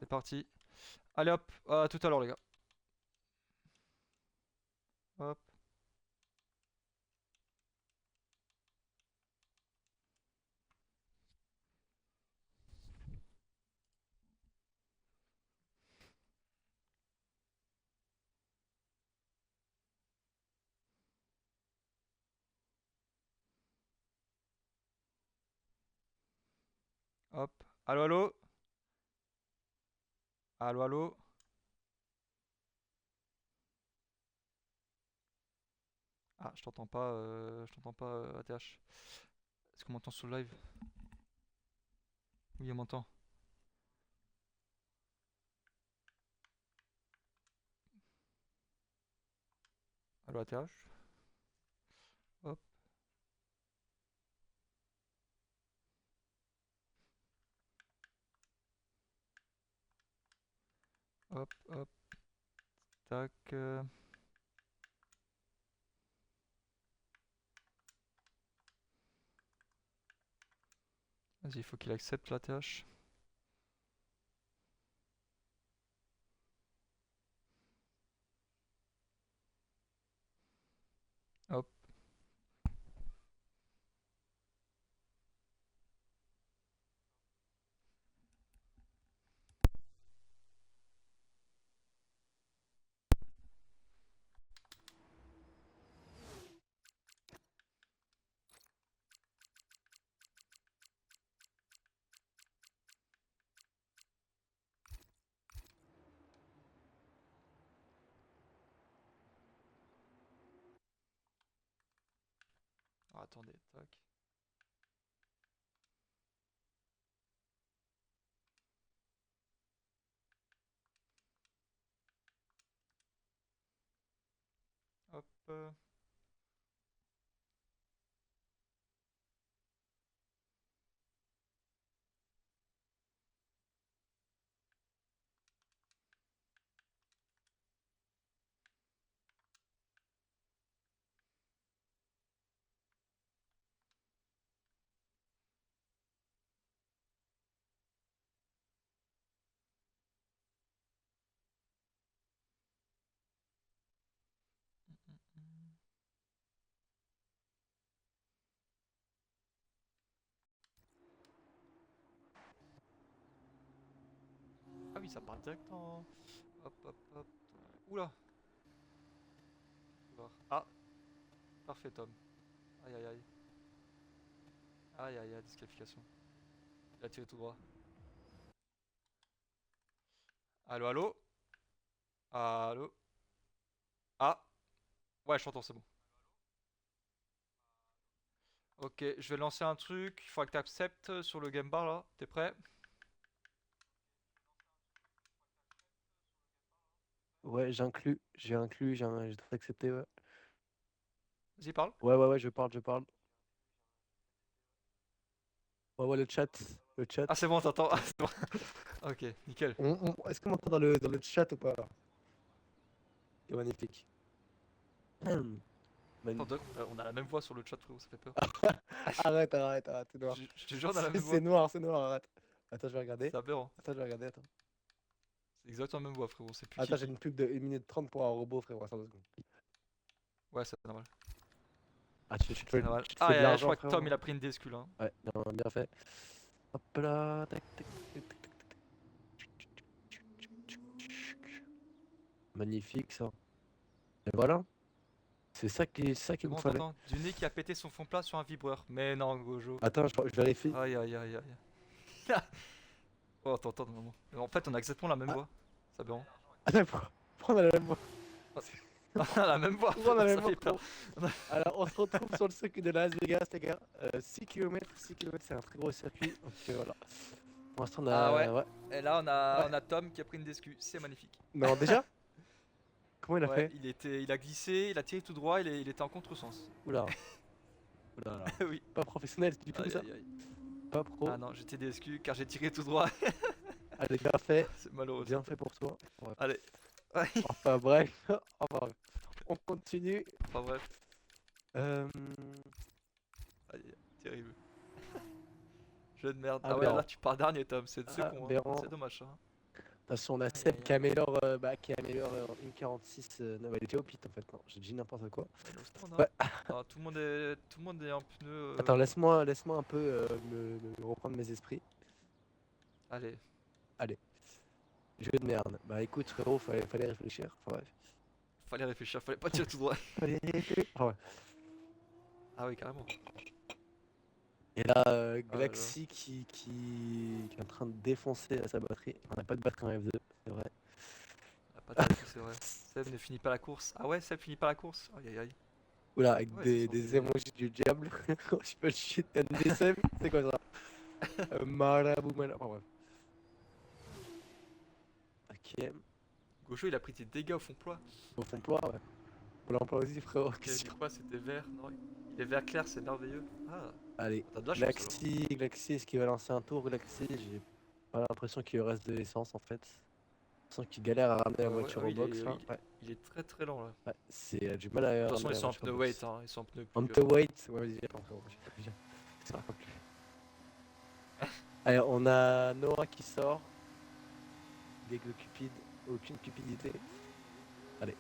C'est parti. Allez hop, à tout à l'heure les gars. Hop, hop. Allo, allo. Allo, allo. Ah, je t'entends pas ATH. Est-ce qu'on m'entend sur le live? Oui, on m'entend. Allo ATH. Hop, hop, hop. Tac. Vas-y, il faut qu'il accepte l'ATH. Hop. Ah, attendez, tac. Hop. Ah oui, ça part directement. Hop, hop, hop. Oula. Oula. Ah, parfait Tom. Aïe, aïe, aïe. Aïe, aïe, aïe, disqualification. Il a tiré tout droit. Allo, allo. Allo. Ah, ouais, je t'entends, c'est bon. Ok, je vais lancer un truc. Il faudra que tu acceptes sur le game bar là. T'es prêt? Ouais, j'ai tout accepté, ouais. Vas-y, parle. Ouais, je parle. Ouais, le chat, le chat. Ah, c'est bon, t'entends. Ah, c'est bon. Ok, nickel. Est-ce qu'on m'entend dans le chat ou pas? C'est magnifique. Attends, Magnifique. on a la même voix sur le chat, frérot, ça fait peur. Arrête, c'est noir. Je te jure, on a la même C'est voix. noir, c'est noir, arrête. Attends, je vais regarder. C'est aberrant. Attends, je vais regarder, attends. C'est exactement la même voix, frérot. C'est plus Attends, j'ai Kiki. une pub de 1 minute 30 pour un robot, frérot, attends 2 secondes. Ouais, c'est normal. Ah, C'est normal. tu te Ah, fais de je l'argent, crois que Tom, frérot. il a pris une DSQ là, hein. Ouais, non, bien fait. Hop là, tac, tac, tac, tac, tac, tac. Magnifique, ça. Et voilà. C'est ça C'est qu'il me bon, fallait. t'entends? Du nez qui a pété son fond plat sur un vibreur. Mais non, Gojo. Attends, je vérifie. Aïe, aïe, aïe, aïe. Oh, t'entends, maman. En fait, on a exactement la même Ah, voix. C'est aberrant. attends, pourquoi on a la même voix? Oh, on a la même voix, Pourquoi on a frérot, la ça même voix, fait peur. frérot? Alors, on se retrouve sur le circuit de Las Vegas, les gars. 6 km, 6 km, c'est un très gros circuit. Donc voilà. Pour l'instant, on Ah ouais. a. Ouais. Et là, Ouais. on a Tom qui a pris une DSQ. C'est magnifique. Non, déjà? Comment il a Ouais, fait? il a glissé, il a tiré tout droit, il était en contresens. Oula, oula, là. Oui. Pas professionnel du tout, Aïe, ça. aïe, aïe. Pas Ah pro. non, j'étais DSQ car j'ai tiré tout droit. Allez, bien fait. C'est malheureux ça, Bien Tom. fait pour toi. Ouais. Allez. Enfin, bref. Enfin, bref. On continue. Enfin bref. Euh... Aïe, aïe, terrible. Jeu de merde. Ah ouais, là Aberrant. tu pars dernier, Tom. C'est con, hein. Aberrant. C'est dommage ça, hein. Attention, on a Aïe, Seb aïe, qui aïe. améliore, une 46. Non, il était au pit en fait. Non, j'ai dit n'importe quoi. Il est au stand, Ouais. hein. Non, tout le monde est en pneu. Attends, laisse-moi un peu me reprendre mes esprits. Allez, Allez, jeu de merde. Bah écoute, frérot, fallait réfléchir. Enfin, bref. fallait réfléchir, fallait pas tirer tout droit. Fallait réfléchir. Enfin, ouais. Ah oui, carrément. Et là, Ah là là. Galaxy qui est en train de défoncer sa batterie. On n'a pas de batterie en F2, c'est vrai. Ah, pas de batterie, c'est vrai. Seb ne finit pas la course. Ah ouais, Seb finit pas la course. Aïe aïe aïe. Oula, avec Ouais, c'est des censé. emojis du diable. Je peux le shit NDSM, c'est quoi ça? Marabout, enfin bref. Ok, Gaucho, il a pris des dégâts au fond plat. au fond plat, ouais. Pour l'emploi aussi, frérot. Ok, mais quoi, c'était vert. Non, il est vert clair, c'est merveilleux. Ah, Allez, t'as de la chance alors. Galaxy, est-ce qu'il va lancer un tour? Galaxy, j'ai pas l'impression qu'il lui reste de l'essence en fait. J'ai l'impression qu'il galère à ramener la Ouais, voiture ouais, au box là. Ouais, il est très très lent là. ouais, c'est du mal à De toute façon, ramener ils la sont en voiture au pneu box. weight, hein. Ils sont en pneu On plus. te wait, ouais, vas-y, attends, frérot, ça raconte plus. Allez, on a Noah qui sort. Gag cupide, aucune cupidité. Allez,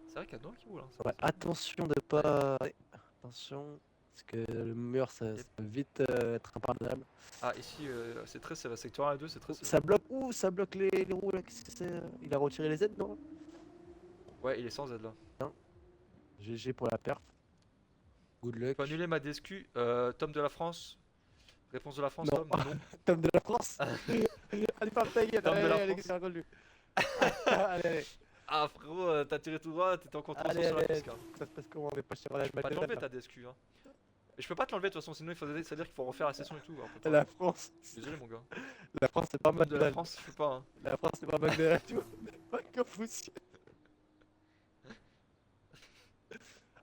C'est vrai qu'il y a Noah qui roule. Hein. ouais, attention de pas. Ouais, attention, parce que le mur ça Yep. peut vite être impardonnable. Ah, ici, c'est très serré. Secteur 1 et 2, c'est très serré. Ça bloque les roues là, qu'est-ce que c'est? Il a retiré les aides, non? Ouais, il est sans aide là. Non. GG pour la perf. Good Tu luck. peux annuler ma DSQ. Tom de la France. Réponse de la France, Non. Tom? Non. Tom de la France. Allez, ferme ta gueule. Tom de la Allez, France. c'est raconte lui. Allez, Ah, frérot, t'as tiré tout droit, t'étais en contrefaçon allez, sur la allez. piste. Hein. Ça se passe comment? On est pas sur la Je peux pas te l'enlever ta DSQ. Hein. Et je peux pas te l'enlever de toute façon, sinon ça veut dire qu'il faut refaire la session et tout. Alors, faut pas. La France. Désolé, mon gars. La France, c'est pas Tom de la McDonald's. France, je peux pas. Hein. La France, c'est pas McDonald's. Tu vois. Pas Confucius.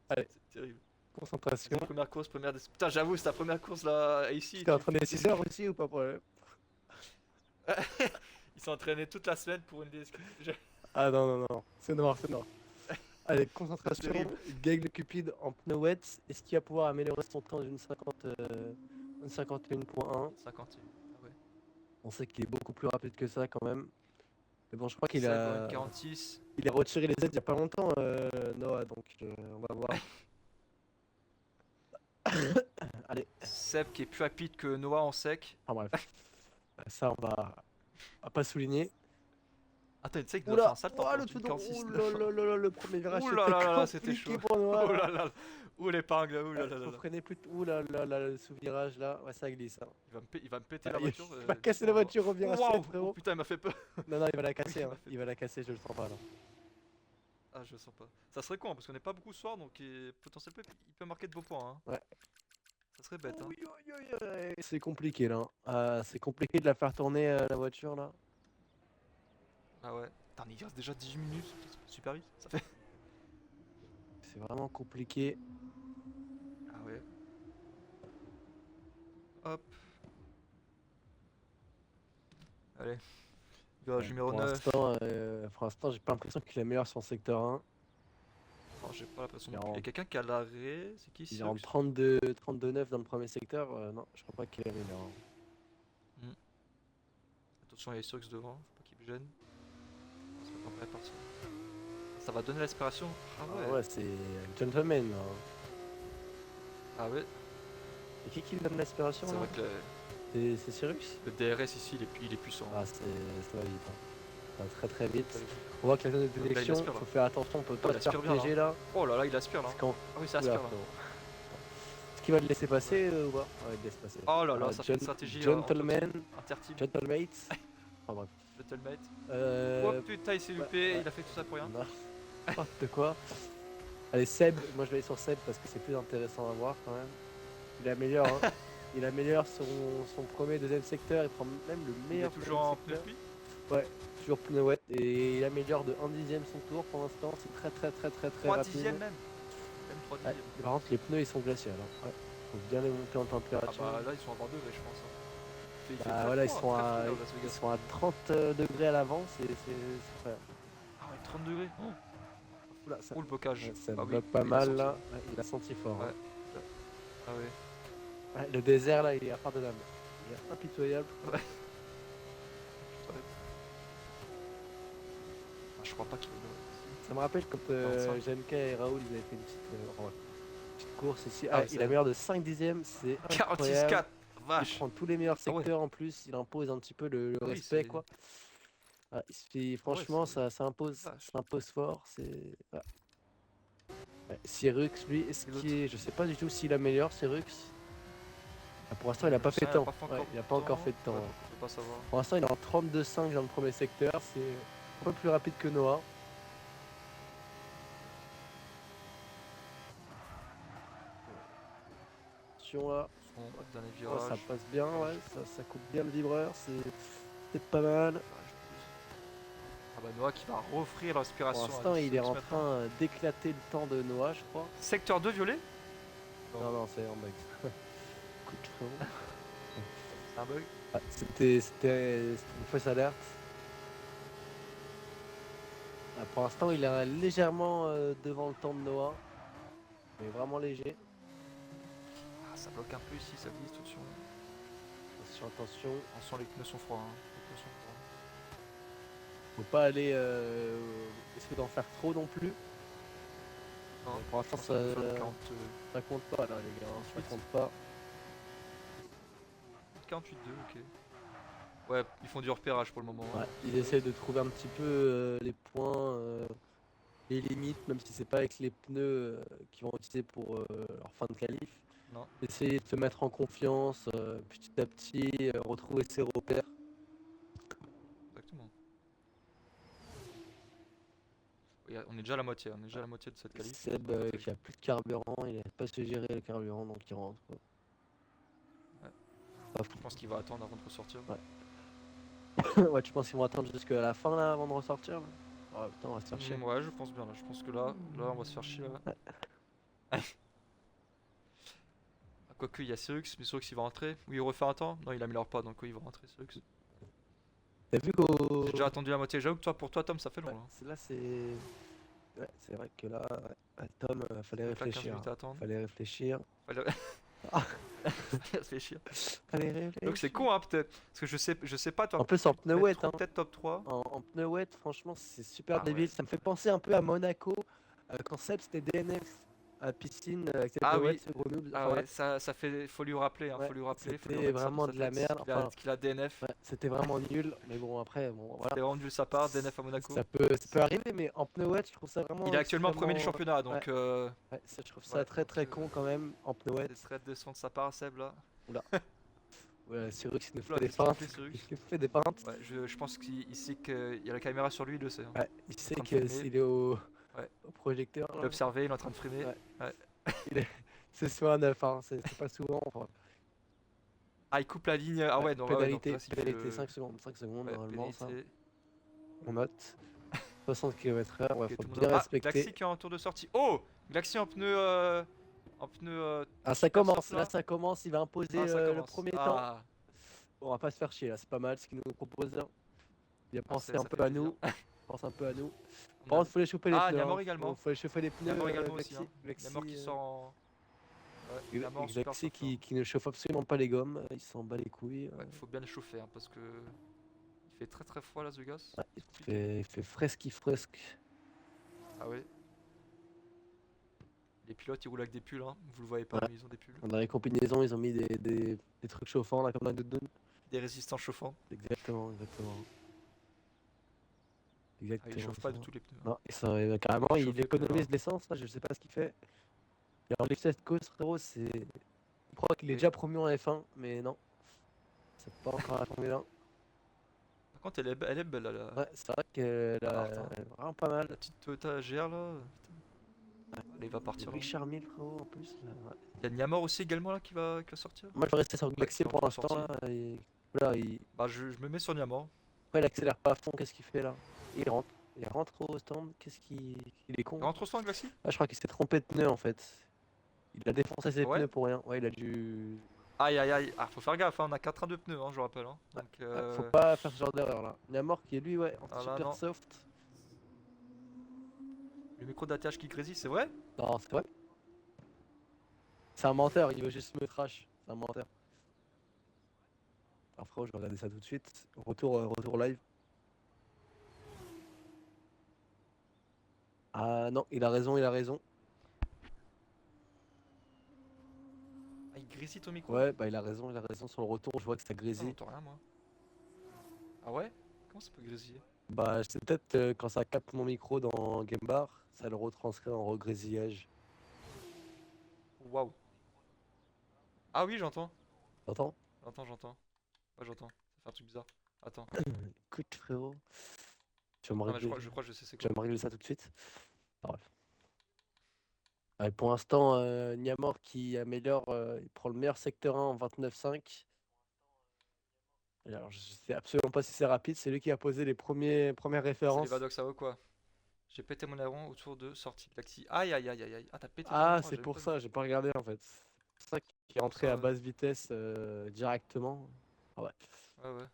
Allez, C'est terrible. concentration. C'est la première course, première. Putain, j'avoue, c'est ta première course là, ici. T'es en train de 6 heures aussi ou pas pour le... Ils sont entraînés toute la semaine pour une DSQ. Ah non, c'est noir, c'est noir. Allez, concentration. C'est terrible. Gag le Cupid en pneu wet. Est-ce qu'il va pouvoir améliorer son temps d'une 51.1? 50. Ah ouais. On sait qu'il est beaucoup plus rapide que ça quand même. Mais bon, je crois qu'il Seb, a... 46. Il a retiré les aides il y a pas longtemps, Noah, donc on va voir. Allez, Seb qui est plus rapide que Noah en sec. enfin bref. Ça, on va pas souligner. Attends, tu sais qu'il doit faire Oula, un sale temps. ouah, pour le une tout 46. oulala, le premier virage Ouh là là là, c'était c'était compliqué chaud. pour Noah. Oh là. là là. Ouh l'épingle, ouh là là là Faut là. freiner plus. Oulala, le sous-virage là, ouais, ça glisse. Hein. Il va me péter Ah, la voiture. il va casser la voiture au virage 7, Waouh. Oh frérot. putain, il m'a fait peur. Non, il va la casser, Il hein. m'a fait Il va la casser, je le sens pas là. Ah, je sens pas. Ça serait con, hein, parce qu'on n'est pas beaucoup ce soir, donc potentiellement il peut marquer de beaux points. Hein. Ouais. Ça serait bête. Hein. C'est compliqué là. C'est compliqué de la faire tourner la voiture là. Ah ouais. Putain, il reste déjà 18 minutes. Super vite. Ça fait. C'est vraiment compliqué. Ah ouais. Hop. Allez. Virage numéro 9. Pour l'instant, j'ai pas l'impression qu'il est meilleur sur le secteur 1. Non, j'ai pas l'impression. Il est non plus. Il y a quelqu'un qui a l'arrêt. C'est qui Il est en Sioux 32-9 dans le premier secteur. Non, je crois pas qu'il est meilleur. Attention, il y a Sioux devant. Faut pas qu'il me gêne. Ça va pas mal partir. Ça va donner l'aspiration. Ah ouais. Ouais, c'est gentleman. Là. Ah ouais. Et qui donne l'aspiration C'est là vrai que C'est Cyrus? le DRS ici, il est puissant. Ah, ça va vite. Hein. Ça va très très vite. On voit que la zone de là, il détection, aspire, là. faut faire attention, on peut il pas se faire aspire bien, piéger là. Oh là là, il aspire là. Parce qu'en- Ah oui, ça Oula, aspire là. frérot. Est-ce qu'il va le laisser passer ou pas? Ouais, il le laisse passer. Oh là là, Ah, ça fait une stratégie. Gentleman, Interteam. gentlemate. Enfin bref. Gentlemate. Euh, Oh putain, il s'est loupé, ouais. il a fait tout ça pour rien. N'importe quoi. Allez, Seb, moi je vais aller sur Seb parce que c'est plus intéressant à voir quand même. Il améliore, hein. Il améliore son premier, deuxième secteur, il prend même le Il est meilleur toujours premier en pneu secteur. pluie. Toujours pneu wet et il améliore de 1/10 son tour pour l'instant, c'est très 3 rapide. dixièmes même. Même 3 Ouais, dixièmes. par contre les pneus ils sont glaciales. Hein. Ouais. Faut bien les monter en Ah température. bah là, ils sont à 20 degrés, je pense. Hein. Il fait Bah très voilà, froid, ils sont très à, froid, là, Las ils Vegas. sont à 30 degrés à l'avant, c'est incroyable. Ah ouais, 30 degrés. Oh, Oula, ça, oh, le bocage. ouais, ça Ah oui, bloque pas il a mal senti. là. Ouais, il a senti fort. Ouais. Hein. Ah ouais. Ouais, le désert là, il est impardonnable. Il est impitoyable. Je crois pas qu'il Ça me rappelle quand 45. JMK et Raoul ils avaient fait une petite course ici. Ah Ah, ouais, il a meilleur de 5 dixièmes, c'est incroyable. 46-4. Il Vache. prend tous les meilleurs Ah ouais. secteurs en plus, il impose un petit peu le Oui, respect c'est. quoi. Ah, Ah ouais, franchement, c'est. ça Vache. impose fort. Ah. Ouais, Cyrux, lui, Et l'autre. je sais pas du tout s'il ameilleur, Cyrux. Ah, pour l'instant, il a pas fait Ça, de il a temps. pas fait Ouais, encore il a de pas encore temps. fait de temps. Ouais, Ouais. donc on peut pas savoir. Pour l'instant, il est en 32,5 dans le premier secteur. C'est un peu plus rapide que Noah. Attention là. Son dernier Oh, ça virage. passe bien, ouais, ça coupe bien le vibreur, c'est pas mal. Virage 12. Ah bah Noah qui va offrir Pour l'inspiration à l'instant, il est en Cyrus maintenant. train d'éclater le temps de Noah, je crois. Secteur 2 violet. Non, non, c'est en bug. Coup de frein. C'est un bug. Ah, c'était une fausse alerte. Ah, pour l'instant, il est légèrement devant le temps de Noah. Mais vraiment léger. Ah, ça bloque un peu ici, ça glisse tout de suite. Attention, attention. Attention, les pneus sont froids. Hein. Les pneus sont froids. Faut pas aller essayer d'en faire trop non plus. Non, Pour l'instant, je pense qu'il faut faire 40, ça compte pas là, les gars. Ça 48. compte pas. 48-2, ok. Ouais, ils font du repérage pour le moment. Ouais, Hein. ils essaient de trouver un petit peu les points, les limites, même si c'est pas avec les pneus qu'ils vont utiliser pour leur fin de qualif. Non. Essayer de se mettre en confiance petit à petit, retrouver ses repères. Exactement. On est déjà à la moitié, on est déjà à la moitié de cette qualif. Seb qui a plus de carburant, il n'arrive pas à se gérer le carburant donc il rentre. Quoi. Ouais. Pas Je pense qu'il va attendre avant de ressortir. Ouais. Ouais, tu penses qu'ils vont attendre jusqu'à la fin là avant de ressortir là. Oh putain, on va se faire chier. Ouais, je pense bien là. Je pense que là, on va se faire chier là. Ouais. Ah, quoique, il y a Cyrux, mais Cyrux il va rentrer. Oui, il refait un temps. Non, il améliore pas, donc oui, il va rentrer Cyrux. T'as vu qu'au. J'ai déjà attendu la moitié. J'avoue que toi, pour toi, Tom, ça fait long Ouais, là. là c'est. Ouais, c'est vrai que là, Tom, fallait Donc là, 15 réfléchir. minutes à attendre. Fallait réfléchir. Fallait Ah. réfléchir. Fallait réfléchir. Donc c'est con, hein, peut-être. Parce que je sais pas, toi. En plus, en pneu wet, hein. Peut-être top 3. En pneu wet, franchement, c'est super Ah débile. ouais. Ça me fait penser un peu à Monaco quand Seb c'était DNF à piscine avec ses Ah pneus wet, oui. ce gros noob. Ah Enfin, ouais, ça fait. Faut lui rappeler, hein, ouais, faut lui rappeler. Faut lui c'était remettre ça dans vraiment sa de la tête, merde. Enfin, qu'il a DNF. ouais, c'était vraiment nul. Mais bon, après, bon, voilà. C'était rendu sa part, DNF à Monaco. Ça peut arriver, mais en pneu wet, je trouve ça vraiment. Il est actuellement premier du extrêmement- championnat, donc Ouais, ça, je trouve ça ouais, très très donc, con quand même en pneu wet. c'est très décevant de sa part, Seb là. Ouais, Cyrux il nous Oula, fait des qu'est-ce qu'il feintes. fait, Cyrus Il nous fait des feintes. Ouais, je pense qu'il sait qu'il y a la caméra sur lui, il le sait. Hein. Ouais, il sait train de que filmer. s'il est Ouais. au projecteur. Il a Là, observé, il est en train de frimer. ouais. C'est soit un 9, hein, c'est pas souvent. Enfin, Ah, il coupe la ligne. Ah ouais, donc, pénalité, là, s'il fait pénalité le- 5 secondes, 5 secondes ouais, normalement. Ça. pénalité. On note. 60 km/h, ouais, Ok, faut tout le monde bien a- Ah, respecter. Glaxy qui est en tour de sortie. Oh, Glaxy en pneu. Ah, ça super commence, soft, là ça commence, il va imposer Ah, ça le commence. premier temps. Ah, Bon, on va pas se faire chier là, c'est pas mal ce qu'il nous propose là. Il a pensé ça un fait peu à plaisir. nous. pense un peu à nous. On Par a- contre, faut les chauffer les Ah, pneus. Niamor hein. également. Faut les chauffer les pneus. Niamor également aussi. Hein. Glexi, Niamor qui sort en. Ouais, Niamor, super Glexi soft, hein. qui ne chauffe absolument pas les gommes. Il s'en bat les couilles. Ouais, faut bien le chauffer hein, parce que il fait très très froid Las Vegas. Ouais, il fait fresque. Ah ouais. Les pilotes ils roulent avec des pulls, hein. Vous le voyez pas, Ouais. mais ils ont des pulls. Dans les combinaisons, ils ont mis des trucs chauffants là, comme un doudoune. Des résistants chauffants. Exactement. Ah, il chauffe pas du tout les pneus. Hein. Non, carrément, Il il chauffe les économise pneus, l'essence, là, je sais pas ce qu'il fait. Et alors, l'excès de cause, frérot, c'est. Je crois qu'il est Oui. déjà promu en F1, mais non. C'est pas encore à tomber là. Par contre, elle est belle là, Ouais, c'est vrai qu'elle Ah, a putain. elle est vraiment pas mal. la petite Toyota GR là. Putain. Allez, il va partir. Là. Richard Mille, frérot, en plus. Là, ouais. Il y a Niamor aussi également là qui va sortir. Moi, je vais rester sur Galaxy qui est pour encore l'instant. sorti. Là, et... Voilà, Bah, je me mets sur Niamor. Après, il accélère pas à fond, qu'est-ce qu'il fait là? Il rentre. Il rentre au stand, qu'est-ce qu'il. Il est con. Il rentre au stand Glaxy. Ah, je crois qu'il s'est trompé de pneu en fait. Il a défoncé ses Ouais. pneus pour rien. Ouais, il a dû. Aïe aïe aïe. Ah, faut faire gaffe, hein, on a 4 trains de pneus, hein, je rappelle. Hein. Ouais. Donc, Faut pas faire ce genre d'erreur là. Namor qui est lui, ouais, Ah, là, super non. soft. Le micro d'attache qui grésille, c'est vrai? Non, c'est vrai. C'est un menteur, il veut juste me trash. C'est un menteur. Alors frérot, je vais regarder ça tout de suite. Retour live. Ah non, il a raison, il a raison. Ah, il grésille ton micro? Ouais, bah il a raison, il a raison. Sur le retour, je vois que ça Putain, grésille. j'entends rien moi. Ah ouais? Comment ça peut grésiller? Bah c'est peut-être quand ça capte mon micro dans Game Bar, ça le retranscrit en regrésillage. Waouh. Ah oui, j'entends. T'entends? J'entends. Ouais, j'entends. Ça fait un truc bizarre. Attends. Écoute frérot, tu vas me Non, mais régler, je crois que je sais c'est tu quoi. vas me régler ça tout de suite? Ah, bref. Ouais, pour l'instant, Niamor qui améliore, il prend le meilleur secteur 1 en 29,5. Et alors, je sais absolument pas si c'est rapide, c'est lui qui a posé les premières Salut références. Vadoc, ça va ou quoi? J'ai pété mon aileron autour de sortie Galaxy. Aïe aïe aïe aïe aïe. Ah, t'as pété ton Ah, aileron, c'est j'ai même pour pas vu. ça, j'ai pas regardé en fait. C'est pour ça qu'il est Pour rentré ça, à ouais. basse vitesse directement. Ah ouais. Ouais, ouais.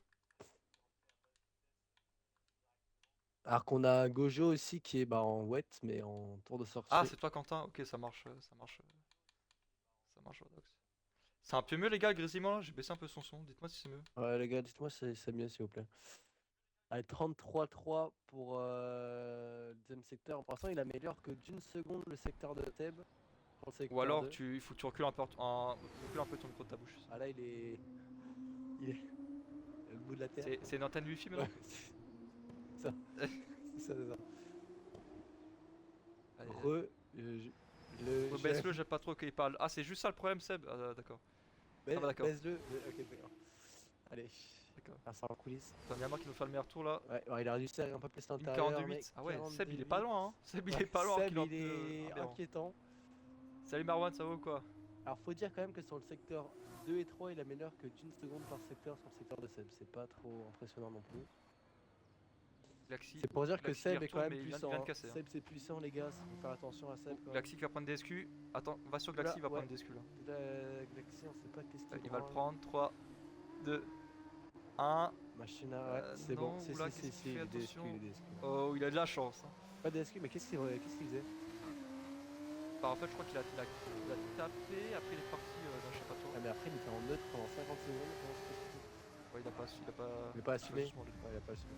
Alors qu'on a Gojo aussi qui est bah, en wet, mais en tour de Ah, sortie. c'est toi, Quentin? Ok, ça marche, ça marche, Vadoc. C'est un peu mieux, les gars, le grésillement là? J'ai baissé un peu son son. Dites-moi si c'est mieux. Ouais, les gars, dites-moi si c'est mieux, s'il vous plaît. Allez, 33-3 pour le deuxième secteur. Pour l'instant, il améliore que d'une seconde le secteur de Thèbes pour le Ou secteur alors, 2. il faut que tu recules un peu, recule un peu ton micro de ta bouche. Ah là, il est au bout de la terre. C'est une antenne Wi-Fi Ouais, maintenant? c'est ça, c'est ça, c'est ça. Allez, Re, le, j'ai- baisse-le, j'ai pas trop qu'il parle. Ah, c'est juste ça le problème, Seb? Ah, d'accord. Ça va, d'accord. baisse-le. Ok, d'accord. Allez, D'accord. faire ça en coulisses. Attends, Myanmar qui nous fait le meilleur tour là. Ouais, ouais, il a réussi à un peu plus Une l'intérieur, mais 42,8. Ah ouais, Seb il est pas 42,8. loin, hein. Seb il Ouais, est pas loin alors Seb, qu'il est un il peu est aberrant. inquiétant. Salut Marwan, ça va ou quoi? Alors, faut dire quand même que sur le secteur 2 et 3, il améliore que d'une seconde par secteur sur le secteur de Seb. C'est pas trop impressionnant non plus. Galaxy, C'est pour dire que Galaxy il Seb est quand retourne, même mais il vient de puissant, hein. casser, hein. Seb, c'est puissant, les gars. Faut faire attention à Seb Oh, quand même. Galaxy qui va prendre des SQ. Attends, va sur Oula, Galaxy, il va ouais. prendre des SQ là. Galaxy, on sait pas qu'est-ce qu'il Il va le branle. prendre. 3, 2, 1. Machine à... Ouais, c'est bon. Non, Si, oula, si, qu'est-ce si, qu'il si, fait? il est DSQ, il Attention. est DSQ. Oh, il a de la chance, hein. Pas DSQ, mais qu'est-ce qu'il faisait? Enfin, en fait, je crois qu'il a tapé, après il est parti dans je sais pas trop. Ah, mais après, il était en neutre pendant 50 secondes. Comment c'est possible? Ouais, Il a pas il a assumé? juste mangé. Ouais, il a pas assumé.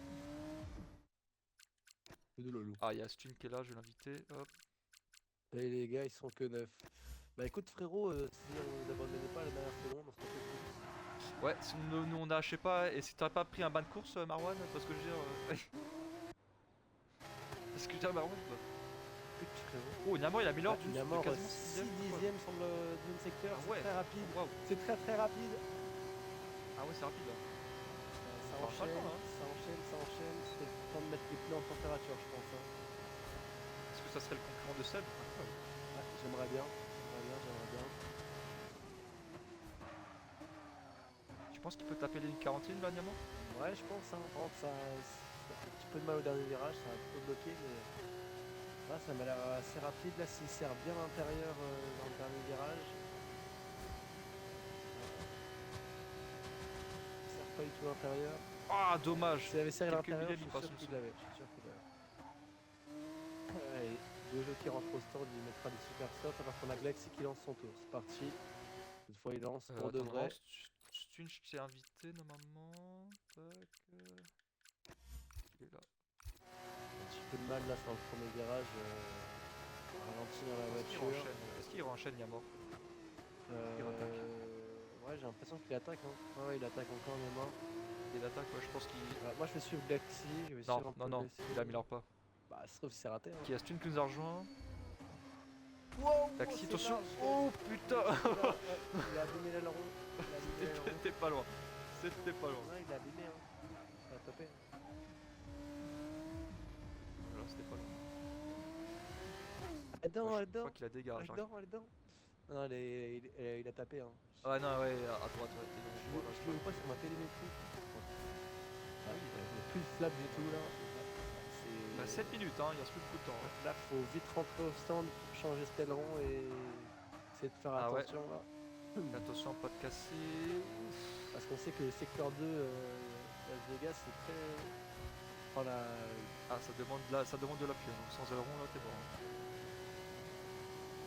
C'est de lolo. Ah, il y a Stun qui est là, je vais l'inviter. Hop. Et les gars, ils sont que 9. Bah écoute, frérot, si on nous abandonnait pas à la dernière seconde, on serait fait plus. Ouais, si nous on a, je sais pas, et si t'aurais pas pris un ban de course, Marwan, parce que je veux dire. Parce que je veux dire, Marwan, quoi. Écoute, frérot. Oh, Namor il améliore Il a de mort quasiment 6 6 dixièmes. dixièmes sur le deuxième secteur, Ah c'est ouais, très rapide. waouh. C'est très très rapide. Ah ouais, c'est rapide là. Ça Enfin, pas le enchaîne, temps, là, hein. ça enchaîne, ça enchaîne. C'est le temps de mettre les pneus en température, je pense. Hein. Est-ce que ça serait le concurrent de Seb? Incroyable. Ouais, j'aimerais bien. J'aimerais bien, j'aimerais bien. Tu penses qu'il peut taper les 40 là, Namor? Ouais, je pense. Hein. Par contre, ça a un petit peu de mal au dernier virage, ça a un peu bloqué, mais là, ça m'a l'air assez rapide. Là, s'il sert bien l'intérieur dans le dernier virage. Il sert pas du tout l'intérieur. Ah, dommage. S'il avait serré Quelques l'intérieur, millièmes, je il suis passe sûr en qu'il dessous. l'avait. Je suis sûr qu'il l'avait. Allez, Gojo qui rentre au stand, il mettra des super sorts, alors qu'on a Galaxy qui lance son tour. C'est parti. Cette fois, il lance pour de Attends, vrai. Stun, je t'ai invité normalement. Tac. Il est là. Un petit peu de mal là sur le premier virage. Ralentir la voiture. Est-ce qu'il enchaîne Yamor? il attaque. Ouais, j'ai l'impression qu'il attaque. Hein. Ah ouais, il attaque encore, mais mort. Il attaque, ouais, je pense qu'il. Moi, je vais suivre Galaxy. Je vais suivre un peu Non, Galaxy. il améliore pas. Bah, sauf si c'est raté. Hein. Qui a Stun qui nous a rejoint. Wow, Taxi, c'est attention. large. Oh putain. Il a abîmé l'aileron. Il a abîmé l'aileron. C'était pas loin. C'était pas loin. Non, il a abîmé. Hein. Il a topé. Alors, c'était pas loin. Elle est dedans, Ouais, elle est je dedans. crois qu'il a des gars. Elle est dedans, elle est dedans. Non, il a tapé. Hein. Ah non, ouais, à droite, ouais. Je le vois sur ma télémétrie. Ah, il y a plus de flap du tout là. Bah, 7 minutes, hein, il reste plus beaucoup de temps. Hein. Là, faut vite rentrer au stand, changer cet aileron et essayer de faire Ah ouais. attention là. Attention, pas de casser. Parce qu'on sait que le secteur 2, Las Vegas, c'est très. Enfin, Ah, ça demande de l'appui. Hein. Sans aileron, là, t'es bon. Hein.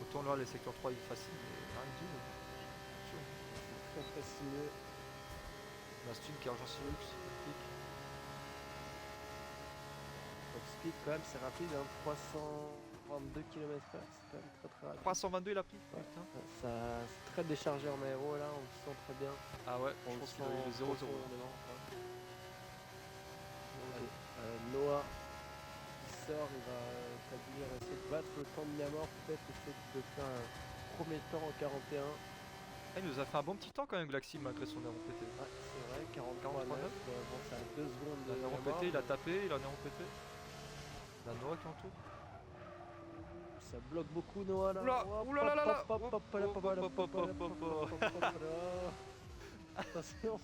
Autant là, les secteurs 3, il est facile, mais rien du tout. Attention. c'est très facile. La Stun qui est en Silux, pique. Donc, speed quand même, c'est rapide, hein, 300. 22 km/h, c'est quand même très rapide. 322 il a pris. Ouais. Putain. Ça, c'est très déchargé en aéro là, on le sent très bien. Ah ouais, On je le pense sent qu'il a eu le 0-0. profondément. Allez, Noah qui sort, il va établir, essayer de battre le temps de Niamor, peut-être essayer de faire un premier temps en 41. Ah, il nous a fait un bon petit temps quand même, Glaxy, malgré son air pété. Ouais, c'est vrai, 43,9. 43,9. Bon, ça a 2 secondes Il a de un air Niamor, pété, il a mais tapé, il a un air pété. Il a Noah qui entoure. ça bloque beaucoup Noah là. Oula, Hop, oula là là là. hop, hop, hop, hop, hop, hop, hop, hop, hop, hop, hop, hop, là. Attention,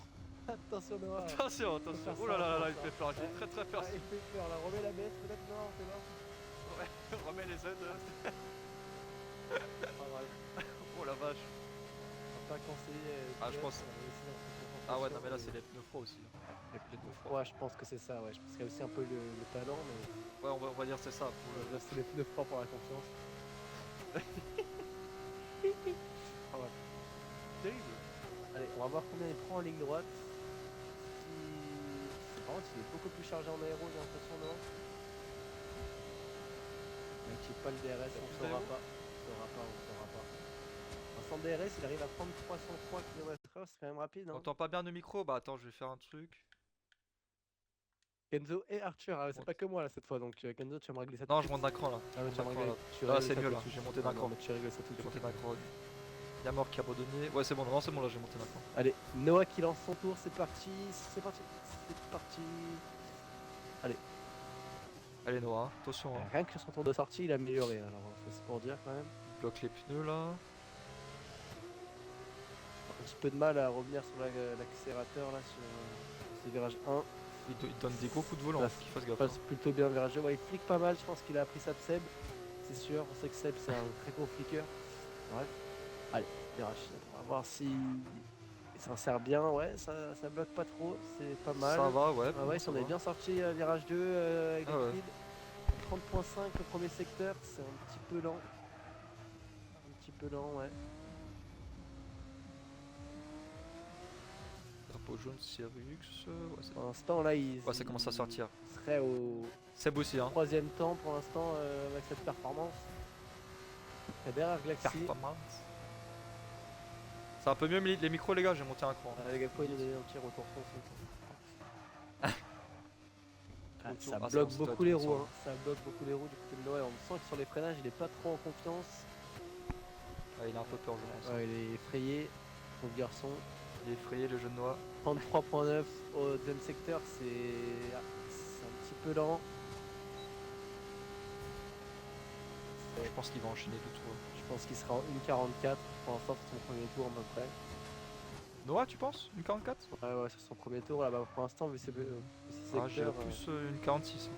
attention Noah. Attention, Faut attention. faire ça Oula là là là, encore, il ça. fait peur, il fait Ouais. très très peur. Ah, il fait peur là, remets la baisse peut-être Noah, on fait là. Ouais, remets les aides. Ah ouais, Oh la vache. on va pas conseiller. Ah, je pense- Ah ouais, non mais là c'est les les pneus froids aussi. Les pneus froids. Ouais, je pense que c'est ça, ouais. Je pense qu'il y a aussi un peu le talent, mais Ouais, on va dire c'est ça. Pour le... c'est les pneus froids pour la confiance. Ah ouais. Terrible. Allez, on va voir combien il prend en ligne droite. Par contre, il est beaucoup plus chargé en aéro, j'ai l'impression, non? Mais qui pas le DRS, on plus saura d'aéro pas. On saura pas. Sans DRS, il arrive à prendre 303 km/h, c'est quand même rapide. On Hein. entend pas bien le micro. Bah attends, je vais faire un truc. Kenzo et Arthur, ah, c'est Ouais. pas que moi là cette fois, donc Kenzo, tu vas me régler ça tout Non, de je suite. monte d'un cran là. Ah, mais Je tu vas monte me d'un cran, régler, là. tu Là, règles c'est ça mieux tout là. de suite. J'ai monté Ah, d'un non, cran. mais tu règles ça tout de J'ai suite. monté d'un cran. Yamor qui a abandonné. Ouais, c'est bon, non, c'est bon là, j'ai monté d'un cran. Allez, Noah qui lance son tour, c'est parti. Allez, Noah, attention. Hein. Rien que sur son tour de sortie, il a amélioré, alors c'est pour dire quand même. Bloque les pneus là. Un petit peu de mal à revenir sur l'accélérateur là sur ce virage 1. Il donne des gros coups de volant. Ça Faut qu'il fasse gaffe. passe plutôt bien virage 2. Ouais, il flique pas mal, je pense qu'il a appris ça de Seb. C'est sûr, on sait que Seb c'est un très gros fliqueur. Bref. Allez, virage. On va voir si il s'insère bien. Ouais, ça bloque pas trop, c'est pas mal. Ça va, ouais. Ah ouais, il ça s'en est va. bien sorti virage 2 avec Ah ouais. les speed. 30.5 le premier secteur, c'est un petit peu lent. Ouais. Drapeau jaune, Sirius. Ouais, c'est Pour l'instant, là, il ouais, ça commence à sortir. serait au Seb aussi, hein. 3ème temps pour l'instant avec cette performance. Et derrière Glaxy, Performance. C'est un peu mieux les micros, les gars, j'ai monté un cran. avec Gappo, il nous a donné un petit retour son. Ça Ah, bloque c'est beaucoup un les stade, roues, hein. Ça bloque beaucoup les roues du côté de Noé. On sent que sur les freinages, il est pas trop en confiance. Ouais, il a un peu peur, je pense. Ouais, il est effrayé, son garçon. Il est effrayé, le jeune Noah. 33.9 au deuxième secteur, c'est un petit peu lent. Je pense qu'il va enchaîner tout tour. Je pense qu'il sera en 1.44 pour l'instant sur son premier tour à peu près. Noah, tu penses? Une 44? Ouais, sur son premier tour là-bas pour l'instant, vu ses Ah, j'ai secteurs. plus une 46.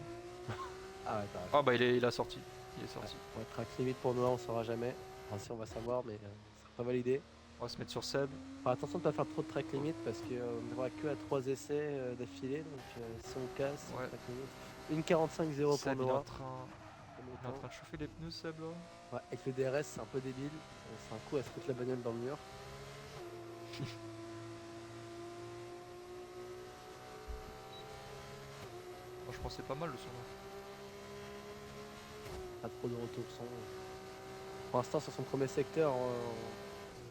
Ah ouais, t'as raison. Ah bah il a sorti. Il est sorti. Ouais, track limite pour Noah, on saura jamais. Enfin, si on va savoir, mais ça sera pas validé. On va se mettre sur Seb. Enfin, attention de pas faire trop de track limite parce qu'on ne droit que à 3 essais d'affilée. Donc si on casse, Ouais. track limite. 1.45.0 pour Seb, il est en Noah. train... premier Il est en temps. train de chauffer les pneus, Seb là. Ouais, avec le DRS, c'est un peu débile. C'est un coup à se foutre la bagnole dans le mur. Franchement, c'est pas mal le son là. Pas trop de retour son. Pour l'instant, sur son premier secteur,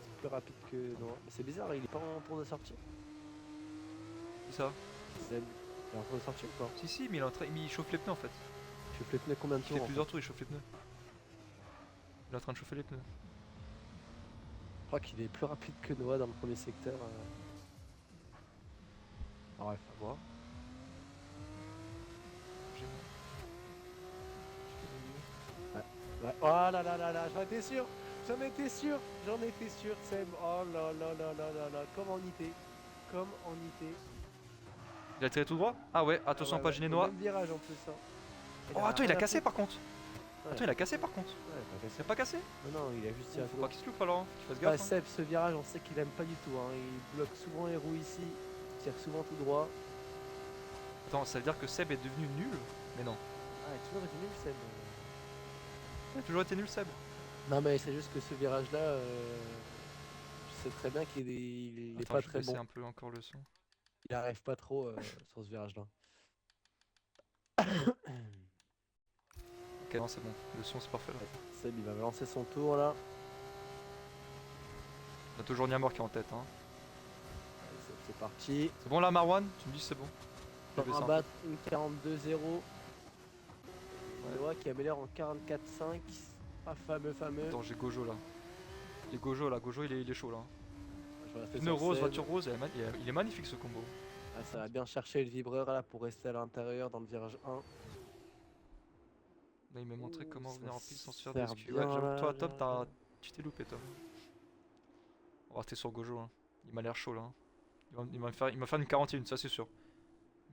c'est plus rapide que Noah. Mais c'est bizarre, il est pas en tour de sortie. Qui ça? Seb, il est en tour de sortie ou pas? Si, mais il chauffe les pneus en fait. Je fais les pneus combien de Il tours fait en plusieurs tours, il chauffe les pneus. Il est en train de chauffer les pneus. Je crois qu'il est plus rapide que Noah dans le premier secteur. Bref, À voir. ouais. Oh là là là là, j'en étais sûr, Seb. Oh là là là là là là, comme en IT. Il a tiré tout droit? Ah ouais, attention à pas gêner Noah. Même virage en plus. Hein. Oh, attends, il a cassé par contre. Ouais. Attends, il a cassé par contre. Ouais, pas cassé. Il a pas cassé? Non, il a juste tiré Faut tout pas qu'il se loupe alors, hein. Qu'il fasse gaffe. Hein. Seb, ce virage, on sait qu'il aime pas du tout. Hein. Il bloque souvent les roues ici, il tire souvent tout droit. Attends, ça veut dire que Seb est devenu nul? Mais non. Ah, il a toujours été nul, Seb. Il a toujours été nul, Seb. Non, mais c'est juste que ce virage-là, je sais très bien qu'il est Attends, pas je vais très baisser bon. un peu encore le son. Il arrive pas trop sur ce virage-là. Ok, non, c'est bon. Le son, c'est parfait là. Seb, il va lancer son tour là. On a toujours Niamor qui est en tête. Hein. Allez, Seb, c'est parti. C'est bon là, Marwan? Tu me dis c'est bon? Je vais Temps baisser à un peu. battre, une 42-0. Ouais. Noah qui améliore en 44-5. Ah, fameux. Attends, j'ai Gojo là. Les Gojo là, Gojo il est chaud là. Je vais rester Pneu sur rose, Seb. voiture rose, il est magnifique ce combo. Ah, ça va bien chercher le vibreur là pour rester à l'intérieur dans le virage 1. Là, il m'a montré Ouh, comment ça revenir en piste sans se faire sert d'excuses. bien Ouais, j'avoue que là, toi, Tom, là. tu t'es loupé, Tom. On va rester sur Gojo. Hein. Il m'a l'air chaud là. Hein. Il va faire une 41, ça c'est sûr.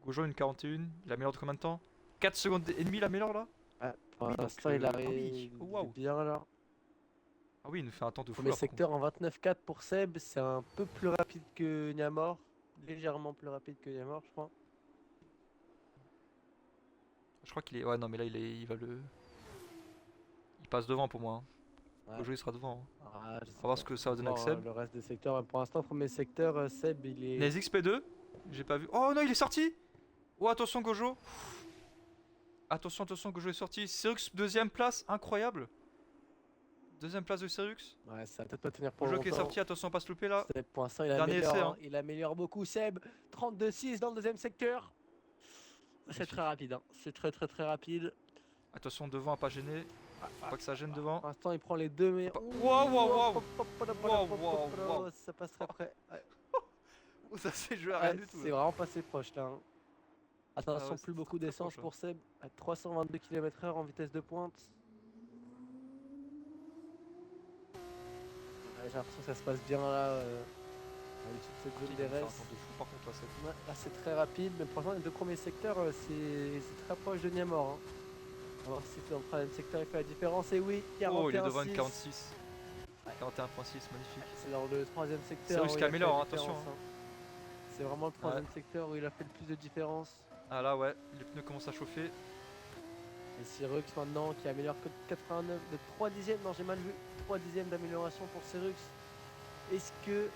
Gojo, une 41. Il améliore de combien de temps? 4 secondes et demie, il améliore là? Ah, pour Oui, donc. l'instant, Ah oui, oh, il est waouh. bien là. Ah oui, il nous fait un temps de fou Premier là par contre. secteur en 29-4 pour Seb. C'est un peu plus rapide que Niamor. Légèrement plus rapide que Niamor, je crois. Je crois qu'il est. Ouais, non, mais là, il va le. Il passe devant pour moi. Hein. Ouais. Gojo, il sera devant. Hein. Ah, je On sais va voir pas. ce que ça Faut va donner avec voir Seb. le reste des secteurs. Pour l'instant, premier secteur, Seb, il est. Les XP2, j'ai pas vu. Oh non, il est sorti! Oh, attention, Gojo! Attention, Gojo est sorti. Cyrux, deuxième place, incroyable! Deuxième place de Cyrux. Ouais, ça va peut-être pas tenir pour Gojo qui est longtemps. sorti, attention, pas se louper là. Seb, pour l'instant, Dernier essai, hein. il améliore beaucoup. Seb, 32-6 dans le deuxième secteur. C'est très rapide. Hein. C'est très rapide. Attention, devant à pas gêner. Faut pas que ça gêne devant. Pour l'instant, il prend les deux meilleurs. Wow. Ça passe très près. Ouais. Oh, ça s'est joué à rien Ouais, du tout. c'est Là. vraiment passé proche là. Hein. Attention, Ah ouais, plus c'est beaucoup très d'essence proche, là. pour Seb. À 322 km/h en vitesse de pointe. Ouais, j'ai l'impression que ça se passe bien là. À l'issue de cette Il zone va me faire un DRS. temps de fou par contre là, Seb. Ouais, là, c'est très rapide, mais pour l'instant, les deux premiers secteurs, c'est très proche de Niamor. Hein. On va voir si dans le troisième secteur il fait la différence. Et oui, Oh, il est devant 41,6. une 46. 41.6, magnifique. C'est dans le troisième secteur. Cyrus où qui il a fait améliore, la hein, attention. différence, hein. C'est vraiment le troisième secteur où il a fait le plus de différence. Ah là, ouais, les pneus commencent à chauffer. Et Cyrux maintenant qui améliore que de 89, de 3 dixièmes, non j'ai mal vu, 3 dixièmes d'amélioration pour Cyrux. Est-ce que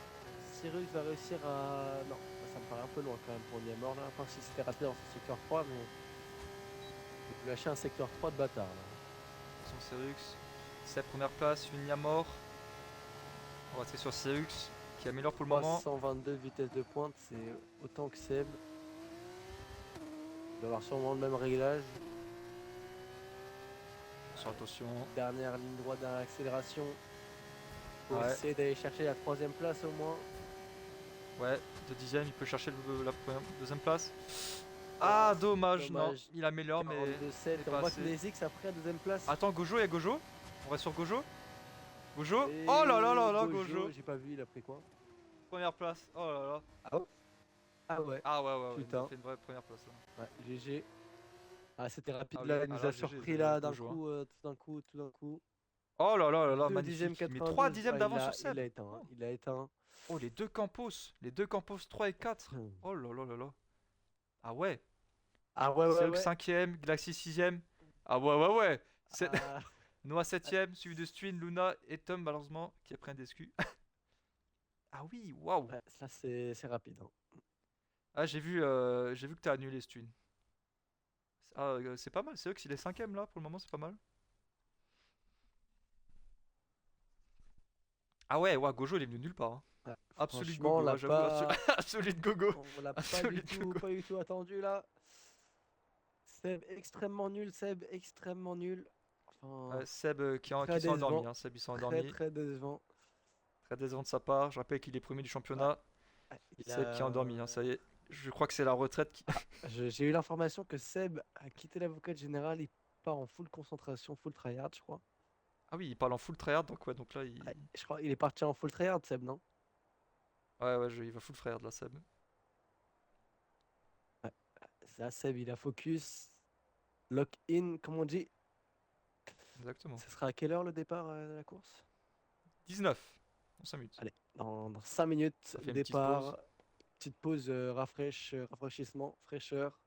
Cyrux va réussir à... Non, ça me paraît un peu loin quand même pour Niamor là, enfin si c'était rapide dans ce secteur 3, mais... Il peut lâcher un secteur 3 de bâtard là. Attention, Cyrux. Seb, première place, une Niamor. On va rester sur Cyrux qui améliore pour le moment. 322 vitesse de pointe, c'est autant que Seb. Il doit avoir sûrement le même réglage. Attention. Dernière ligne droite dans l'accélération. Pour Ouais. essayer d'aller chercher la troisième place au moins. Ouais, de dixième, il peut chercher la deuxième place. Ah, dommage, non. Dommage. Il améliore, mais. 42-7. c'est On pas voit assez. que les X après la deuxième place. Attends, Gojo, il y a Gojo. On reste sur Gojo. Gojo. Et Oh là là là là, Gojo. J'ai pas vu, il a pris quoi? Première place. Oh là là. Ah ouais. Ah ouais, il Putain. a fait une vraie première place là. Ouais, GG. Ah, c'était rapide Ah là, oui, il nous là, a GG, surpris là d'un Gojo, hein. coup, tout d'un coup. Oh là là là là, 2 dixièmes magnifique. Il met 92. 3 dixièmes Ah, d'avance il a- sur Seb. Il a éteint, hein, il a éteint. Oh, les deux Campos. Les deux Campos 3 et 4. Oh là là là là. Ah ouais. Ah ouais, ouais, Cyrux ouais. 5ème, Galaxy 6ème. Ah ouais. Ah, Noah 7ème, suivi de Stuin, Luna et Tom, malheureusement, qui a pris un DSQ. Ah oui, waouh. ouais, ça c'est rapide. Hein. Ah, j'ai vu que t'as annulé Stuin. Ah, c'est pas mal. Cyrux, il est 5ème là, pour le moment, c'est pas mal. Ah ouais, Gojo, il est venu nulle part. Hein. Ouais, Absolute franchement, on gogo, l'a hein, j'avoue. pas, Absolute gogo. on l'a pas Absolute gogo. du tout attendu là. Seb extrêmement nul, Seb extrêmement nul. Enfin, Seb qui très s'est endormi. décevant. Hein. Seb, il s'est Très endormi. très décevant. Très décevant de sa part. Je rappelle qu'il est premier du championnat. Ouais, Seb qui est endormi, hein, ça y est. Je crois que c'est la retraite qui. J'ai eu l'information que Seb a quitté l'avocat général, il part en full concentration, full tryhard, je crois. Ah oui, il parle en full tryhard, donc ouais, donc là il. Ouais, je crois il est parti en full tryhard, Seb, non? Ouais, il va full tryhard là, Seb. Ouais. Ça, Seb, il a focus. Lock in, comme on dit. Exactement. Ce sera à quelle heure le départ de la course? 19. En 5 minutes. Allez, dans 5 minutes, Ça fait une petite départ. Petite pause rafraîchissement, fraîcheur,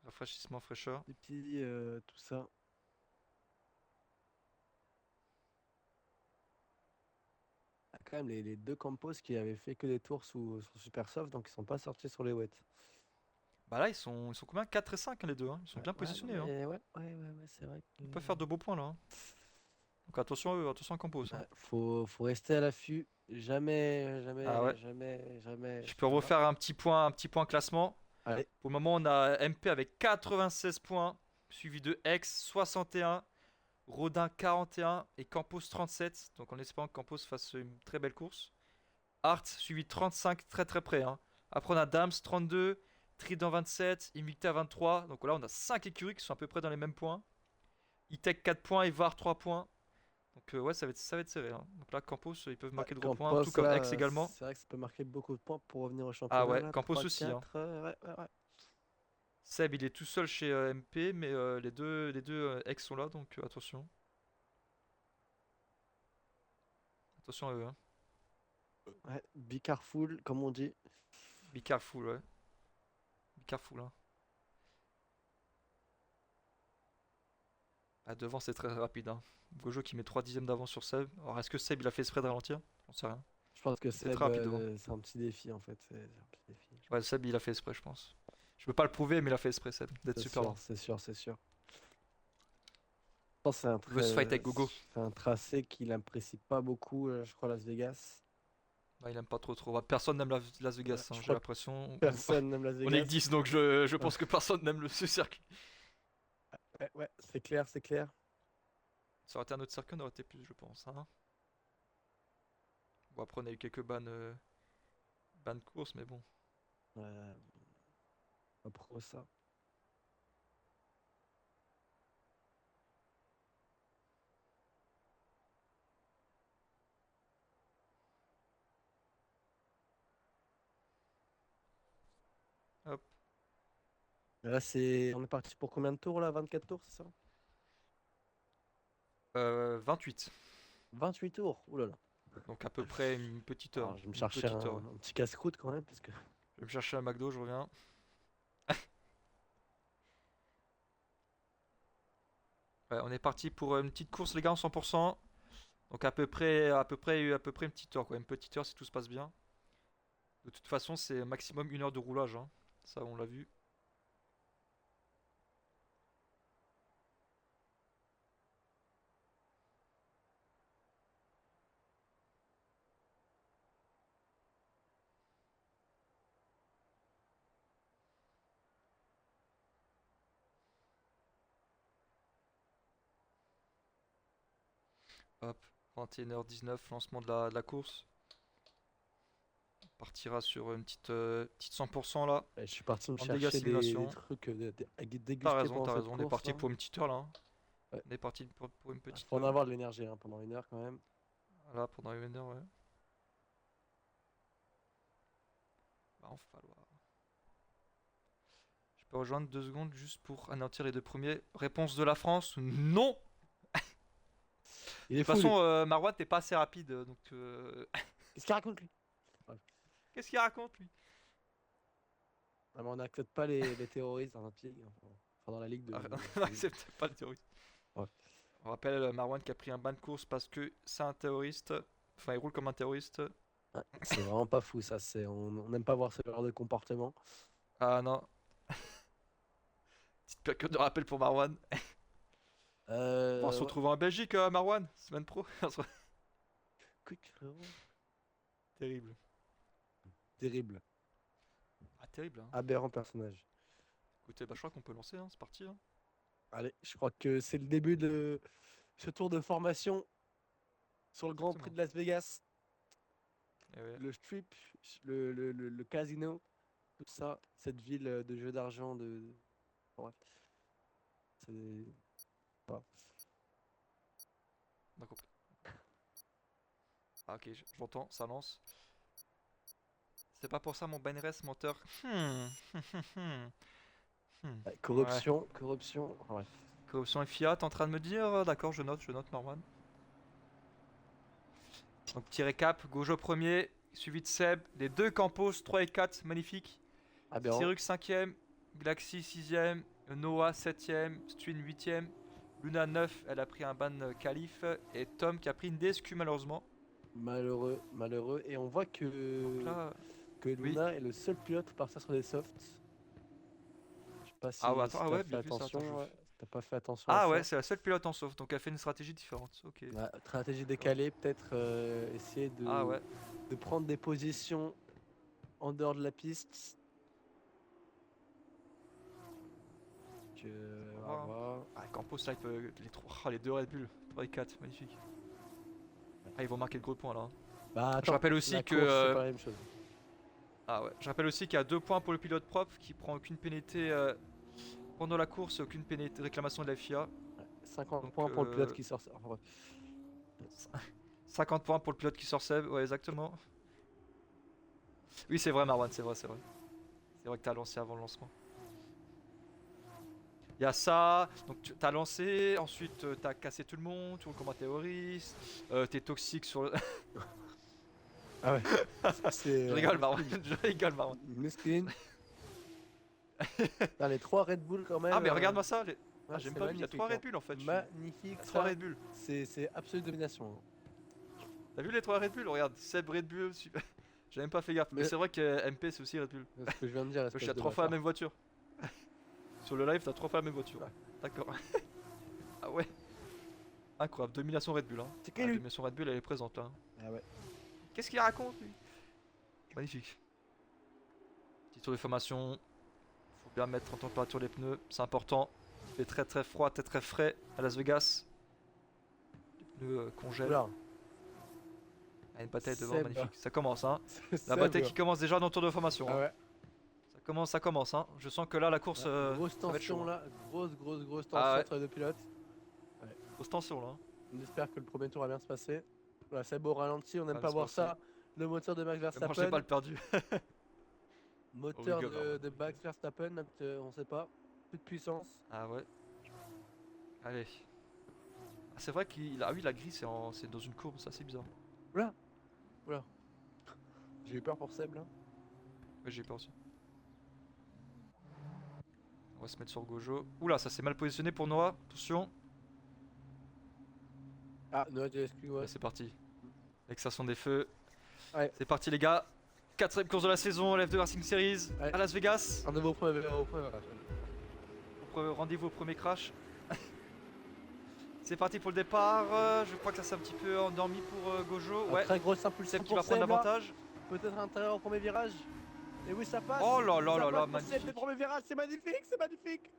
Rafraîchissement, fraîcheur. pipi, tout ça. Ah, quand même, les deux Campos qui avaient fait que des tours sous Super Soft, donc ils sont pas sortis sur les wets. Bah là, ils sont combien? 4 et 5 hein, les deux, hein. Ils sont Ouais, bien ouais, positionnés, hein. ouais, c'est vrai que. Ils peuvent faire de beaux points là, hein. Donc attention à eux, attention à Campos, hein. Ouais, faut rester à l'affût. Jamais, Ah ouais. jamais, jamais, jamais. Je Je peux peux pas. refaire un petit point classement. Allez, Pour le moment, on a MP avec 96 points, suivi de X 61, Rodin 41 et Campos 37. Donc en espérant que Campos fasse une très belle course. Hart suivi de 35, très très près, hein. Après on a Dams 32, Trident 27, Invicta 23. Donc là on a 5 écuries qui sont à peu près dans les mêmes points. E-Tech 4 points et VAR 3 points. Donc ouais, ça va être serré, hein. Donc là Campos ils peuvent ouais, marquer de gros points, Campos, tout comme X là, également. c'est vrai que ça peut marquer beaucoup de points pour revenir au Ah championnat. ouais, Là, Campos trois aussi, hein. quatre ouais. Seb il est tout seul chez MP, mais les deux X sont là, donc attention. Attention à eux, hein. Ouais, be careful, comme on dit. Be careful, ouais. Be careful, hein. Ah, devant, c'est très rapide, hein. Gojo qui met 3 dixièmes d'avance sur Seb. Alors, est-ce que Seb il a fait exprès de ralentir? J'en sais rien. Je pense que C'est très Seb, rapide devant. c'est un petit défi en fait. C'est un petit défi, je Ouais, pense. Seb il a fait exprès, je pense. Je peux pas le prouver, mais il a fait exprès, Seb, d'être C'est super sûr, lent. c'est sûr, c'est sûr. Je pense que Il veut se fight avec Gogo. c'est un tracé qu'il n'apprécie pas beaucoup, je crois, Las Vegas. Ouais, il aime pas trop trop. Bah, personne n'aime Las Ouais, Vegas, hein, je j'ai crois que l'impression. personne n'aime Las On est que Vegas. 10, donc je pense que personne n'aime ce circuit. Ouais, c'est clair, c'est clair. Ça aurait été un autre circuit, on aurait été plus, je pense, hein. Bon, après, on a eu quelques bans de course, mais bon. Euh, pas pro ça. Hop. Là, on est parti pour combien de tours là? 24 tours, c'est ça? 28. 28 tours. Ouh là là. Donc à peu près une petite heure. Alors, je vais me Une chercher petite heure, ouais. un petit casse-croûte quand même, parce que. Je vais me chercher un McDo, je reviens. Ouais, on est parti pour une petite course, les gars, en 100%. Donc à peu près une petite heure, quoi. Une petite heure si tout se passe bien. De toute façon, c'est maximum 1 heure de roulage, hein. Ça, on l'a vu. Hop, 21h19, lancement de la course. On partira sur une petite 100% là. Je suis parti me En dégâts chercher des simulation. trucs à déguster pendant T'as cette raison, on est course parti là. pour une petite heure là, hein. Ouais. On est parti pour une petite Faut en heure. avoir de l'énergie hein, pendant 1 heure quand même. Voilà, pendant 1 heure, ouais. Va en falloir. Je peux rejoindre 2 secondes juste pour anéantir les deux premiers. Réponse de la France, non! Il De est toute fou lui. façon, Marouane, t'es pas assez rapide, donc Qu'est-ce qu'il raconte lui? Ouais. qu'est-ce qu'il raconte lui? Ah, mais on n'accepte pas les terroristes dans notre ligue. Enfin, dans la ligue de. On n'accepte pas le terroriste. Ouais. On rappelle Marouane qui a pris un ban de course parce que c'est un terroriste. Enfin, il roule comme un terroriste. Ouais, c'est vraiment pas fou ça. On n'aime pas voir ce genre de comportement. Ah non. Petite piqûre de rappel pour Marouane. On va se Ouais. retrouver en Belgique, Marouane, semaine pro. Quick, frérot. Terrible. Terrible. Ah, terrible, hein. Aberrant personnage. Écoutez, bah, je crois qu'on peut lancer, hein. C'est parti, hein. Allez, je crois que c'est le début de ce tour de formation sur le Grand Prix Exactement. de Las Vegas. Eh ouais. Le strip, le casino, tout ça, cette ville de jeux d'argent, bref, c'est. Voilà. On a compris. Ah, ok, j'entends, ça lance. C'est pas pour ça mon Benres menteur. Ouais, Ouais. corruption, bref. Corruption et Fiat, en train de me dire. D'accord, je note, Norman. Donc, petit récap. Gojo premier, suivi de Seb. Les deux Campos, 3 et 4, magnifique. Aberrant. Cyrux 5ème, Galaxy 6ème, Noah 7ème, Stwin 8ème, Luna 9, elle a pris un ban Calife, et Tom qui a pris une DSQ malheureusement. Malheureux, malheureux. Et on voit Donc là, que oui, Luna est le seul pilote à partir sur des softs. pas si, Ah ouais, si attends, ah t'as ouais, fait bien vu ça, attends, attention, ouais, si t'as pas fait attention à Ah ça. ouais, c'est la seule pilote en sauf, donc elle fait une stratégie différente. Ok. Ouais, stratégie décalée, peut-être essayer Ah ouais. de prendre des positions en dehors de la piste. On va On va voir, hein. voir. Ah, Campos là, il peut. Les, 3, les 2 Red Bull, 3 et 4, magnifique. Ah, ils vont marquer de gros points là, hein. Bah Je attends, rappelle aussi la que. course, c'est pas la même chose. Ah ouais. Je rappelle aussi qu'il y a 2 points pour le pilote propre qui prend aucune pénalité pendant la course, aucune réclamation de la FIA. Ouais, 50 Donc points pour le pilote qui sort. Enfin, bref. 50 points pour le pilote qui sort Seb, ouais exactement. Oui c'est vrai Marwan, c'est vrai, c'est vrai. C'est vrai que t'as lancé avant le lancement. Il y a ça, donc tu as lancé, ensuite t'as cassé tout le monde, tu roules comme un terroriste, t'es toxique sur le... Ah ouais, c'est. Je rigole Marwan, je rigole Marwan. Muskin. Putain, les 3 Red Bull quand même. Ah mais regarde-moi ça, ah, Ouais, j'aime c'est pas vu, il y a 3 magnifique, Red hein. Bull en fait. Magnifique, Il y a 3 ça. Red Bull. C'est absolue domination, hein. T'as vu les 3 Red Bull? Regarde, Seb Red Bull, super. J'ai même pas fait gaffe, mais Mais- c'est vrai que MP c'est aussi Red Bull. C'est ce que je viens de dire, Je espèce suis à de 3 fois la bâtard. même voiture. Sur le live, t'as 3 fois la même voiture. Ouais. D'accord. Ah ouais. Incroyable, domination Red Bull. Hein. C'est qui Ah, lui? domination Red Bull, elle est présente là. Ah ouais. Qu'est-ce qu'il raconte lui? Magnifique. Petit tour de formation. Faut bien mettre en température les pneus, c'est important. Il fait très très froid, très très frais à Las Vegas. Les pneus congèlent. Oula. Ah, une bataille devant, Seb. magnifique. Ça commence, hein. La Seb. bataille qui commence déjà dans le tour de formation. Ah Hein. ouais. Ça commence, hein. Je sens que là, la course. Grosse ça va être chaud, tension hein. là. Grosse tension Ah ouais. entre les deux pilotes. Grosse tension là. Hein. On espère que le premier tour va bien se passer. Voilà, Seb au ralenti, on n'aime Ah, pas voir j'espère ça. Le moteur de Max Mais bon, j'ai Verstappen. balle perdu. Moteur rigole, hein. de Max Verstappen, on sait pas. Plus de puissance. Ah ouais. Allez. Ah, c'est vrai qu'il a. Ah oui, la grille, c'est dans une courbe, ça c'est bizarre. Oula. Oula. J'ai eu peur pour Seb là. Ouais, j'ai peur aussi. On va se mettre sur Gojo. Oula, ça s'est mal positionné pour Noah. Attention. Ah, Noah JSQ, ouais. Là, c'est parti. L'extraction des feux. Ouais. C'est parti, les gars. 4ème course de la saison, LF2 Racing Series Ouais. à Las Vegas. Un de vos premiers voilà. Rendez-vous au premier crash. C'est parti pour le départ. Je crois que ça s'est un petit peu endormi pour Gojo. Ouais. Très grosse impulsion Seb qui pour va prendre Seb, là. l'avantage. Peut-être un intérieur au premier virage. Et oui, ça passe. Oh là là Ça là passe là, pour magnifique. Seb, le premier virage, c'est magnifique, c'est magnifique.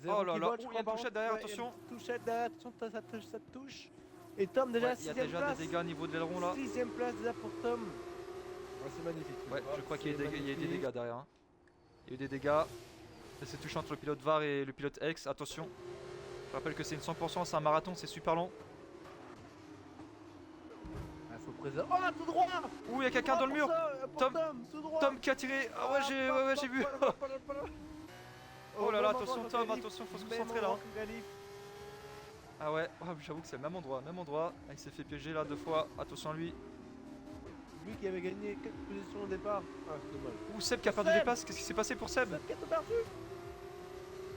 Oh là là, je il y a crois, une par touchette contre. derrière, Ouais, il y a attention. une touchette derrière, attention, ça touche. Et Tom déjà Ouais, il y a 6ème déjà place. des dégâts au niveau de l'aileron là. 6ème place déjà pour Tom. Ouais, c'est magnifique. Ouais, je crois qu'il y a C'est eu des magnifique. dégâts derrière. Hein. Il y a eu des dégâts. Ça s'est touché entre le pilote VAR et le pilote X. Attention. Je rappelle que c'est une 100%, c'est un marathon, c'est super long. Ah, faut préserver. Oh, tout droit. Ouh, il y a quelqu'un dans le mur. Tom- tout droit. Tom qui a tiré. Ah ouais, j'ai vu. Oh là là, attention Tom, attention, faut se concentrer là. Hein. Ah ouais, oh, j'avoue que c'est le même endroit, même endroit. Ah, il s'est fait piéger là 2 fois. Attention à lui. Lui qui avait gagné 4 positions au départ. Ah, c'est dommage. Ouh, Seb qui a perdu Seb. des places. Qu'est-ce qui s'est passé pour Seb? Seb qui a tout perdu.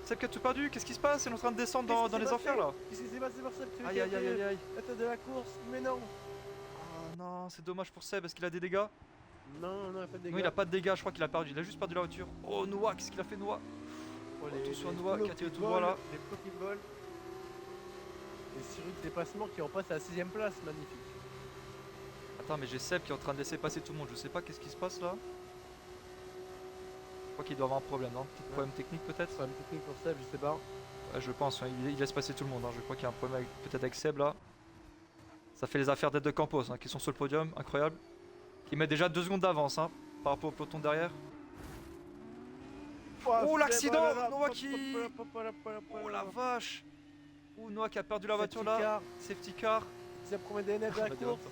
Seb qui a tout perdu. Qu'est-ce qui se passe? Il est en train de descendre dans Qu'est-ce qui les s'est enfers passé là. Qu'est-ce qui s'est passé pour Seb? Aïe aïe aïe aïe aïe. La tête de la course, mais non. Ah non, c'est dommage pour Seb. Est-ce qu'il a des dégâts? Non, il a pas de dégâts. Non, il a pas de dégâts. Je crois qu'il a perdu. Il a juste perdu la voiture. Oh Noah, qu'est-ce qu'il a fait Noah? Oh, attention à Noah pneus qui a tiré tout volent, droit, là. Les pneus qui volent. Et sur une dépassement qui repasse à la 6ème place, magnifique. Attends, mais j'ai Seb qui est en train de laisser passer tout le monde. Je sais pas qu'est-ce qui se passe là. Je crois qu'il doit avoir un problème, non? Petit problème technique peut-être? Problème technique pour Seb, je sais pas. Ouais, je pense. Ouais, il laisse passer tout le monde. Hein. Je crois qu'il y a un problème peut-être avec Seb là. Ça fait les affaires d'être de Campos hein, qui sont sur le podium. Incroyable. Qui met déjà 2 secondes d'avance hein, par rapport au peloton derrière. Oh, Seb, l'accident, là là, Noah pop, qui- pop, pop, pop, pop, pop, Oh la pop. vache. Oh Noah qui a perdu la voiture Safety là. car. Safety car. Seb premier DNF de On la va dire course. autant.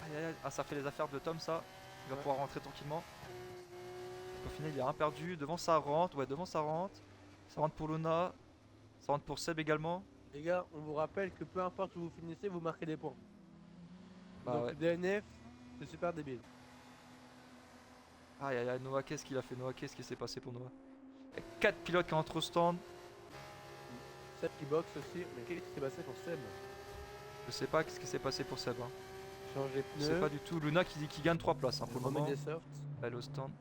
Aïe aïe aïe. Ah ça fait les affaires de Tom ça. Il va Ouais. pouvoir rentrer tranquillement. Au final il y a un perdu. Devant ça rentre. Ouais devant ça rentre. Ça rentre pour Luna. Ça rentre pour Seb également. Les gars, on vous rappelle que peu importe où vous finissez, vous marquez des points. Bah Donc ouais. DNF, c'est super débile. Aïe aïe aïe Noah qu'est-ce qu'il a fait Noah? Qu'est-ce qui s'est passé pour Noah? Il y a 4 pilotes qui rentrent au stand. Seb qui boxe aussi. Mais qu'est-ce qui s'est passé pour Seb? Je sais pas qu'est-ce qui s'est passé pour Seb. Hein. Changer Je sais pneu. pas du tout. Luna qui gagne 3 places hein, pour le remet moment. des softs. Elle au stand.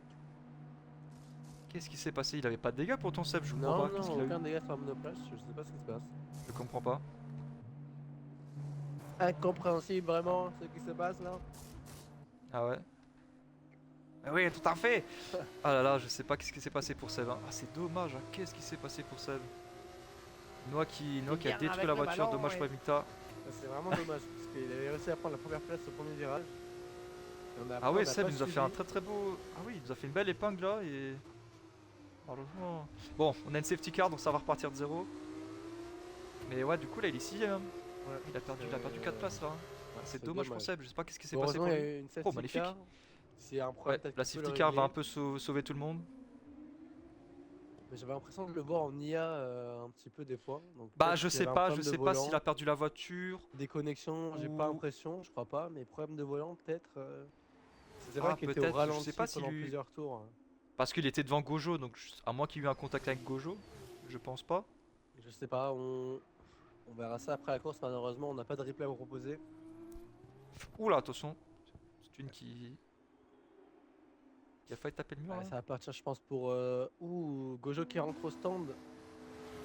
Qu'est-ce qui s'est passé? Il avait pas de dégâts pour ton Seb, je comprends Non, pas. Qu'est-ce non, qu'il a eu? aucun dégât sur la monoplace, je sais pas ce qui se passe. Je comprends pas. Incompréhensible vraiment ce qui se passe là. Ah ouais? Ah oui, tout à fait! Ah là là, je sais pas qu'est-ce qui s'est passé pour Seb, hein. Ah, c'est dommage, hein. Qu'est-ce qui s'est passé pour Seb? Noah qui a Bien détruit avec la le voiture, ballon, dommage et- pour Evita. C'est vraiment dommage parce qu'il avait réussi à prendre la première place au premier virage. Et Ah après, ouais, on a Seb pas il nous a fait un suivi. très très beau. Ah oui, il nous a fait une belle épingle là et. Malheureusement. Bon, on a une safety car donc ça va repartir de zéro. Mais ouais, du coup là il est 6ème. Ouais, Il a perdu 4 places là. ouais, C'est dommage pour Seb, je sais pas qu'est-ce qui s'est passé Heureusement, pour il y lui. a eu une Oh, safety magnifique. car. C'est un Ouais, problème peut-être la qu'il peut safety le car va un régler. peu sauver tout le monde. Mais j'avais l'impression de le voir en IA un petit peu des fois. Donc Bah peut-être je qu'il y sais avait un pas, je problème de sais pas volant. s'il a perdu la voiture. Des connexions, j'ai pas Ou- l'impression, je crois pas, mais problème de volant peut-être. C'est Ah vrai qu'il était au peut-être, je sais ralenti pas s'il pendant lui. plusieurs tours. Parce qu'il était devant Gojo, donc à moins qu'il ait eu un contact avec Gojo, je pense pas. Je sais pas, on verra ça après la course. Malheureusement, on n'a pas de replay à vous proposer. Oula, attention. C'est une qui a failli taper le mur Ouais, là. ça va partir, je pense, pour. Ouh, Gojo qui rentre au stand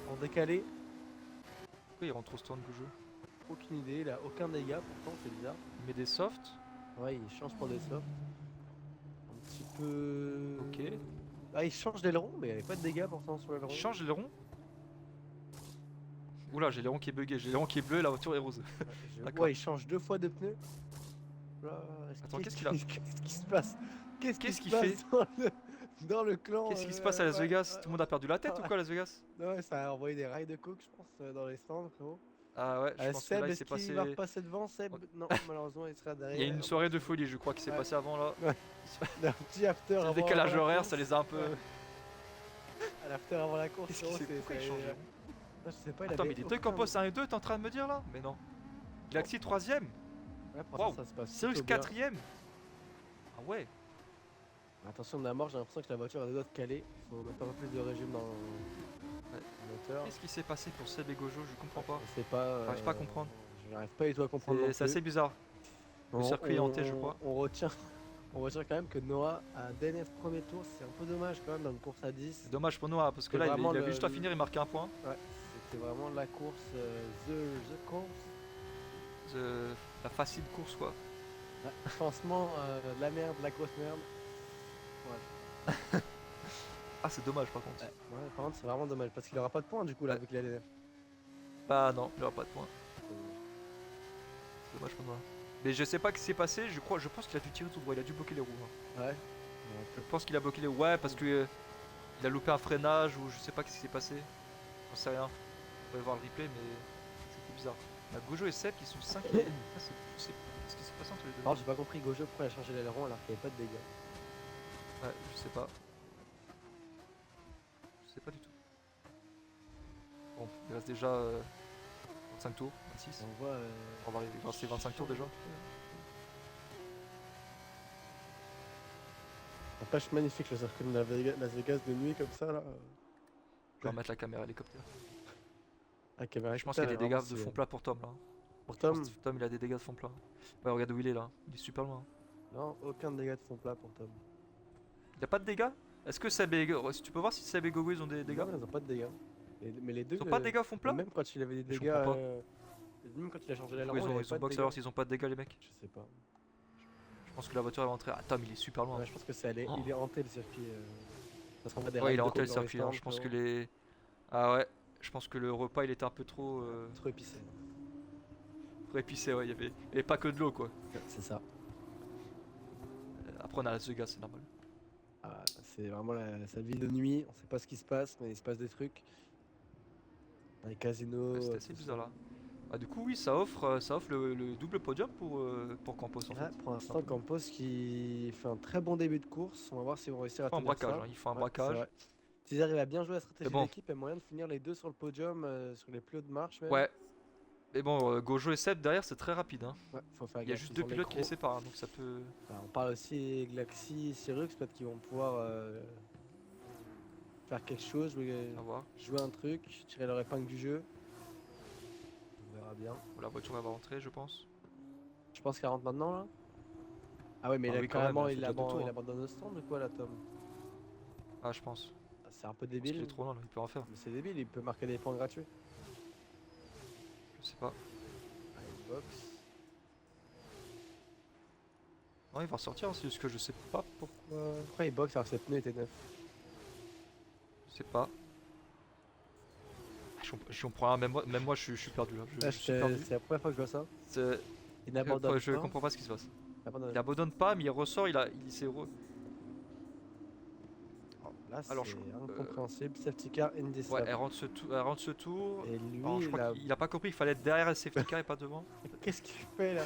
en décalé. Pourquoi il rentre au stand Gojo? Aucune idée, il a aucun dégât pourtant, c'est bizarre. Il met des softs. Ouais, il change pour des softs. Un petit peu. Ok. Ah, il change d'aileron, mais il n'y avait pas de dégâts pourtant sur l'aileron. Il change l'aileron. Oula, j'ai l'aileron qui est bugué, j'ai l'aileron qui est bleu et la voiture est rose. Ouais, D'accord. ouais, il change 2 fois de pneus. Oula, Attends, qu'est-ce qu'il a? Qu'est-ce qui se passe? Qu'est-ce Qu'est-ce qui qu'il se fait? passe dans le clan? Qu'est-ce qui se passe à Las ouais, Vegas? ouais, Tout le monde a perdu la tête ou quoi à Las Vegas? ouais, ça a envoyé des rails de coke, je pense, dans les stands, frérot. Ah ouais, je pense que Seb, là il est-ce s'est qu'il passé. va repasser devant, Seb? Ouais. Non, malheureusement, il sera derrière. Il y a une soirée de folie, je crois, qui s'est Ouais. passée avant là. Il y a un petit after Le avant décalage la horaire, course. ça les a un peu. Ouais. À l'after avant la course, Qu'est-ce frérot, qu'il s'est. Pourquoi il change l'aileron? Je sais pas, il Attends, avait mais les deux aucun- Campos 1 et 2, t'es en train de me dire là? Mais non. Galaxy 3ème, Ouais, pour Waouh. l'instant, ça se passe Sirius plutôt bien. 4ème. Ah ouais. Attention, on a mort, j'ai l'impression que la voiture a des doigts de caler. Il faut mettre un peu plus de régime dans le moteur. Qu'est-ce qui s'est passé pour Seb et Gojo? Je comprends pas. Je sais pas. J'arrive pas à comprendre. Je n'arrive pas du tout à comprendre. non C'est plus. assez bizarre. Le circuit est hanté, je crois. On retient quand même que Noah a DNF premier tour. C'est un peu dommage quand même dans une course à 10. C'est dommage pour Noah parce que C'est là il vraiment avait le- juste à finir, il marquait un point. Ouais, c'était vraiment la course, the course. La facile course quoi. Ouais, franchement, la merde, la grosse merde. Ah c'est dommage par contre. Ouais, par contre, c'est vraiment dommage parce qu'il aura pas de points du coup là Ouais. avec la DNF. Bah non, il aura pas de point. C'est dommage pour Noah. Mais je sais pas ce qui s'est passé, je pense qu'il a dû tirer tout droit, il a dû bloquer les roues. Hein. Ouais. Je pense qu'il a bloqué les roues, ouais parce que il a loupé un freinage ou je sais pas ce qui s'est passé. J'en sais rien. On va voir le replay mais c'était bizarre. Il y a Gojo et Seb qui sont 5 et. Ah, c'est ce qui s'est passé entre les deux. Par contre, j'ai pas compris Gojo pourquoi il a changé l'aileron alors qu'il n'y avait pas de dégâts. Ouais, je sais pas. Je sais pas du tout. Bon, il reste déjà 25 tours, 26. On voit. On va arriver, il reste 25 tours déjà. N'empêche magnifique le circuit de Las Vegas de nuit comme ça là. Je vais remettre la caméra hélicoptère. Ah, caméra Je pense qu'il y a des hélicoptère, dégâts vraiment, de c'est- fond plat pour Tom là. Pour Je pense Tom, que Tom il a des dégâts de fond plat. Ouais, regarde où il est là. Il est super loin. non, aucun dégât de fond plat pour Tom. Il y a pas de dégâts? Est-ce que Seb et si tu peux voir si Seb et Gogo ils ont des dégâts? Non, ils ont pas de dégâts. Mais les deux. Ils ont pas de dégâts au fond plat? Même quand il avait des Je dégâts. comprends pas. Même quand il a changé Pourquoi l'aileron, ils ont, il avait ils pas ont de box dégâts. alors s'ils ont pas de dégâts les mecs? Je sais pas. Je pense que la voiture est rentrée. Ah Tom il est super loin. Ouais, je pense que c'est Oh. il est hanté le circuit. Parce qu'on voit des Ouais il rails a de hanté le coke dans les circuit. Hein. stands, Je pense que frérot. les. Ah ouais. Je pense que le repas il était un peu trop Trop épicé. ouais. Il y avait pas que de l'eau quoi. C'est ça. Après on a Las Vegas, c'est normal. Ah, c'est vraiment sa vie de nuit. On sait pas ce qui se passe, mais il se passe des trucs. Dans les casinos. Ouais, c'était assez tout bizarre ça. là. Ah, du coup, oui, ça offre le double podium pour Campos en Ouais, fait. pour l'instant, Campos qui fait un très bon début de course. On va voir s'ils vont réussir à Il faut un tenir braquage, ça. hein, il faut un Ouais, braquage. c'est vrai. S'ils arrivent à bien jouer la stratégie Mais bon. de l'équipe, il y a moyen de finir les deux sur le podium, sur les plus hautes marches même. Ouais. Mais bon, Gojo et Seb derrière, c'est très rapide. Hein. Ouais, faut faire Il y a gaffe, juste ils deux ont pilotes qui les l'écrou. séparent, hein, donc ça peut. On parle aussi Glaxy, Cyrux, peut-être qu'ils vont pouvoir faire quelque chose, À voir. jouer un truc, tirer leur épingle du jeu. On verra bien. Bon, la voiture elle va rentrer, je pense. Je pense qu'elle rentre maintenant là. Ah ouais, mais Ah il a oui, quand même, carrément, elle fait il déjà deux tours, hein. abandonne le stand ou quoi là, Tom? Ah, je pense. c'est un peu Parce qu'il est débile. trop loin là, il peut rien faire. Mais c'est débile, il peut marquer des points gratuits. Je sais pas. Allez, box. Non, il va ressortir, hein, c'est juste que je sais pas pourquoi. Pourquoi il boxe alors que ses pneus étaient neufs? Je sais pas. Je comprends rien, même moi je suis perdu là. Là, Je suis perdu. c'est la première fois que je vois ça. C'est- Il n'abandonne je pas. comprends pas ce qui se passe. Il abandonne. Il abandonne pas, mais il ressort, il s'est Là, Alors, c'est je- incompréhensible. Safety car in this Ouais, lap. elle rentre ce tour. Et lui, Alors, je crois qu'il a pas compris qu'il fallait être derrière le safety car et pas devant. qu'est-ce qu'il fait là?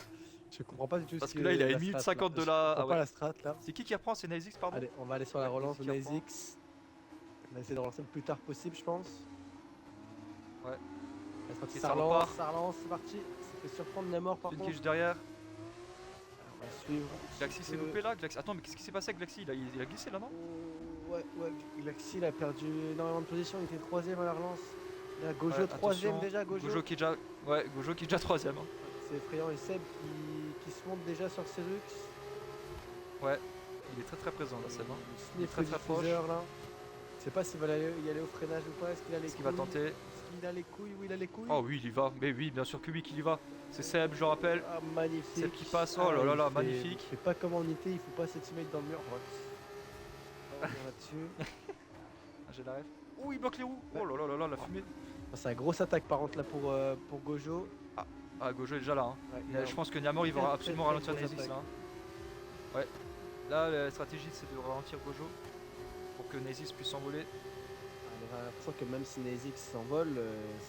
Je comprends pas du tout Parce ce que là, il est à la 1 minute strat, là. 50 de Je la. comprends Ah pas ouais. la strat là. C'est qui reprend? C'est Nazix, pardon? Allez, on va aller sur la Ouais, relance de Nazik qui reprend. Nazix. On va essayer de relancer le plus tard possible, je pense. Ouais. Là, Ok, ça ça relance, repart. ça relance, c'est parti. Ça fait surprendre Namor par Une contre. tige derrière. On va suivre. Glaxy s'est loupé là. Attends, mais qu'est-ce qui s'est passé avec Glaxy? Il a glissé là, non? Ouais, Glaxy il a perdu énormément de position, il était 3ème à la relance. Là, Gojo Ouais, 3ème attention, déjà, Gojo. Gojo qui est déjà. Ouais, Gojo qui est déjà 3ème. Hein. C'est effrayant et Seb qui se monte déjà sur Cerux. Ouais, il est très présent là, Seb. Hein. Il Il est sniff très, le très proche. diffuseur là. Je sais pas s'il va y aller au freinage ou pas, est-ce qu'il a les Est-ce couilles? qu'il va tenter? Est-ce qu'il a les couilles? Oui, il a les couilles. Oh oui, il y va. Mais oui, bien sûr que oui qu'il y va. C'est Seb, je le rappelle. Ah, magnifique. Seb qui passe. Oh là là là, magnifique. Il fait pas comme en été, il faut pas s'estimer dans le mur. On va revenir là-dessus. Ah, j'ai la ref. Ouh, il bloque les roues. Oh là là là là, la fumée. C'est une grosse attaque par contre là pour Gojo. Ah, Gojo est déjà là. Hein. Ouais, Je pense que Niamor il va très, absolument très ralentir grosse Nazix attaque. là. Hein. Ouais. Là, la stratégie c'est de ralentir Gojo pour que Nazix puisse s'envoler. On a l'impression que même si Nazix s'envole,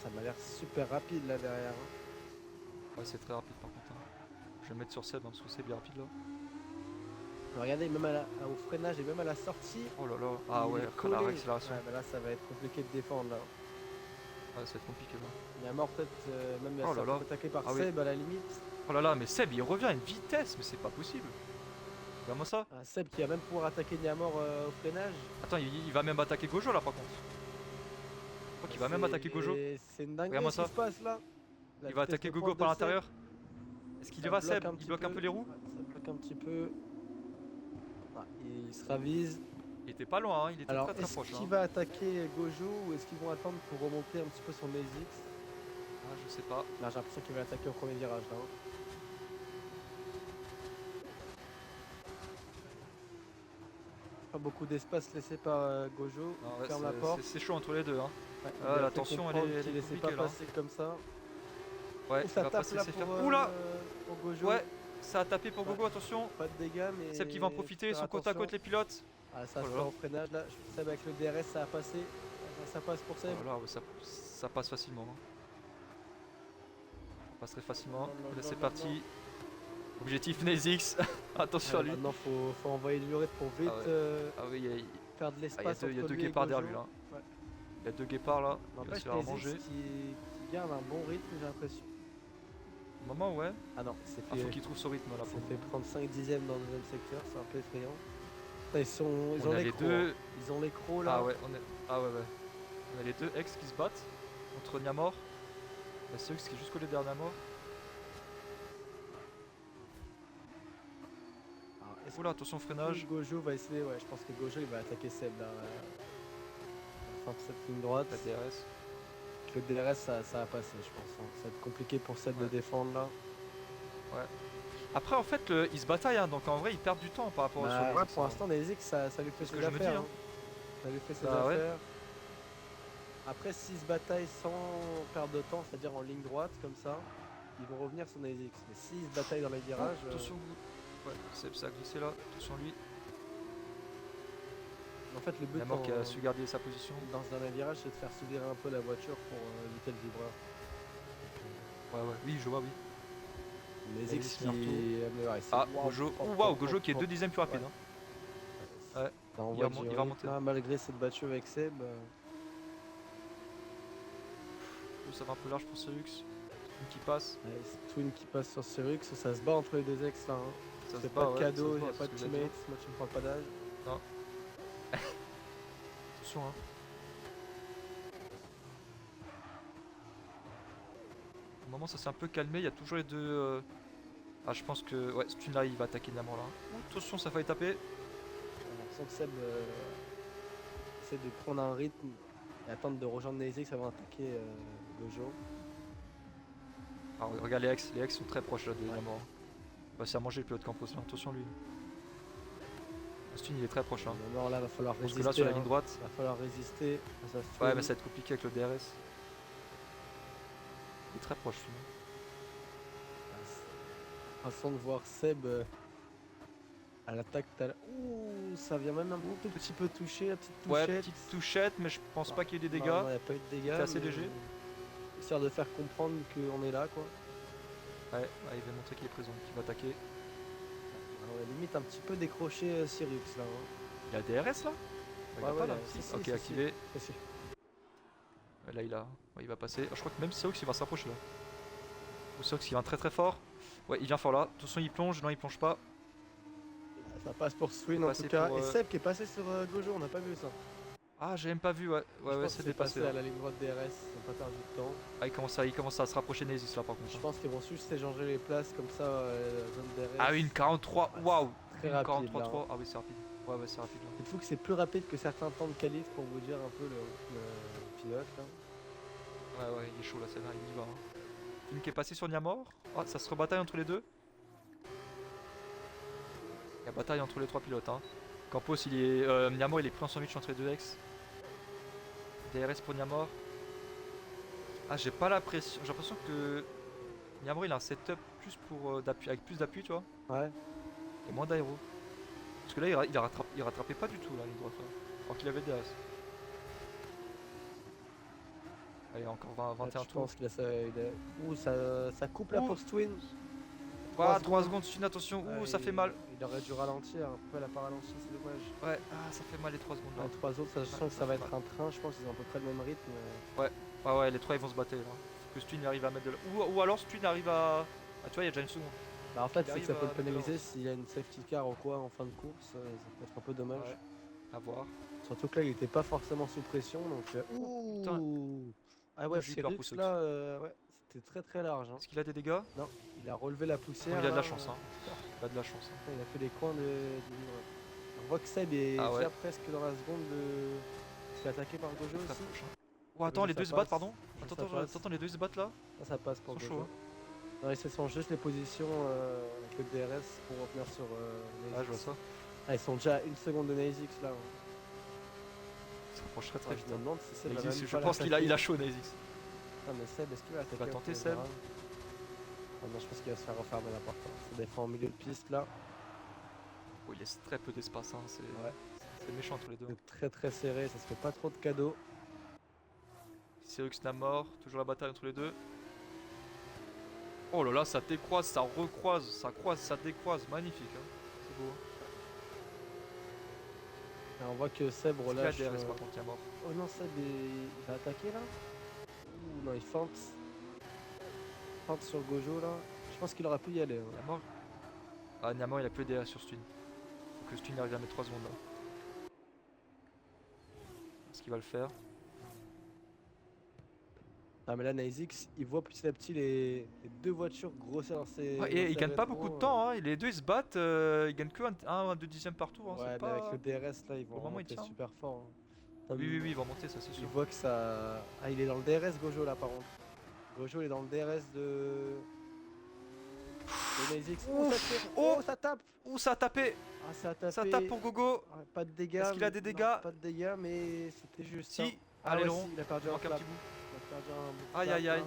ça m'a l'air super rapide là derrière. Hein. Ouais, c'est très rapide par contre. Hein. Je vais me mettre sur Seb hein, parce que c'est bien rapide là. Regardez, même au freinage et même à la sortie. Oh là là. Ah il ouais, est quand la collé. réaccélération. Ouais, bah là ça va être compliqué de défendre là. Ouais, ça va être compliqué là. Il y a mort peut-être même Oh là là. attaqué par Ah oui. Seb à la limite. Oh là là, mais Seb il revient à une vitesse, mais c'est pas possible. Regarde-moi ça. Un Seb qui va même pouvoir attaquer Niamor au freinage. Attends, il va même attaquer Gojo là par contre. Je crois qu'il va même attaquer Gojo. C'est une dinguerie Regarde-moi ce qui ça. se passe là. La Il va vitesse attaquer de Gogo pointe par de Seb, l'intérieur. Est-ce qu'il y ça va bloque Seb? un Il petit bloque un peu les roues? Ouais, ça bloque un petit peu. Ah, il se ravise. Il était pas loin, hein, il était Alors très est-ce proche. qu'il Hein. va attaquer Gojo ou est-ce qu'ils vont attendre pour remonter un petit peu son Nazix? Ah, je sais pas. Là j'ai l'impression qu'il va attaquer au premier virage là. Hein. Pas beaucoup d'espace laissé par Gojo. Non, Il ouais, ferme la porte. c'est chaud entre les deux. Hein. Ouais, Ah, il lui a fait la tension, elle est- comprendre elle est qu'il laissait compliquée, pas là. passer comme ça. Ouais, Et il ça va tape passer là ses pour, faire. Oula! pour Gojo. Ouais, ça a tapé pour Gogo, Ouais. attention. Pas de dégâts mais. Seb qui va en profiter, faut sont faire côte à attention. côte les pilotes. Ah ça Oh se là fait là. en freinage là. Seb avec le DRS ça a passé. Ça passe pour Seb. Oh là là, ouais, ça passe facilement. Hein. Ça passerait facilement. Non, non, Là non, c'est non, parti. Objectif Nazix. Attention à lui. Maintenant faut envoyer du lurette pour vite Ah ouais. Ah oui, faire de il y a l'espace deux, il y a entre deux lui et guépards derrière Gojo. lui là. Ouais. Il y a deux guépards là. Il va N'empêche se faire Nazix manger. qui garde un bon rythme j'ai l'impression. Moment ouais. Ah non, c'est Ah, fait, faut qu'il trouve son rythme là. il pour s'est le fait moment. prendre 5 dixièmes dans le deuxième secteur, c'est un peu effrayant. Putain, ils On ont a les les crocs. deux. Hein. Ils ont les crocs là. Ah ouais, ah ouais ouais. On a les deux ex qui se battent contre Niamor. La Seux qui est juste collé derrière Niamor. Alors, est-ce Oula, attention au freinage. que Gojo va essayer, ouais, je pense que Gojo il va attaquer Seb là. Enfin, de cette ligne droite. La DRS. Avec le DRS ça va passer, je pense. Hein. Ça va être compliqué pour Seb de Ouais. défendre là. Après en fait ils se bataillent hein, donc en vrai ils perdent du temps par rapport Bah, sur les ouais, ex, pour hein. l'instant, Nazix ça lui fait C'est ce ses que je me dis, affaires. hein. Hein. Ça lui fait ses Bah ouais. affaires. Après, s'ils se bataillent sans perdre de temps, c'est-à-dire en ligne droite comme ça, ils vont revenir sur Nazix. Mais s'ils se bataillent dans les virages. Oh, attention. Ouais, Seb ça a glissé là. Attention lui. En fait, le but Niamor qui a su garder sa position. dans ce dernier virage, c'est de faire subir un peu la voiture pour éviter le vibreur. Ouais ouais. Oui je vois oui. Nazix Nazix qui. meurt tout. Ouais, c'est- Ah Waouh, Gojo. oh, Waouh oh, Gojo oh, qui est oh. 2 dixièmes plus rapide. Ouais. Hein. Ouais. Ça envoie du il va rythme, remonter. hein, malgré cette battue avec Seb. Ça va un peu large pour Celux. Une qui passe. Ouais, c'est Twin qui passe sur Cyrux, ça se bat entre les deux ex là. Hein. Ça C'est se pas bat, de ouais, cadeau, ça se il bat, a c'est pas ce de que j'allais dire. teammates, moi tu me parles pas d'âge. Attention hein. Au moment ça s'est un peu calmé, il y a toujours les deux. Ah je pense que. Ouais, Stun là il va attaquer Niamor là. Ouh, attention ça failli taper. J'ai l'impression que Seb essayer de prendre un rythme et attendre de rejoindre Nezix avant d'attaquer Gojo. Alors, regarde les X sont très proches là de Ouais. la mort. Il va se faire manger le pilote Campos là, attention lui. Austin il est très proche hein. Non, là, va falloir Parce résister. que là sur la hein. ligne droite, Va falloir résister. Ça se ouais fait. mais ça va être compliqué avec le DRS. Il est très proche lui. Façon de voir Seb à l'attaque tout à l'heure. Ouh, ça vient même un tout petit peu toucher, la petite Ouais, touchette. petite touchette, mais je pense pas qu'il y ait des Non, dégâts. il n'y a pas eu de dégâts. C'est assez mais léger. Histoire de faire comprendre qu'on est là, quoi. Ouais, il va montrer qu'il est présent, qu'il va attaquer. Alors, on a limite un petit peu décroché Cyrus là. Hein. Il y a DRS là Il y a Ouais, pas ouais, là si, si, ok, si, activé. Si. Ouais, là il a. Ouais, il va passer. Je crois que même Seox il va se rapprocher là. Ou Seox il vient très très fort. Ouais, il vient fort là. Attention, il plonge. Non, il plonge pas. Ça passe pour Swin Il est en passé tout cas. pour, Et Seb qui est passé sur Gojo, on n'a pas vu ça. Ah, j'ai même pas vu. Ouais, Je ouais, pense c'est que dépassé. passé Là. à la ligne droite DRS, ils n'ont pas perdu de temps. Ah, il commence à se rapprocher de Nesis là par contre. Je pense qu'ils vont juste échanger les places comme ça, zone DRS. Ah oui, une 43. Waouh Très Une rapide, 43 là, 3. Ah oui, c'est rapide. Ouais, c'est rapide là. Il faut que c'est plus rapide que certains temps de qualif pour vous dire un peu le pilote là. Ouais, il est chaud là, celle-là, il y va. Hein. Une qui est passé sur Niamor. Ah, ça se rebataille entre les deux. Il y a bataille entre les trois pilotes. Hein. Campos, il est. Niamor, il est pris en sandwich entre les deux ex. DRS pour Niamor. Ah, j'ai pas l'impression. J'ai l'impression que Niamor, il a un setup plus pour d'appui, avec plus d'appui, tu vois, Ouais. et moins d'aéro. Parce que là, il rattrapait pas du tout la ligne droite. Là. Alors qu'il avait le DRS. Allez, encore 21 Je tours. pense que là, Ouh, ça coupe là Ouh. pour Twin. Ah, 3 secondes, une attention. Ouh, ça fait mal. Il aurait dû ralentir. Pourquoi il a pas ralenti, c'est dommage. Ouais, ah, ça fait mal les 3 secondes là. Les trois autres, sachant que ça va être un train, je pense qu'ils ont à peu près le même rythme. Ah ouais, les trois ils vont se battre là. Faut que Stun arrive à mettre de la... ou alors Stun arrive à. Ah, tu vois, il y a déjà une seconde. Bah, en fait, Il c'est que arrive ça peut à le pénaliser mettre s'il y a une safety car ou quoi en fin de course. Ça peut être un peu dommage. Ouais. À voir. Surtout que là, il était pas forcément sous pression. Donc, putain. ouh. Ah ouais, J'ai eu peur pour Cyrus ceux là, ouais, c'était très très large. Hein. Est-ce qu'il a des dégâts? Non, il a relevé la poussière. Il a de là, la chance, hein. Il a de la chance. Hein. Il a fait les coins de ligne droite. On voit que Seb est Ah ouais. déjà presque dans la seconde de. Il se fait attaquer par Gojo Très aussi. proche, hein. Oh, attends, les Ça deux se battent, passe. pardon. Ça Attends, passe. attends, les deux se battent là. Ça passe pour Ils sont Gojo. chauds, hein. Non, et ce sont juste les positions avec le DRS pour revenir sur Ah, je vois ça. Ah, ils sont déjà à 1 seconde de Nazix là. Il se rapproche très très Ouais, vite. je me Hein. demande si Seb va Neizix, même je pas pense qu'il l'attaquer. a chaud, Neizix. Ah, mais Seb, est-ce qu'il va attaquer va au tenter, premier Seb. virage Ah non, je pense qu'il va se faire refermer la porte. Hein. Ça défend au milieu de piste là. Oh, il laisse très peu d'espace, hein. Ouais. C'est méchant entre les deux. C'est très très serré, ça se fait pas trop de cadeaux. Cyrux Namor, toujours la bataille entre les deux. Oh là là, ça décroise, ça recroise, ça croise, ça décroise, magnifique. Hein. C'est beau. Et on voit que Seb Est-ce qu'il a relâche. DRS par contre, il est mort. Oh non, Seb il va attaquer là. Ouh, non, il feinte. Feinte sur Gojo là. Je pense qu'il aurait pu y aller. Hein. Niamor Ah, Niamor il a plus de DRS sur Stun. Faut que Stun arrive à mettre 3 secondes là. Est-ce qu'il va le faire? Ah mais là Nazix il voit petit à petit les deux voitures grossir dans ses. Ouais, dans et ses il gagne pas rétros, beaucoup de temps, hein. Les deux ils se battent, ils gagnent que 1 2 dixièmes par tour. Hein. Ouais, C'est mais pas... avec le DRS là ils vont Au moment, il monter tient. super fort. Hein. Oui, ils vont monter, ça c'est Il sûr. voit que ça. Ah il est dans le DRS Gojo là par contre. Gojo il est dans le DRS de Nazix. Oh ça tire. Oh Oh ça tape. Ouh, ça a tapé! Ah ça a tapé. Ça tape pour Gogo! Ouais, pas de dégâts. Est-ce qu'il a mais- des non, dégâts pas de dégâts mais c'était juste. Si! hein. Ah Allez, ouais, Laurent, si, il a perdu il un manque un flap. petit bout. Il a perdu un bout de Aïe flap, aïe aïe.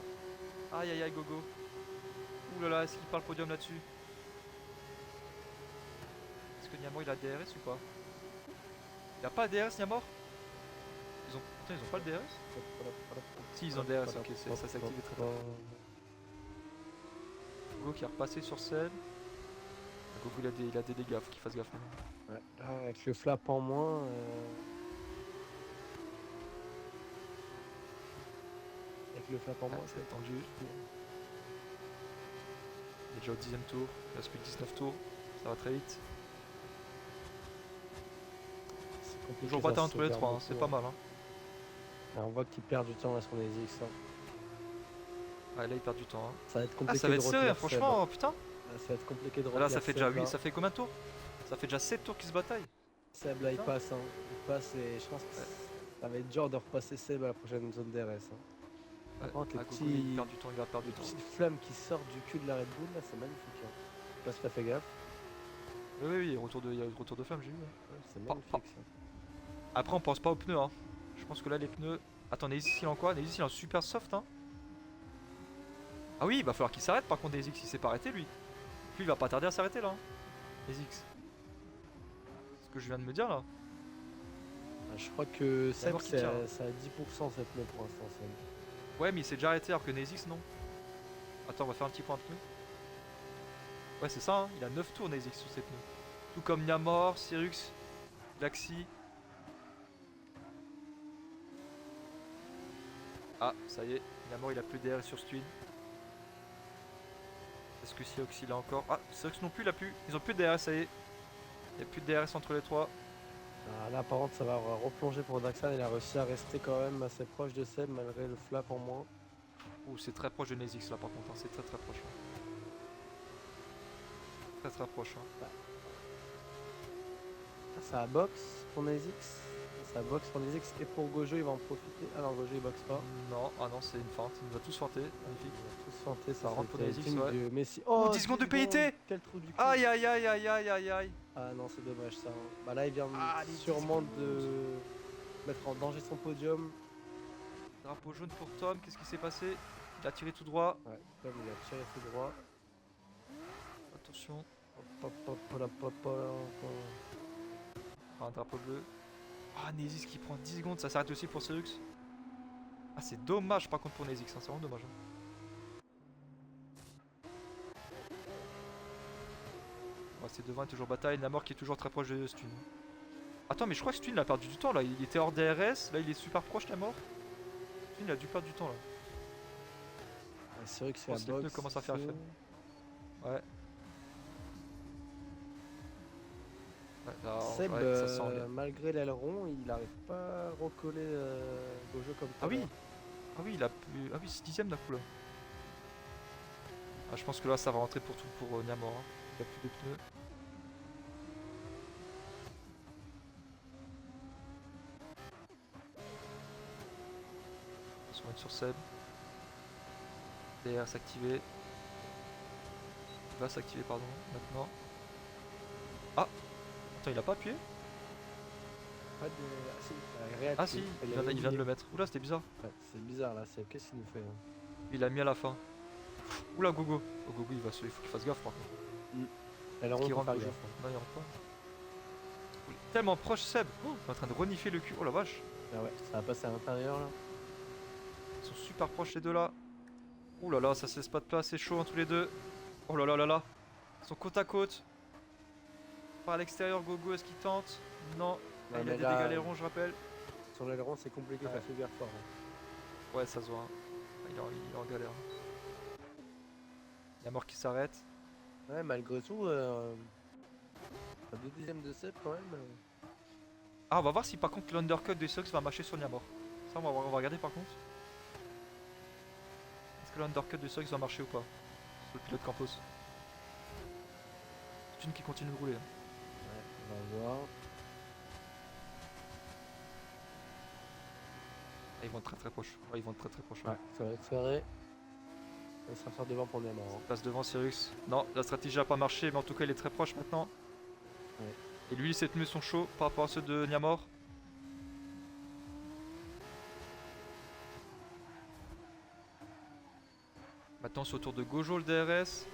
là. Aïe aïe aïe, Gogo. Ouh là là, est-ce qu'il part le podium là-dessus? Est-ce que Niamor il a DRS ou pas? Il a pas DRS Niamor? Putain, ils ont pas le DRS? Si, ils ont DRS, ok, ça s'est activé très tard. Gogo qui est repassé sur scène. Gogo il a des dégâts, faut qu'il fasse gaffe maintenant. Ouais, là, avec le flap en moins. Avec le flap en moins, C'est tendu. Il est déjà au 10ème tour, il reste plus que 19 tours, ça va très vite. c'est compliqué. Toujours ça bataille se entre les perd trois, hein, beaucoup, c'est pas mal. Hein. Là, on voit qu'il perd du temps à son Nazix. Hein. Ouais, là il perd du temps. Hein. Ça va être Ah, compliqué ça va de être serré, retenir franchement, putain! Seb. Là, ça va être compliqué de Là, retenir ça fait déjà Seb, là. ça fait combien de tours? Ça fait déjà 7 tours qu'ils se bataillent. Seb là il Putain. passe. Hein. Il passe et je pense que Ça va être dur de repasser Seb à la prochaine zone DRS. Hein. Ouais, contre, les ah, Gogo, petits- il perd du temps, il va perdre Les du temps. petites flammes qui sortent du cul de la Red Bull, là, c'est magnifique. Hein. Je sais pas si t'as fait gaffe. Oui, oui, oui, il y a eu retour de flamme, j'ai vu. Ouais. Ouais, c'est Pas- magnifique pas- ça. Après, on pense pas aux pneus, hein. Je pense que là, les pneus. Attends, Nesis, il est en quoi? Nesis, il est en super soft, hein. Ah oui, il va falloir qu'il s'arrête par contre, Nesis, il s'est pas arrêté lui. Lui, il va pas tarder à s'arrêter là. Hein. Nesis. C'est ce que je viens de me dire là. Ah, je crois que Seb, mort qui c'est tire, hein. à 10% cette pneu pour l'instant. Seb. Ouais, mais il s'est déjà arrêté alors que Nesis, non. Attends, on va faire un petit point de pneus. Ouais, c'est ça, hein. Il a 9 tours, Nesis, sur ses pneus. Tout comme Niamor, Sirux, Laxi. Ah, ça y est, Niamor il a plus d'air sur Stuin. Est-ce que Sirux il a encore. Ah, Sirux non plus, il a plus. Ils ont plus de DRS, ça y est. Il n'y a plus de DRS entre les trois. Ah, là, par contre, ça va replonger pour Daxan. Il a réussi à rester quand même assez proche de Seb malgré le flap en moins. Ouh, c'est très proche de Nesis là par contre, hein. C'est très très proche. Hein. Très très proche. Hein. Ah, ça a box pour Nezix. Ça a box pour Nezix et pour Gojo, il va en profiter. Ah non, Gojo il boxe pas. Non, ah non, c'est une feinte. Il nous a tous feinté. Magnifique. Il va tous feinter, Ça rentre pour c'était Nezix, le team ouais. de Messi. Oh, 10 secondes de PIT. Quel trou du cul. Aïe aïe aïe aïe aïe aïe aïe. Ah non, c'est dommage ça. Hein. Bah là, il vient Ah, les 10 sûrement secondes. de mettre en danger son podium. Drapeau jaune pour Tom, qu'est-ce qui s'est passé? Il a tiré tout droit. Ouais, Tom il a tiré tout droit. Attention. Hop, hop, hop, hop, hop, hop. Ah, un drapeau bleu. Ah, Nesis qui prend 10 secondes, ça s'arrête aussi pour Sirux. Ah, c'est dommage par contre pour Nesis, hein, c'est vraiment dommage. Hein. Ouais, c'est devant, il y a toujours bataille. Namor qui est toujours très proche de Stun. Attends, mais je crois que Stun il a perdu du temps là. Il était hors DRS, là il est super proche Namor. Stun il a dû perdre du temps là. C'est vrai que c'est Oh, la si les pneus box. commencent à faire ici. faible. Ouais. Ouais, là, Seb, ouais, ça sent bien. malgré l'aileron, il n'arrive pas à recoller Gojo comme Ah oui. tout Ah oui, il a plus. Ah oui, c'est 10ème d'un coup là. Ah, je pense que là ça va rentrer pour tout pour Niamor. Hein. Il a plus de pneus. On se remet sur Seb. DR s'activer. Il va s'activer, pardon, maintenant. Ah. Attends, il a pas appuyé? Pas de... Ah si, Ah si, il vient de le mettre. Oula, c'était bizarre. Ouais, c'est bizarre là, c'est qu'est-ce qu'il nous fait hein. Il a mis à la fin. Oula, Gogo. Oh, Gogo, il faut qu'il fasse gaffe par contre. L'aileron, Qui faut rentre faire Gogo. gaffe, hein. Non, il rentre pas. Il est tellement proche, Seb. Oh, il est en train de renifler le cul. Oh la vache. Ah ouais, ça va passer à l'intérieur là. Ils sont super proches les deux là. Ouh là là, ça se laisse pas de place, c'est chaud hein, tous les deux. Oh là là là là. Ils sont côte à côte. Par l'extérieur, Gogo, est-ce qu'il tente? Non. Ah, Ouais, il a mais des là, dégâts l'aileron, je rappelle. Sur l'aileron, c'est compliqué, Ouais. faut faire gaffe fort. Hein. Ouais, ça se voit. Hein. Il est en galère. Il y a mort qui s'arrête. Ouais, malgré tout, à 2 dixièmes de Seb quand même. Ah, on va voir si par contre l'undercut de Sox va marcher sur Niamor. Ça, on va regarder par contre. Est-ce que l'undercut de Sox va marcher ou pas? Sur le pilote Campos. C'est une qui continue de rouler. Hein. Ouais, on va voir. Ah, ils vont être très très proches. Ouais, ils vont être très très proches. Ouais, ça va être serré. Ça sera devant pour Niamor. Hein. Passe devant Sirux. Non, la stratégie n'a pas marché, mais en tout cas il est très proche maintenant. Ouais. Et lui, ses pneus sont chauds par rapport à ceux de Niamor. Maintenant c'est au tour de Gojo le DRS.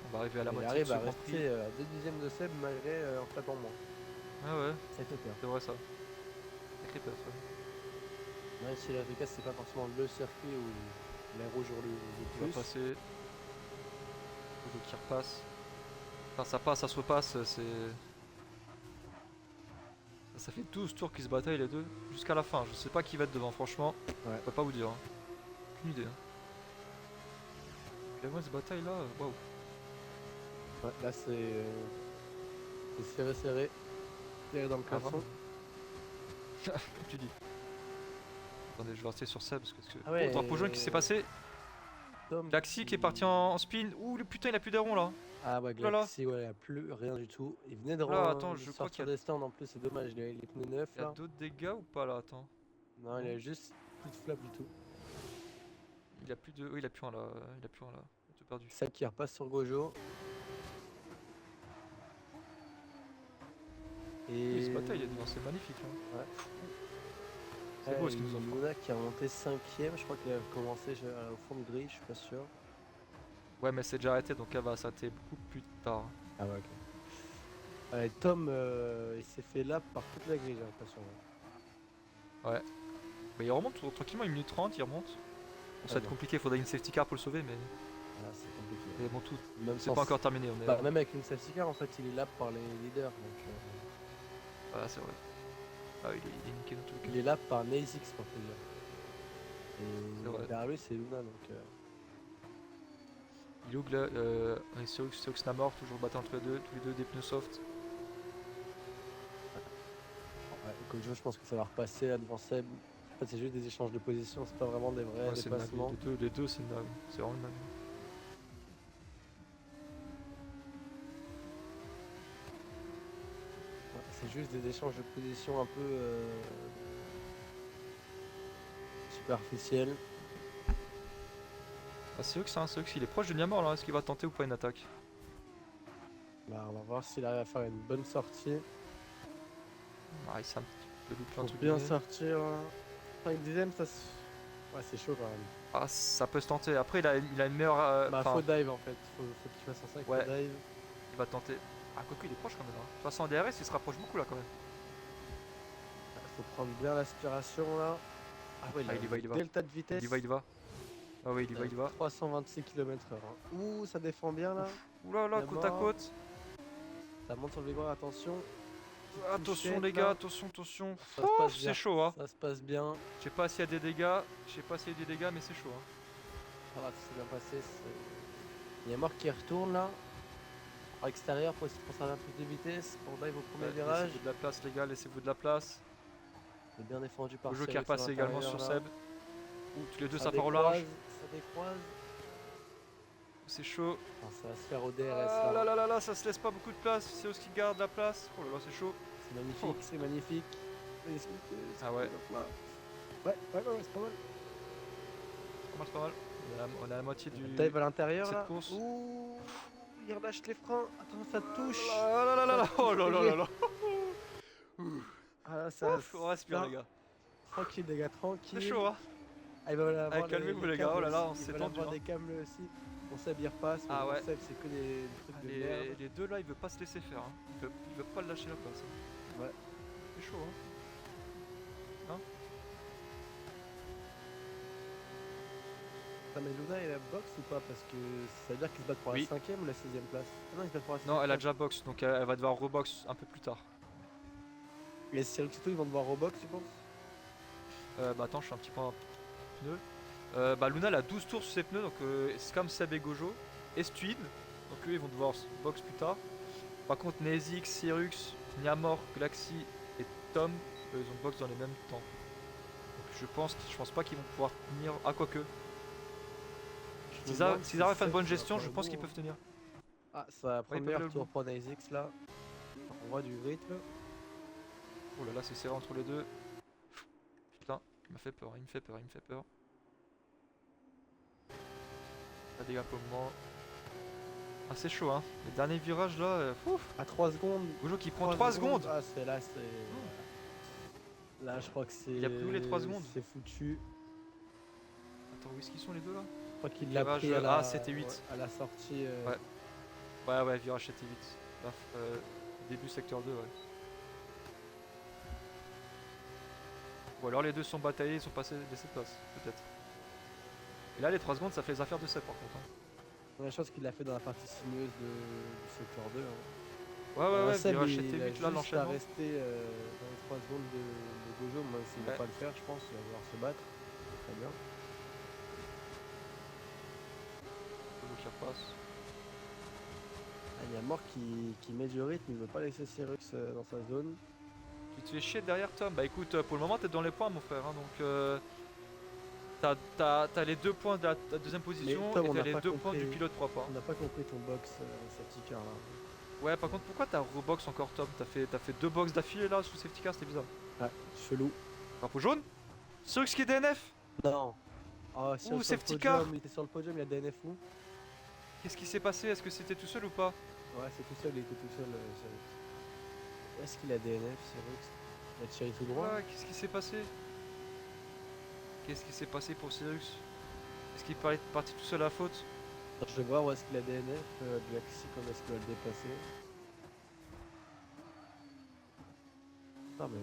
On va arriver à la Il moitié arrive de à ce Grand Prix. rester à 2 dixièmes de Seb malgré un flap en moins. Ah ouais, Ça fait peur. c'est vrai ça. Sacré perf, ouais. Même si la VK c'est pas forcément le circuit où l'aéro joue le Il plus. va passer. Gojo qui repasse. Enfin ça passe, ça se repasse, c'est... Ça fait 12 tours qu'ils se bataillent les deux, jusqu'à la fin. Je sais pas qui va être devant, franchement. Ouais. Je peux pas vous dire. Hein. Aucune idée. Hein. La se bataille là, waouh. Ouais, là c'est serré. Serré dans le Ah, caleçon. Comme tu dis. Attendez, je vais rester sur ça parce que. Ah ouais, Oh, drapeau jaune qui s'est passé. Tom Laxi qui est parti en spin. Ouh, le putain, il a plus d'airon là. Ah ouais, Oh là là. Galaxy, ouais, il n'y a plus rien du tout. Il venait de, Là, attends, de je crois qu'il sortir y a, des stands en plus, c'est dommage, les pneus neufs il y a là. d'autres dégâts ou pas là, attends. Non, il a juste plus de flap du tout. Il a plus de. Oui, il a plus un là. Il a plus un là. Il a tout perdu. Celle qui repasse sur Gojo. Oui, ce Et. bataille, il a dit, non, c'est magnifique. Hein. Ouais. C'est beau ce qu'ils nous offrent. Luna qui a monté 5ème, je crois qu'il a commencé au fond de grille, je suis pas sûr. Ouais, mais c'est déjà arrêté donc elle va s'arrêter beaucoup plus tard. Ah ouais, ok. Tom, il s'est fait lap par toute la grille, j'ai l'impression. Ouais. Mais il remonte tranquillement, 1 minute 30, il remonte. Bon, ça va être bon. compliqué, il faudrait une safety car pour le sauver, mais, Ah, c'est compliqué. mais bon, tout. Même C'est sans- pas encore terminé. On est... Bah, même avec une safety car, en fait, il est lap par les leaders. Donc, Voilà, c'est vrai. Ah, il est niqué dans tous les il cas. est lap par Nazix, pour te dire. C'est Et vrai. derrière lui, c'est Luna, donc. Il est où là Seox Namor, toujours battu entre les deux, tous les deux des pneus soft. Ouais, Gojo, je pense que ça va repasser là devant Seb. En fait, c'est juste des échanges de position, c'est pas vraiment des vrais Ouais, c'est une dépassements. dinguerie. Les deux c'est une dinguerie. C'est vraiment une dinguerie. Ouais, c'est juste des échanges de position un peu superficiels. Ah, Seox, il est proche de Niamor là, est-ce qu'il va tenter ou pas une attaque? Là, on va voir s'il arrive à faire une bonne sortie. Ah, il s'est un petit peu loupé Faut entre bien guillemets. sortir. 5 dixièmes, ça se... Ouais, c'est chaud quand même. Ah, ça peut se tenter. Après, il a une meilleure. Bah, Enfin, faut dive en fait. Faut qu'il fasse un 5 Ouais. faut dive. il va tenter. Ah, quoique, il est proche quand même. Hein. De toute façon, en DRS, il se rapproche beaucoup là quand même. Faut prendre bien l'aspiration là. Ah ouais, Ah, il y va, il y va. delta de vitesse. Il va. Ah, oui, il y va. 326 km/h. Ouh, ça défend bien là. Ouh là là, côte à Niamor. côte. Ça monte sur le vélo, attention. Attention, touchette, les là. gars, attention. Ça se Ouf, passe bien. c'est chaud, hein. Ça se passe bien. Je sais pas s'il y a des dégâts. Mais c'est chaud, hein. Ça va, ça s'est bien passé. Il y a mort qui retourne là. À l'extérieur pour essayer de conserver un peu de vitesse. Pour dive au premier Ouais, virage. Laissez-vous de la place, les gars, laissez-vous de la place. C'est bien défendu par Gojo qui est Cyrus à repassé également l'intérieur, sur là. Seb. Ouh, tous les deux, ça Ça part au large. décroise, ça décroise. C'est chaud. Ah, ça va se faire au DRS Ah là. là là là, ça se laisse pas beaucoup de place. C'est aussi qui garde la place. Oh là là, c'est chaud. C'est magnifique, Oh. c'est magnifique. Ah ouais. Ouais, c'est pas mal. Pas mal. On est à la moitié du. Dive à l'intérieur cette là. course. Ouh, il relâche les freins. Attends, ça touche. Ah là là là là. Oh là là là là. Ah, ça, Ouf, on respire, ça- les gars. Tranquille les gars, tranquille. C'est chaud, hein. Ah, il va avoir Allez, calmez-vous, les gars. câbles Oh là là, aussi. on Il s'est va tendu, avoir hein. des câbles aussi. Bon, Seb il repasse. mais Ah bon, ouais. Seb c'est que des trucs de merde. Les deux là, il veut pas se laisser faire. Hein. Il veut pas le lâcher la place. Hein. Ouais. C'est chaud, hein. Ah, mais Luna il a box ou pas? Parce que ça veut dire qu'il se bat pour Oui. la 5ème ou la 6ème place? Ah non, il se bat pour la 6ème Non, elle a place. déjà box, donc elle va devoir rebox un peu plus tard. Les Sirixito ils vont devoir Robox, tu penses? Bah attends, je suis un petit peu en pneu. Bah Luna elle a 12 tours sur ses pneus, donc c'est comme Seb et Gojo. Et Stuid, donc eux ils vont devoir box plus tard. Par contre Nezix, Cyrux, Niamor, Galaxy et Tom, eux, ils ont box dans les mêmes temps. Donc je pense pas qu'ils vont pouvoir tenir. Ah quoique. S'ils arrivent à faire une bonne gestion, je pense qu'ils peuvent tenir. Ah, ça Ouais, ils premier peuvent aller au tour bout. pour Nazix là. On voit du rythme. Oh là là, c'est serré entre les deux. Putain, il me fait peur. Pas dégâts pour le moment. Ah, c'est chaud, hein. Les derniers virages là. Ouf. À 3 secondes. Gojo qui prend 3 secondes. Ah, c'est là, c'est. Là, je crois que c'est. Il y a plus où les 3 secondes? C'est foutu. Attends, où est-ce qu'ils sont les deux là? Je crois qu'il l'a Virage, pris à la. ah, c'était 8. ouais, à la sortie. Ouais. Ouais, virage 7 et 8. Là, début secteur 2, ouais. Ou alors les deux sont bataillés, ils sont passés des 7 places, peut-être. Et là, les 3 secondes, ça fait les affaires de 7 par contre. Hein. La chose qu'il a fait dans la partie sinueuse du secteur 2. Hein. Ouais, Seb, virage il 7 et a 8, là, juste à l'enchaînement. rester dans les 3 secondes de Gojo, même s'il ne va Ouais. pas le faire, je pense, il va devoir se battre. Très bien. Gojo qui repasse. Ah, il y a Mort qui met du rythme, il veut pas laisser Cyrux dans sa zone. Tu te fais chier derrière Tom. Bah écoute, pour le moment, t'es dans les points, mon frère. Hein, donc, T'as les 2 points de la deuxième position Tom, et on t'as n'a les pas 2 points du compris. pilote 3 points. On n'a pas compris ton box safety car là. Ouais, par contre, pourquoi t'as rebox encore, Tom? T'as fait 2 box d'affilée là sous safety car, c'était bizarre. Ah, chelou. Drapeau jaune? Ceux qui est DNF? Non. Oh, Ouh, sur le safety car! podium, il était sur le podium, il a DNF où? Qu'est-ce qui s'est passé? Est-ce que c'était tout seul ou pas? Ouais, c'est tout seul, il était tout seul, Cyrus. Est-ce qu'il a DNF, Cyrus? Il a tiré tout droit? Ouais, qu'est-ce qui s'est passé? Qu'est-ce qui s'est passé pour Cyrus? Est-ce qu'il est parti tout seul à la faute? Attends, je vais voir où est-ce qu'il a DNF, du Axi, comment est-ce qu'il va le dépasser. Ah, mais.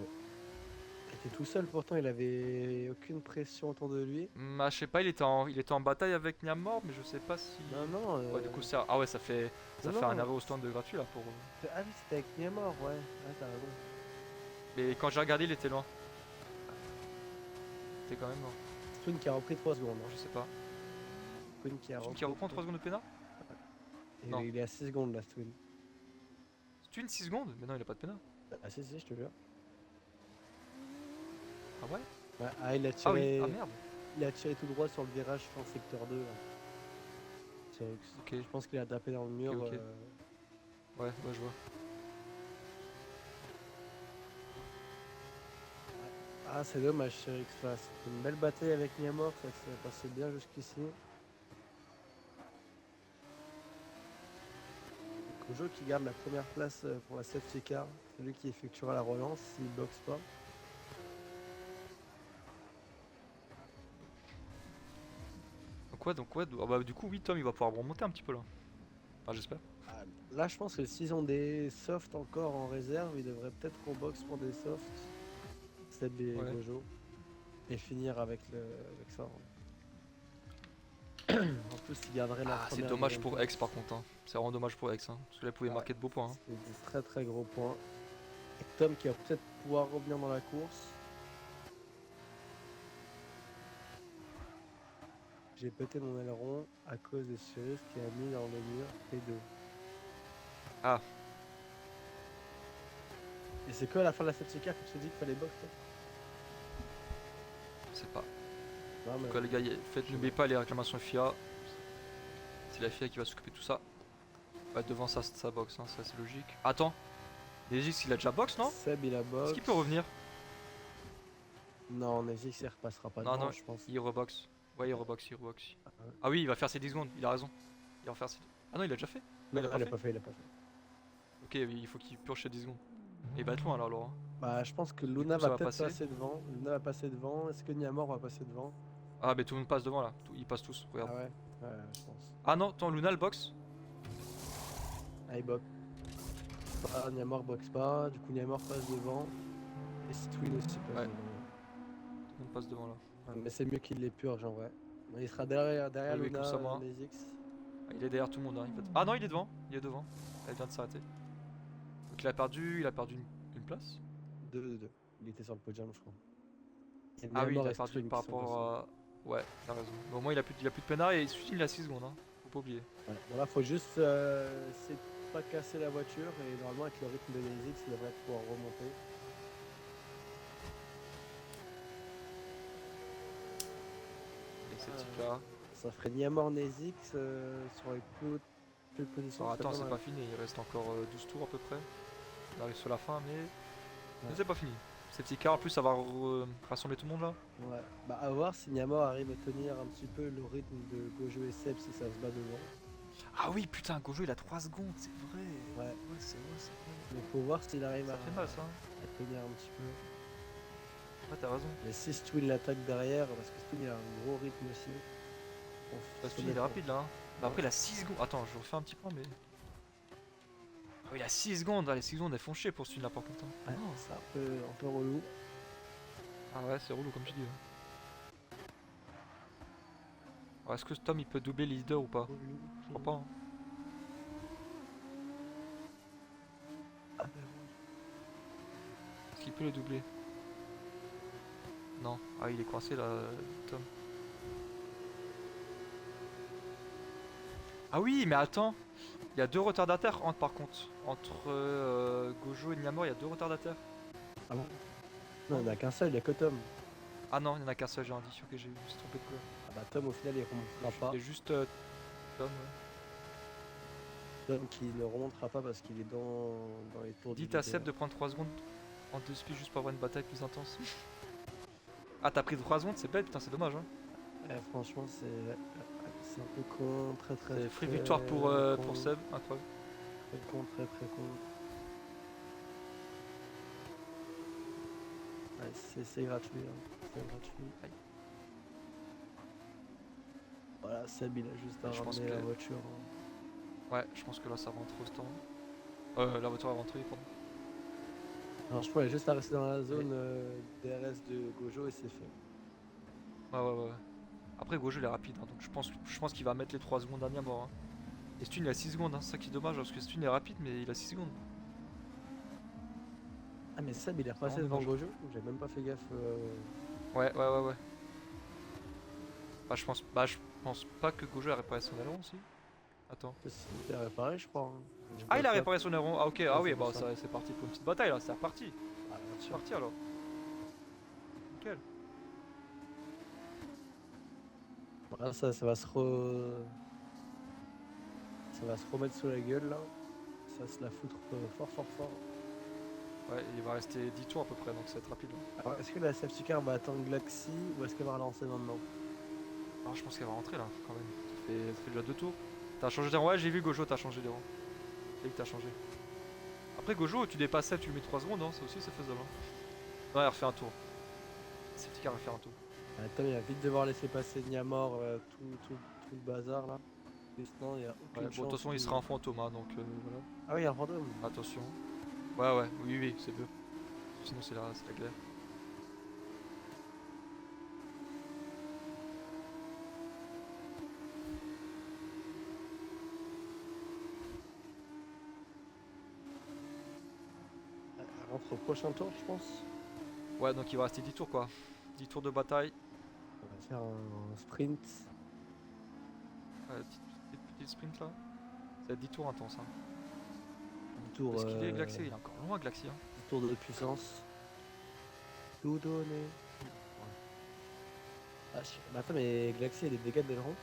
Il était tout seul, pourtant, il avait aucune pression autour de lui. Bah, je sais pas, il était en bataille avec Niamor, mais je sais pas si. Non, non. Ouais, du coup, ça. Ah ouais, ça fait Non, un non. arrêt au stand de gratuit là pour. Ah oui, c'était avec Niamor, ouais. Ah, t'as raison. Mais quand j'ai regardé, il était loin. Il était quand même loin. Spoon qui a repris 3 secondes. Je Hein. sais pas. Spoon qui a Twin repris. qui reprend 3 secondes de pénal? Et Non. il est à 6 secondes, là, Spoon. Twin 6 secondes? Mais non, il a pas de pénal. Ah, si, je te jure. Ah ouais? Ouais, ah, il a Ah oui, tiré. ah merde. Il a tiré tout droit sur le virage fin secteur 2. Là. Cyrus. Ok, Je pense qu'il a tapé dans le mur. Ok. ouais, je vois. Ah, c'est dommage, Cyrus. Enfin, c'était une belle bataille avec Niamor, ça s'est passé bien jusqu'ici. Kojo qui garde la première place pour la safety car, celui qui effectuera la relance s'il boxe pas. Donc ouais, ah bah du coup oui Tom il va pouvoir remonter un petit peu là. Enfin j'espère. Ah, là, je pense que s'ils ont des softs encore en réserve, ils devraient peut-être qu'on boxe pour des softs. Seb et Ouais. Gojo. Et finir avec ça. En plus, ils garderaient leur Ah c'est première dommage deuxième pour place. X par contre hein. C'est vraiment dommage pour X hein. Parce que là il pouvait Ouais. marquer de beaux points hein. C'est des très très gros points. Et Tom qui va peut-être pouvoir revenir dans la course. J'ai pété mon aileron à cause de Cyrus qui a mis dans le mur P2. Ah. Et c'est que à la fin de la safety car que tu t'es dit qu'il fallait box toi? Je sais pas. Non, mais Donc les gars, n'oubliez pas les réclamations FIA. C'est la FIA qui va s'occuper de tout ça. Ouais devant ça c'est sa box hein, ça c'est logique. Attends. Negix il a déjà box non? Seb il a box. Est-ce qu'il peut revenir? Non, Negix il repassera pas Non, devant, non, je pense. il rebox. Ouais il rebox. Ah, ouais. Ah oui il va faire ses 10 secondes, il a raison. Il va faire ses... Ah non il a déjà fait? Non, il a pas il a fait. pas fait, il a pas fait. Ok oui, il faut qu'il purge ses 10 secondes. Et il va être loin là alors. Hein. Bah, je pense que coup, Luna ça va va peut-être passer. passer devant. Luna va passer devant. Est-ce que Niamor va passer devant? Ah mais tout le monde passe devant là, ils passent tous, regarde. Ah ouais, ouais, je pense. Ah non, attends, Luna le box. Ah, il boxe pas, Niamor boxe pas, du coup Niamor passe devant. Et Stwin aussi passe Ouais. devant. Tout le monde passe devant là. Ouais, mais c'est mieux qu'il les purge en vrai. Il sera derrière Ah, lui, Luna, comme ça, moi. Nezix. Ah, il est derrière tout le monde. Hein. Ah non, il est devant. Il est devant. Elle vient de s'arrêter. Donc il a perdu une place. 2-2-2. Il était sur le podium, je crois. Et Ah oui, il Niamor a et perdu Stwin par qui sont rapport à... Ouais, t'as raison. Mais au moins il a plus de pénal et il a 6 secondes. Hein. Faut pas oublier. passés. Ouais. Bon, là, faut juste essayer de pas casser la voiture. Et normalement, avec le rythme de Nezix, il devrait pouvoir remonter. Et c'est petit là. Ça ferait Niamor Nezix sur les plus positions. Alors ça serait attends, c'est mal. pas fini. Il reste encore 12 tours à peu près. On arrive sur la fin, mais... Ouais. C'est pas fini. Ces petits cars en plus, ça va rassembler tout le monde là. Ouais, bah à voir si Niamor arrive à tenir un petit peu le rythme de Gojo et Seb si ça se bat devant. Ah oui, putain, Gojo il a 3 secondes, c'est vrai. Ouais, Ouais, c'est vrai. mais faut voir s'il arrive Ça à, fait mal ça. à tenir un petit peu. Ouais, t'as raison. Mais si Stwin l'attaque derrière, parce que Stwin il a un gros rythme aussi. Bon, Parce faut qu'il est mettre- rapide là. Hein. Bah, après il a 6 secondes. Attends, je refais un petit point mais. Ah oui, il a 6 secondes, ah, les 6 secondes elles font chier pour celui-là par contre. Hein. Ouais, Non. c'est un peu relou. Ah ouais, c'est relou comme tu dis. Ouais. Alors, est-ce que Tom il peut doubler les leaders ou pas? Je crois pas. Hein. Ah, bah, Est-ce qu'il peut les doubler? Non. Ah, il est coincé là, Tom. Ah oui, mais attends. Il y a 2 retardataires par contre. Entre Gojo et Niamor, il y a 2 retardataires. ah bon Non, il n'y en a qu'un seul, il n'y a que Tom. Ah non, il y en a qu'un seul, j'ai dit. Ok, je me suis trompé de quoi. Ah bah Tom au final il remontera pas. Il y a juste Tom, ouais. Tom qui ne remontera pas parce qu'il est dans les tours du Dites à Seb leader. de prendre 3 secondes en 2 speed juste pour avoir une bataille plus intense. Ah, t'as pris 3 secondes, c'est bête, putain, c'est dommage. Hein. Franchement c'est un peu con, très C'est free très victoire pour con, Seb, incroyable. très con, très con. Ouais, c'est gratuit, hein. C'est gratuit. Aïe. Voilà, Seb il a juste à Et je pense ramener la que- voiture. Hein. Ouais, je pense que là ça rentre au stand. La voiture est rentrée, pardon. Alors je pense qu'il a juste à rester dans la zone DRS de Gojo et c'est fait. Ouais. Après, Gojo il est rapide, hein, donc je pense qu'il va mettre les 3 secondes à Niamor. Hein. Et Stun il a 6 secondes, hein, c'est ça qui est dommage, parce que Stun est rapide, mais il a 6 secondes. Ah mais Seb il est repassé vraiment devant dommage. Gojo, j'ai même pas fait gaffe. Ouais. Bah, je pense pas que Gojo a réparé son aileron aussi. Attends. Il a réparé je crois. Hein. J'ai Ah, pas il a fait réparé son aileron. Ah, ok. Ah, Ouais, oui, c'est pour bah, ça. c'est parti pour une petite bataille là. C'est reparti. Ah, bien C'est sûr. parti alors. Nickel. Voilà, ça va se ça va se remettre sous la gueule là. Ça va se la foutre fort. Ouais, il va rester 10 tours à peu près, donc ça va être rapide. Là. Alors est-ce que la safety car va attendre Glaxy ou est-ce qu'elle va relancer maintenant? Ah, je pense qu'elle va rentrer là, quand même. Ça fait déjà 2 tours. T'as changé d'aileron. Ouais, j'ai vu Gojo, t'as changé d'aileron. C'est que t'as changé. Après, Gojo, tu dépasses 7, tu lui mets 3 secondes, hein. Ça aussi, c'est faisable. Hein. Ouais, elle refait un tour. Safety car refait un tour. Tom il va vite devoir laisser passer Niamor tout le bazar là. Et sinon il y a aucune Ouais, bon, de chance toute façon, il que- sera un fantôme, hein, donc voilà. Ah oui, il y a un fantôme. Attention. Ouais, oui, c'est mieux. Sinon, c'est la galère. Elle rentre au prochain tour je pense. Ouais, donc il va rester 10 tours quoi. 10 tours de bataille. On va faire un sprint. Petite sprint là. Ça va être 10 tours intense. Hein. Un tour, Est-ce qu'il est Glaxy? Il est encore loin Glaxy. Hein. tour de puissance. Tout donner. Ah, mais attends, mais Glaxy a des dégâts d'aileron.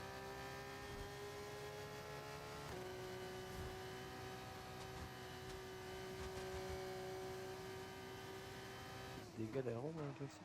Dégâts d'aileron, Glaxy.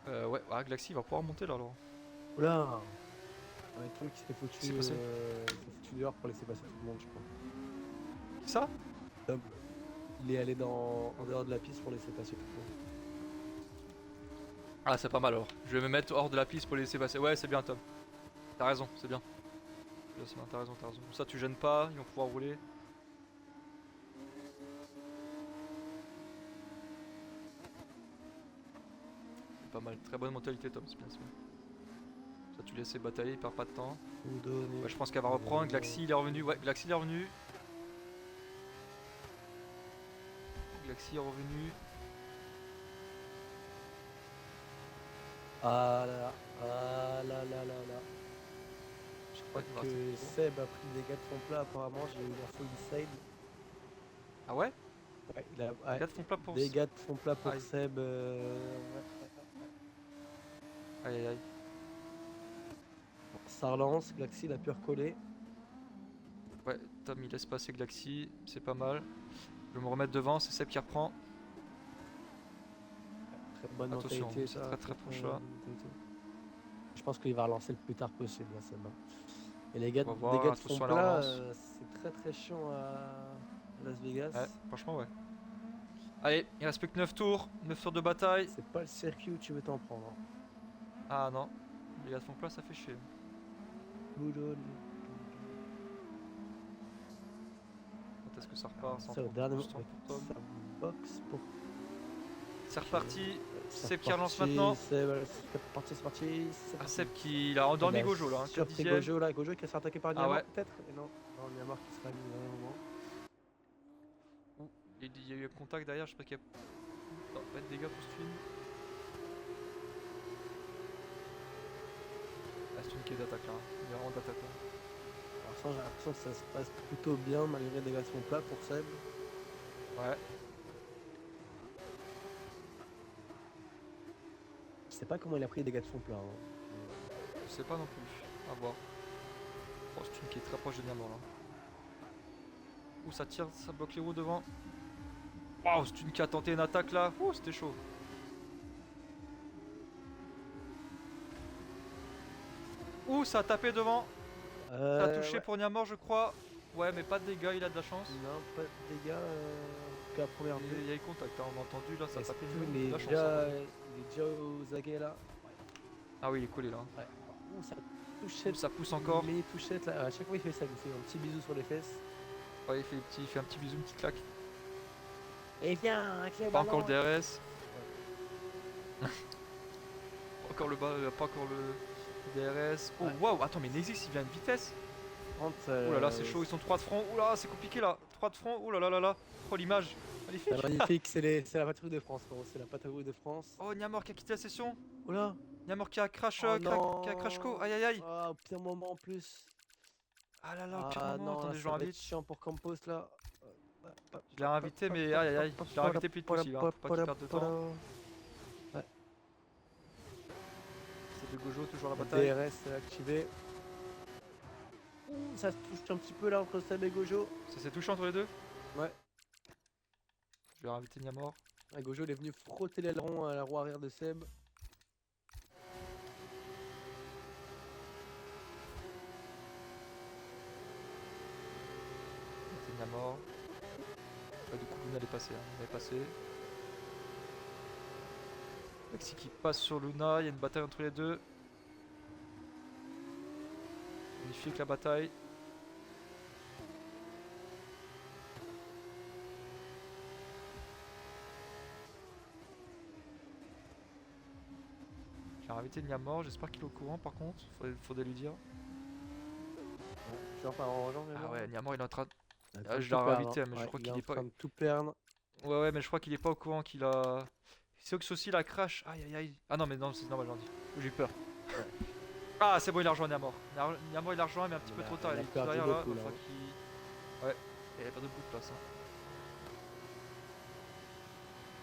Ouais, Glaxy va pouvoir monter là alors. Oula! Un truc qui s'est Qu'est-ce qui foutu, s'est passé dehors pour laisser passer tout le monde, je crois. Qui ça? Tom. Il est allé en dehors de la piste pour laisser passer tout le monde. Ah, c'est pas mal alors. Je vais me mettre hors de la piste pour les laisser passer. Ouais, c'est bien Tom. T'as raison, c'est bien. C'est bien, t'as raison. Comme ça, tu gênes pas, ils vont pouvoir rouler. C'est pas mal. Très bonne mentalité Tom, c'est bien. Ça, tu laisses batailler, il perd pas de temps. Tout donner. Ouais, je pense qu'elle va reprendre. Glaxy, il est revenu. Ouais, Glaxy, il est revenu. Glaxy est revenu. Ah là là. Je crois Ouais, il va que rester Seb a pris des dégâts de fond plat apparemment, j'ai eu l'info inside. Ah ouais? Ouais, il a ouais, 4 fonds plats pour. dégâts de fond plat pour Aïe. Seb. Aïe. Ça relance, Glaxy il a pu recoller. Ouais, Tom il laisse passer Glaxy, c'est pas mal. Je vais me remettre devant, c'est Seb qui reprend. Très bonne Attention, mentalité c'est ça. très proche, bonne là. mentalité. Je pense qu'il va relancer le plus tard possible là, Seb. Et les On va voir, dégâts de fond attention à la plat, relance. c'est très chiant à Las Vegas. Ouais, franchement ouais. Allez, il reste plus que 9 tours, 9 tours de bataille. C'est pas le circuit où tu veux t'en prendre. Ah non, les gars de fond plat ça fait chier. Quand est-ce que ça repart? Ça, au dernier moment, pour Tom. ça boxe pour. C'est reparti, C'est Seb qui relance reparti, maintenant. c'est parti. Ah, Seb qui il a endormi Gojo là, hein, 4 Surpris dixièmes. Gojo là, Gojo qui va se faire attaquer par Ah Niamor ouais. peut-être. Et non, Niamor qui sera mis à un moment. Il y a eu un contact derrière, je sais pas qu'il y a. Non, pas de dégâts pour Stun. Ah, Stun qui est d'attaque là. Il est vraiment d'attaque là. Alors ça, j'ai l'impression que ça se passe plutôt bien malgré des dégâts de son plat pour Seb. Ouais. Je sais pas comment il a pris les dégâts de son plat. Hein. Je sais pas non plus. À voir. Oh, Stun qui est très proche de Niamor là. Ouh, ça tire, ça bloque les roues devant. Waouh, Stun qui a tenté une attaque là. Ouh, c'était chaud. Ouh, ça a tapé devant. Ça a touché Ouais. pour Niamor, je crois. Ouais, mais pas de dégâts, il a de la chance. Non, pas de dégâts. En tout cas, première Il vue. y a eu contact, hein, on a entendu là, ça a Est-ce tapé qu'il de est la chance. déjà, Hein. il est déjà aux aguets là? Ah oui, il est collé là. Ouais. Ouh, ça touchette. Ça pousse encore. Mini touchette là. À chaque fois, il fait ça. Il fait un petit bisou sur les fesses. Ouais, il fait un petit bisou, une petite claque. Et viens, avec les Pas ballons. encore le DRS. Pas encore le bas, pas encore le DRS. Oh Ouais. waouh, attends, mais Nexus il vient à une vitesse. 30, Oh là là, c'est chaud, ils sont 3 de front. Oh là, c'est compliqué là. 3 de front. Oh là là là là. Oh l'image. Magnifique. c'est magnifique, c'est la patrouille de France, gros. C'est la patrouille de France. Oh, Niamor qui a quitté la session. Oula. Niamor qui a crash, Oh qui a crash co. non. Aïe aïe aïe. Ah, au pire moment en plus. Ah là là, au pire Ah moment. non, Attendez, là, je ça va être l'invite. chiant pour Campos là. Je l'ai invité, mais aïe aïe aïe. Je l'ai invité plus de possible. Hein. Faut pas qu'il perde de temps. Ouais. C'est de Gojo, toujours la Le bataille. DRS activé. Ouh, ça se touche un petit peu là entre Seb et Gojo. Ça s'est touché entre les deux. Ouais. Je vais inviter Niamor. Ah, Gojo il est venu frotter l'aileron à la roue arrière de Seb. C'est Niamor. Ouais, du coup, Luna elle est passée. Hein. Elle est passée. Lexi qui passe sur Luna. Il y a une bataille entre les deux. Magnifique la bataille. J'ai invité Niamor, j'espère qu'il est au courant par contre, faudrait lui dire. Je vais en rejoindre. Ah ouais, Niamor il est en train de... Il est en Ah, train de je tout l'ai perdre, réinvité, hein. mais je Ouais, crois il qu'il est est pas... en train de tout perdre. Ouais, mais je crois qu'il est pas au courant qu'il a... C'est que aussi la crash. Aïe aïe aïe. Ah non, mais non, c'est normal, j'en dis. J'ai eu peur. Ouais. Ah, c'est bon, il a rejoint Niamor. Niamor il a rejoint, mais un petit peu Il a- trop tard. il a Il est tout perdu derrière là. beaucoup, Il là, faut hein. qu'il... Ouais, il a pas de beaucoup de place. Hein.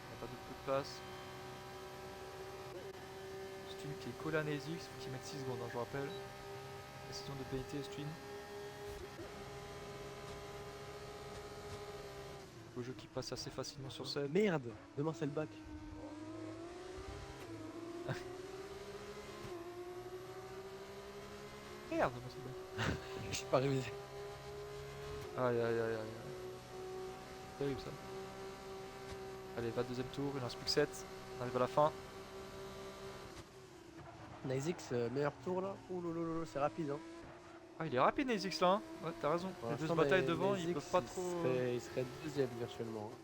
Il a pas de beaucoup de place. Stun qui est collé à Nezix, il faut qu'il mette 6 secondes, hein, je vous rappelle. Décision de pénalité, Stun. Gojo qui passe assez facilement sur Seb. Merde, demain c'est le bac. Merde, moi c'est bon. Je suis pas révisé. Aïe aïe aïe aïe aïe. Terrible ça. Allez, va deuxième tour, il en reste plus que 7. On arrive à la fin. Nizix, meilleur tour là. Ouh lolo, c'est rapide hein. Ah, il est rapide Nezix là. Hein. Ouais, t'as raison. Pour Les deux se l'instant, bataillent mais devant, ils Nizix, peuvent pas trop. Il serait deuxième virtuellement. Hein.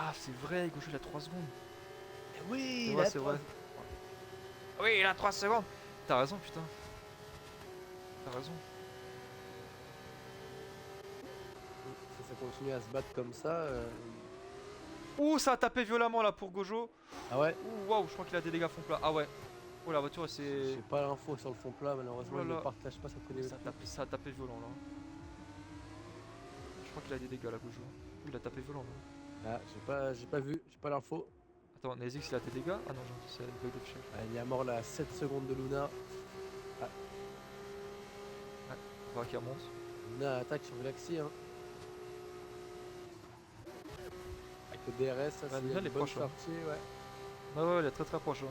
Ah, c'est vrai, Gojo il a 3 secondes. Mais oui, C'est il vrai, a c'est trois- vrai. Oui, il a 3 secondes. T'as raison, putain. T'as raison. Si ça continue à se battre comme ça. Ouh, ça a tapé violemment là pour Gojo. Ah ouais. Ouh, waouh, je crois qu'il a des dégâts fond plat. Ah ouais. Oh, la voiture, c'est. J'ai pas l'info sur le fond plat, malheureusement, Oh là il là. ne partage pas sa connaissance. Ça a tapé violent là. Je crois qu'il a des dégâts là, Gojo. Ouh, il a tapé violent là. Ah, j'ai pas vu, j'ai pas l'info. Attends, Nezix il a des dégâts? Ah non, j'ai dit c'est le bug officiel. Ah, il y a mort là à 7 secondes de Luna. On va qu'il remonte. Luna attaque sur Galaxy. Hein. Avec le DRS, ça Ouais, c'est Luna, une elle est bonne proche, hein. sortie, ouais. Ouais, ouais, il est très très proche. Hein.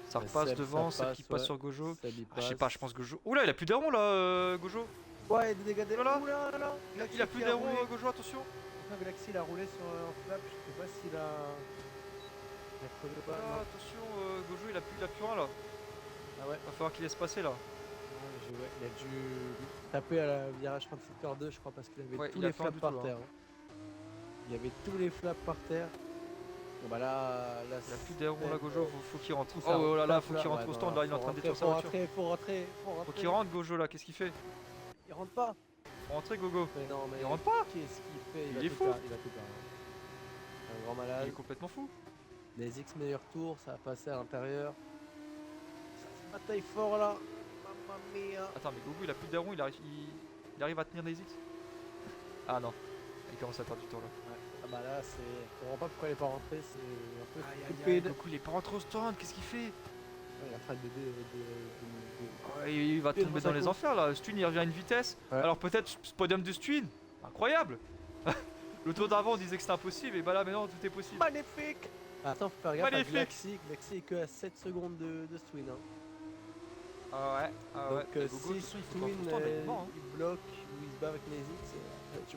Ça Ouais, repasse Seb, ça devant, Seb qui passe, passe ouais. sur Gojo. Seb, il Ah, je sais passe. pas, je pense Gojo. Oula, il a plus d'airon là, Gojo. Ouais, des dégâts Oula. Oula, là. Il a plus d'airon, Gojo, attention. Enfin, Galaxy il a roulé sur un flap, je sais pas s'il a. Il a crevé pas. Ah, Non. attention, Gojo il a plus rien là. Ah ouais, Va falloir qu'il laisse passer là. ouais, il a dû taper à la virage fin de secteur 2, je crois, parce qu'il avait Ouais, tous il a les fait un flaps du par tout, hein. terre. Hein. Il y avait tous les flaps par terre. Bon bah là Il a plus d'airon là, Gojo, faut qu'il rentre. Tout ça, Oh là là, flap, faut qu'il rentre ouais, au stand non, là, il est en faut train de détruire sa faut voiture. rentrer, faut rentrer. Faut qu'il rentre, Gojo là, qu'est-ce qu'il fait? Il rentre pas. Faut rentrer, Gogo. Mais non, mais Il rentre pas. qu'est-ce qu'il fait? Il va est tout fou. perdre, il va tout perdre. Un grand Il malade. est complètement fou. Les X meilleurs tours, ça va passer à l'intérieur. Ça se bataille fort là. Mamma mia. Attends, mais Gogo, il a plus d'airon, il arrive à tenir des X. Ah non. Il commence à perdre du temps là. Ouais. Ah bah là, c'est. Je comprends pas pourquoi il est pas rentré, c'est un peu Aïe, stupide. Goku, il est pas rentré au stand, qu'est-ce qu'il fait? Ouais, il est en train de- Ouais, il va Stun tomber dans dans sa les course. enfers là. Stun, il revient à une vitesse. Ouais. Alors peut-être ce podium de Stun. Incroyable. Le tour d'avant, on disait que c'était impossible, et bah là maintenant tout est possible. Magnifique. Attends, faut faire gaffe à Magnifique. Glaxy. Glaxy est que à 7 secondes de Swin. Hein. Ah ouais, ah ouais. Donc Et Gogo, de toute si façon, il faut pas Swin full stand, il est mort, hein. il bloque ou il se bat avec les X,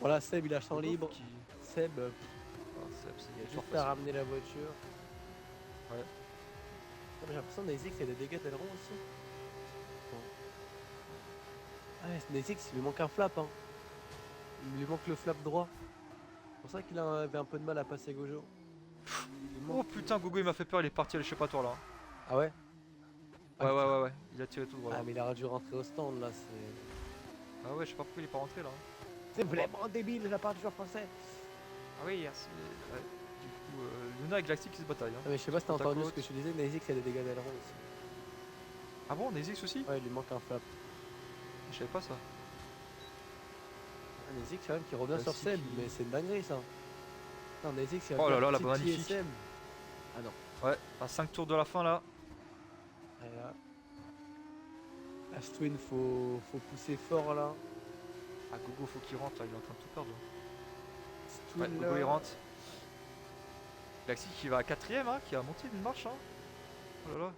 voilà, Seb il lâche en Gogo, libre. faut qu'il- Seb, Ah, c'est il a histoire juste à facile. ramener la voiture. Ouais. Ah, j'ai l'impression que les X il y a des dégâts d'aileron aussi. Bon. Ah ouais, les X il lui manque un flap. Hein. Il lui manque le flap droit. C'est pour ça qu'il avait un peu de mal à passer Gojo. Il lui Oh manque- putain, Gogo il m'a fait peur, il est parti à l'échappatoire là. Ah ouais. Ouais. Il a tiré tout droit. Ah là. mais il aurait dû rentrer au stand là, c'est. Ah ouais, je sais pas pourquoi il est pas rentré là. C'est vraiment débile de la part du joueur français. Ah oui, c'est. Ouais. Du coup, Luna et Galactic qui se bataillent. Ah Hein. mais je sais pas si t'as Côte à entendu ce côte. que je te disais, mais Nezix il y a des dégâts d'aileron aussi. Ah bon, Nezix aussi? Ouais, il lui manque un flap. Je savais pas ça. Ah, Nezix quand même qui revient sur Classique, Seb, il- mais c'est une dinguerie ça. Non, Nezix il Oh là là, la titiller magnifique. Seb. Ah non. Ouais, à 5 tours de la fin là. Et là. Astwin faut pousser fort là. Ah, Gogo faut qu'il rentre là, il est en train de tout perdre. Là. Astwin, Ouais, Gogo il rentre. Galactic qui va à 4ème, hein, qui a monté une marche. Hein. Oh là là.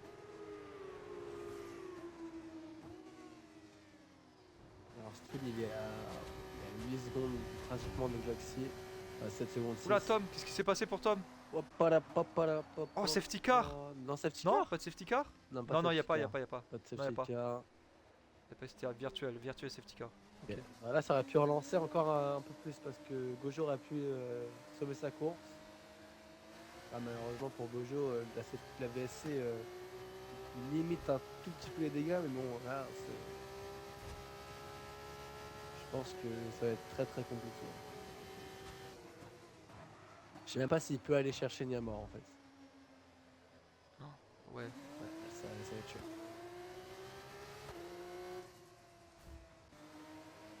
Alors Astwin il est à 8 secondes pratiquement de Galaxy. À 7 secondes 6. Oula, Tom, qu'est-ce qui s'est passé pour Tom? Oh, safety car. Non, safety Non, car. pas de safety car? Non, Non, non, safety y'a pas, car. y'a pas. Pas de Non, y a safety pas. car. Y'a pas c'était virtuel safety car. Ok. Là, ça aurait pu relancer encore un peu plus parce que Gojo aurait pu sauver sa course. Ah, malheureusement pour Gojo, la VSC limite un tout petit peu les dégâts, mais bon, là, je pense que ça va être très très compliqué. Je sais même pas s'il peut aller chercher Niamor en fait. Ouais. Ouais, ça va être chaud.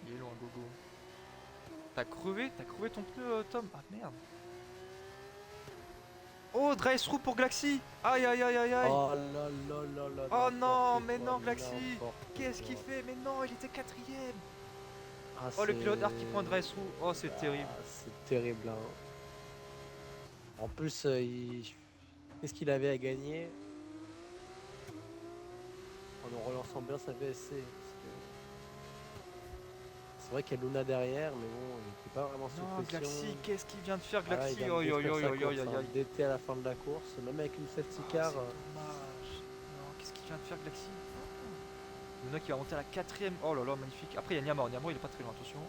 Il est loin, Gogo. T'as crevé ton pneu, Tom? Ah merde. Oh, dry through pour Glaxy. Aïe. Oh là là là là. Oh non, n'importe mais quoi, non, Glaxy. n'importe Qu'est-ce qu'il quoi. fait? Mais non, il était 4ème. Ah, Oh, le c'est- pilote d'art qui prend un dry through. Oh, c'est Ah, terrible. C'est terrible. Hein. En plus, qu'est-ce qu'il avait à gagner en relançant bien sa VSC parce que c'est vrai qu'il y a Luna derrière, mais bon, il n'était pas vraiment sous Non, pression. Glaxy, qu'est-ce qu'il vient de faire, Ah, là, il Glaxy? vient de Oh, détruire sa course, hein, aïe. DT à la fin de la course, même avec une safety Ah, car. c'est dommage. Non, qu'est-ce qu'il vient de faire, Glaxy? Luna qui va monter à la 4ème. Oh là là, magnifique. Après, il y a Niamor. Niamor, il est pas très loin, attention.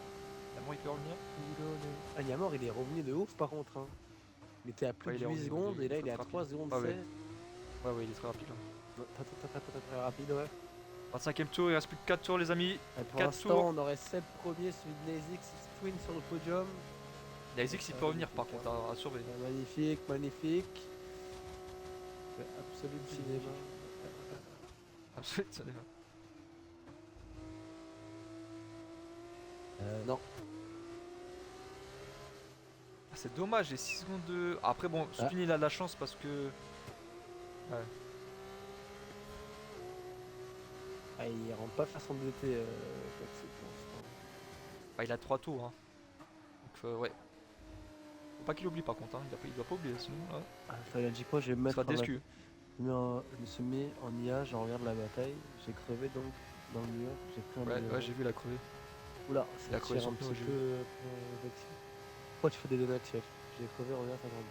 Niamor, il peut revenir. Ah, Niamor, il est revenu de ouf par contre. Hein. Il était à plus Ouais, il de est 8 revenu, secondes il est et là il est à très 3 secondes Ah ouais. 16. Ouais, il est très rapide. Là. Très rapide, ouais. 25ème tour, il reste plus que 4 tours, les amis. Et pour 4 l'instant, tours. on aurait Seb premier, celui de Nezix, Twin sur le podium. Il y a Izix, il peut revenir par contre, à surveiller. Magnifique, magnifique. Absolu cinéma. Absolument, ça déva. Non. Ah, c'est dommage, les 6 secondes de. Après, bon, Ah. Spin il a de la chance parce que. Ah, il rentre pas faire son DT. pour l'instant. Bah, il a 3 tours. Hein. Donc, ouais. Faut pas qu'il oublie par contre, hein. Il doit pas oublier, sinon là, Ah, ça, il a dit quoi? Je vais me il mettre sera en déçu. Je me suis mis en IA, je regarde la bataille. J'ai crevé donc dans le mur. J'ai pris un Ouais, numéro. ouais, j'ai vu la crever. Oula, Il a ça crevé tire son un pneu, petit j'ai peu. vu. Vexé. Pourquoi tu fais des donuts, chef? J'ai crevé, regarde, ça grimpe.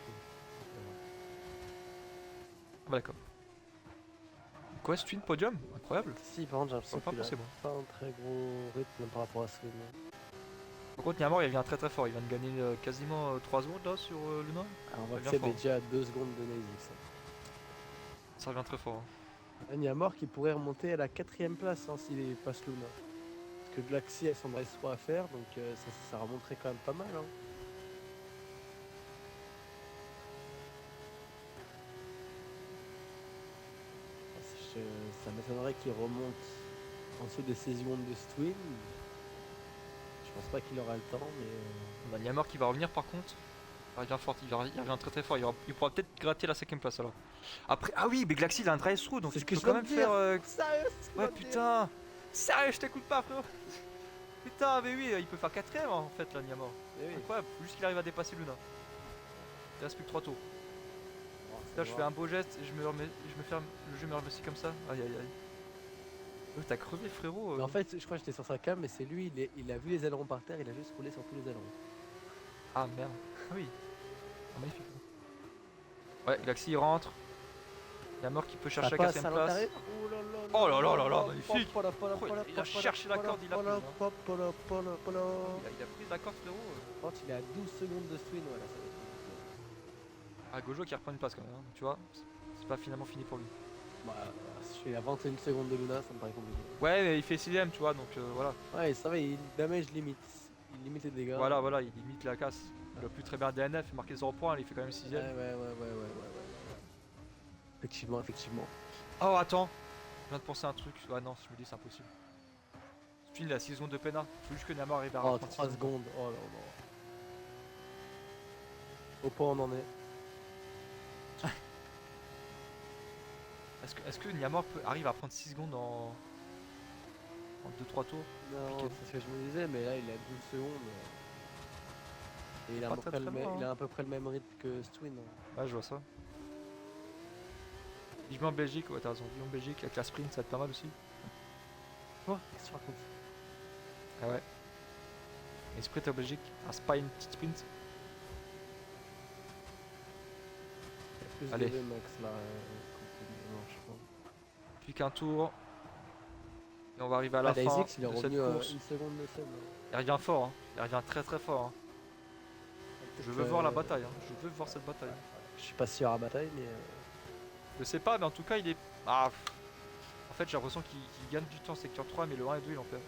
Ah, bah, d'accord. Quoi, Twin podium? Incroyable. Si, par contre, j'ai l'impression Pas qu'il a pensé, moi. pas un très gros rythme par rapport à Swin. Par contre, Niamor, il vient très très fort. Il vient de gagner quasiment 3 secondes là sur Luna. Alors, on voit Il que vient Seb est fort. déjà à 2 secondes de Nezix. Ça revient très fort. Hein. Il y a mort qui pourrait remonter à la 4ème place hein, s'il passe Luna. Parce que Glaxy a son race 3 à faire, donc ça remonterait quand même pas mal. Hein. Ça m'étonnerait qu'il remonte en dessous des 16 secondes de Stwin. Je pense pas qu'il aura le temps, mais. On a Niamor qui va revenir par contre. Il revient fort, il revient très très fort. Il pourra peut-être gratter la 5ème place alors. Après, ah oui, mais Glaxy il a un drive through donc C'est il ce que peut je quand viens même de dire. faire. Sérieux, c'est ce que Ouais, je viens de dire. putain! Sérieux, je t'écoute pas, frérot! Putain, mais oui, il peut faire 4ème en fait, là, Niamor. Eh oui. Incroyable, faut juste qu'il arrive à dépasser Luna. Il reste plus que 3 tours. Bon, Là, je fais un beau geste et je me ferme. Le jeu me remet aussi comme ça. Aïe aïe aïe. Oh, t'as crevé, frérot. Mais en fait, je crois que j'étais sur sa cam, mais c'est lui, il a vu les ailerons par terre, il a juste roulé sur tous les ailerons. Ah merde. Ah oui. Ah, magnifique. Ouais, Glaxy il rentre. Niamor qui peut chercher la 4ème place. Oh là là là là, magnifique. Il a cherché la corde, il a pris. Hein. Il a pris la corde, frérot. Quand il est à 12 secondes de Swin, voilà, ça va être. Ah, Gojo qui reprend une place quand même. Hein. Tu vois, c'est pas finalement fini pour lui. Bah, si je suis à 21 secondes de Luna, ça me paraît compliqué. Ouais, mais il fait 6ème, tu vois, donc voilà. Ouais, ça va, il damage limite. Il limite les dégâts. Voilà, voilà, il limite la casse. Il a plus très bien DNF, il marqué 0 points, il fait quand même 6ème. Ouais. Effectivement, effectivement. Oh, attends, je viens de penser à un truc. Ah non, je me dis c'est impossible. Spin, il a 6 secondes de pénal. Faut juste que Niamor arrive à Oh, reprendre 3 6 secondes. Oh là là. Au point on en est. Est-ce que Niamor arrive à prendre 6 secondes en 2-3 tours? Non, Piqué. c'est ce que je me disais, mais là il est à 12 secondes. Et il a, Pas à peu très, près très loin, il a hein. à peu près le même rythme que Stwin. Hein. Ouais, je vois ça. Vivement en Belgique, ouais, t'as raison. Vivement en Belgique avec la sprint, ça va être pas mal aussi. Quoi? Qu'est-ce que tu racontes? Ah ouais. Et sprint en Belgique, un spine, petite sprint. Il y a plus Allez. de max là. Non, je sais pas. Plus qu'un tour. Et on va arriver à la fin Isaac, il est de cette revenu à course. une seconde de scène. Il revient fort, hein. Il revient très très fort. Hein. Je veux voir la bataille, hein. Je veux voir cette bataille. Je suis pas sûr à la bataille, mais. Je sais pas, mais en tout cas, il est. Ah pff. En fait, j'ai l'impression qu'il gagne du temps secteur 3, mais le 1 et 2, il en perd.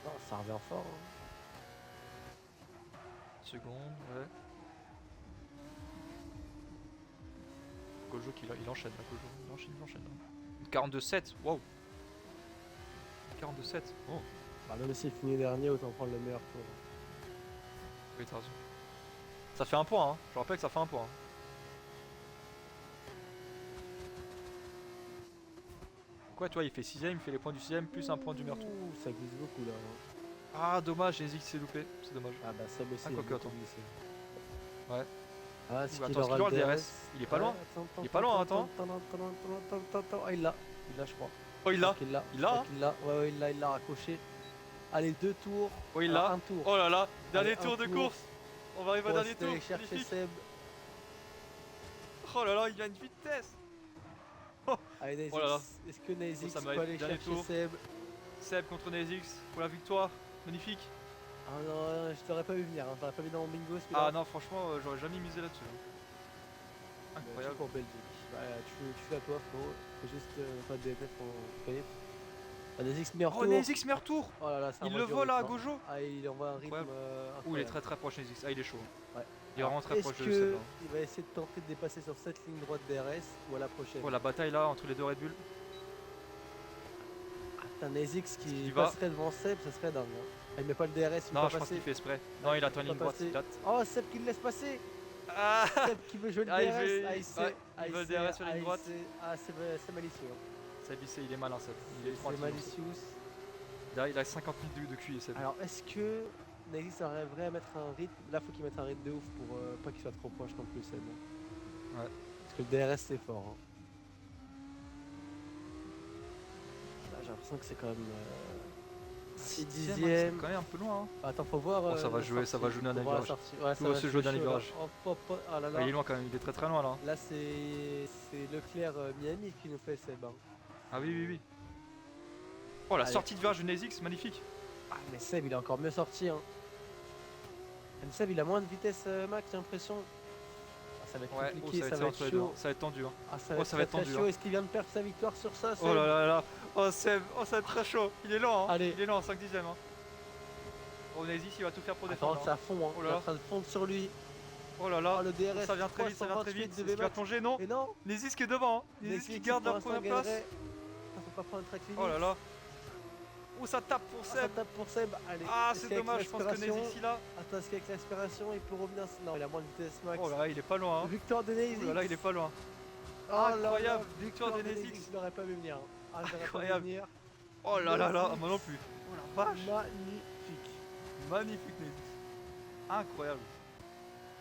Non, ça revient fort. Hein. Seconde, ouais. Gojo il enchaîne là, Gojo. Il enchaîne. 42-7, wow. 42-7, oh. Bah, même s'il finit dernier, autant prendre le meilleur tour. Oui, t'as raison. Ça fait un point, hein. Je rappelle que ça fait un point. Hein. Donc ouais, toi, il fait 6ème, il fait les points du 6ème, plus un point du meilleur tour. Ouh, ça glisse beaucoup là. Hein. Ah, dommage, Nezik s'est loupé, c'est dommage. Ah bah ça aussi. Ah, il a quoique, beaucoup attends. glissé. Ouais. Ah, Ouh, ce attends, qu'il est-ce aura qu'il aura le le DRS. DRS? Il est pas loin. Attends, Il est pas loin, attends. Ah, il l'a, je crois. Oh, il l'a. Il l'a. Il l'a, hein. Il l'a. Ouais, il l'a raccroché. Allez, 2 tours. Oh, il Alors, l'a. un tour. Oh là là, dernier Allez, un tour de tour. course. On va arriver au Pour dernier essayer tour. d'aller chercher Magnifique. Seb. Oh là là, il a une vitesse. Allez, Oh là là. est-ce que Nazix ça peut m'arrive. aller Dernier chercher tour. Seb? Seb contre Nezix pour la victoire. Magnifique. Ah non, je t'aurais pas vu venir, hein. T'aurais pas vu dans mon bingo celui-là. Ah non, franchement, j'aurais jamais misé là-dessus. Hein. Je Incroyable. suis pour Belgique. Bah, tu fais à toi, frérot. Fais juste pas de DNF pour gagner. Ah, Nazix meilleur Oh, tour. Nezix meilleur tour. Oh là là, ça Il envoie le du vole là à rythme, hein. Gojo. Ah, il envoie un rythme. Incroyable. Ouh, il est Incroyable. très très proche Nezix. Ah, il est chaud. Ouais. Il est vraiment très proche de Seb. Est-ce là. qu'il va essayer de tenter de dépasser sur cette ligne droite DRS ou à la prochaine? Oh, la bataille là entre les deux Red Bull. Un Nazix qui y va. passerait devant Seb, ça serait dingue. Hein. Ah, il met pas le DRS, il Non, peut je pense passer. qu'il fait exprès. Non, il attend une peut ligne droite. passer. Il date. Oh, Seb qui le laisse passer. Ah, Seb qui veut jouer le Ah, il DRS. veut- Ah, ouais, il veut le DRS sur la ligne droite. Ah, c'est malicieux. Hein. Seb, il est malin, Seb. Il est trop C'est intelligent. malicieux. Là, il a 50 minutes de QI, Seb. Alors, est-ce que Nazix arriverait à mettre un rythme? Là, faut qu'il mette un rythme de ouf pour pas qu'il soit trop proche non plus, Seb. Ouais. Parce que le DRS, c'est fort. Hein. Là, j'ai l'impression que c'est quand même. 6 C'est dixièmes. quand même un peu loin. Hein. Attends, faut voir. Oh, ça va la jouer, ça va sortie. jouer dans Faut les voir la virages. sortie. Ouais, Tout ça va se jouer dans les chaud, là. virages. Hop, hop, hop. Ah là là. Ah, il est loin quand même, il est très très loin là. Là, c'est Leclerc Miami qui nous fait Seb. Hein. Ah oui, oui, oui. Oh, la Allez. sortie de virage de Nezix, magnifique. Ah, mais Seb, il est encore mieux sorti. Hein. Même Seb, il a moins de vitesse max, j'ai l'impression. Ça va être Ouais, compliqué, ça va ça être va entre être les deux, hein. chaud. Ça va être tendu. Hein. Ah, ça Oh, va être ça va très être très tendu. chaud. Hein. Est-ce qu'il vient de perdre sa victoire sur ça, Oh là Seb? là là. Oh Seb, oh ça va être très chaud. Il est lent, hein. Allez. Il est lent, 5 dixièmes. Hein. Oh Nézis, il va tout faire pour Attends, défendre. ça Hein. fond, hein. Oh Il est là en là. train de fondre sur lui. Oh là là. Oh, le DRS, Ça vient très vite, ça vient très vite. 328 Est-ce de qu'il va VMAX. plonger? Non. Et non, Nézis qui est devant. Hein. Nézis qui Netflix, garde pour la l'instant, première place. gagnerait. Putain, faut pas prendre un track limit. Oh là là. Oh ça tape pour Ah, ça Seb. tape pour Seb. Allez. Ah est-ce c'est qu'avec dommage, je pense que l'aspiration- Nézis il a. Attends, est-ce qu'avec l'aspiration, il peut revenir? Non, il a moins de vitesse max. Oh là là, il est pas loin. Hein. Victoire de Nezix. Oh là là, il est pas loin. Oh là là, Incroyable, victoire de Nezix. Nezix. Je l'aurais pas vu venir. Ah, je l'aurais pas vu Incroyable. venir. Oh là là là, Nezix. moi non plus. Oh la vache. Magnifique. Magnifique Nézis. Incroyable.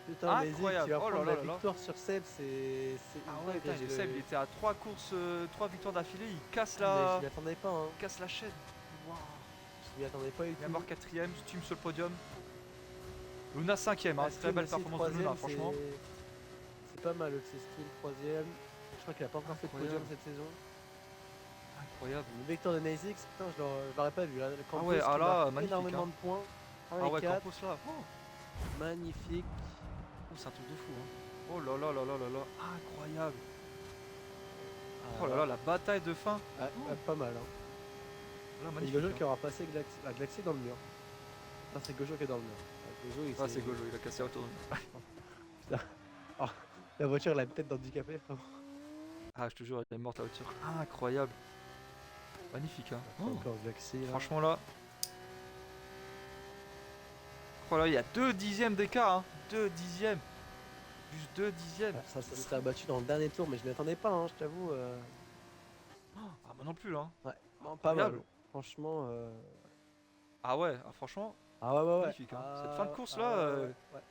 Putain, Nezix Incroyable. qui va Oh là prendre là la là là. victoire sur Seb, c'est Ah une ouais, dinguerie, putain, je Seb, le- il était à 3 courses, 3 victoires d'affilée, il casse Mais la, je m'y attendais pas, hein. casse la chaîne. Waouh. Je m'y attendais pas du tout. Yamor 4ème, Stum sur le podium. Luna 5ème, hein. Ah, Très Stim belle aussi, performance de Luna, troisième, franchement. C'est pas mal aussi, Stim, troisième. Je crois qu'il a pas encore fait de podium Incroyable. cette saison. Incroyable. Une victoire de Nezix, putain, je l'aurais pas vu. Là. Le Campos ouais, qui ah là, marque magnifique, énormément hein. de points. 1 Ah et ouais, 4, Campos là. Oh, magnifique. c'est un truc de fou. Hein. Oh là là là là là là. Incroyable. Ah, Oh là là, la bataille de fin. ouais, ouais, pas mal. Hein. Là, Et magnifique. Gojo Hein. qui aura passé Glaxi dans le mur. Ah, c'est Gojo qui est dans le mur. Ah, Gojo, il Ah, s'est- c'est Gojo, il a cassé autour de nous. La voiture, elle a une tête d'handicapé, frérot. Ah, je te jure, elle est morte la voiture. Incroyable. Magnifique, hein. Oh. Encore Glaxi. Là. Franchement là. Oh là, il y a 2 dixièmes d'écart, hein. 2 dixièmes. Juste 2 dixièmes. Ça s'est abattu dans le dernier tour, mais je m'y attendais pas, hein, je t'avoue. Ah, moi non plus là. Hein. Ouais, non, pas mal. Incroyable. Franchement. Ah ouais, ah, franchement. Ah ouais, ouais, ouais. Magnifique, hein. Cette fin de course, là, ouais.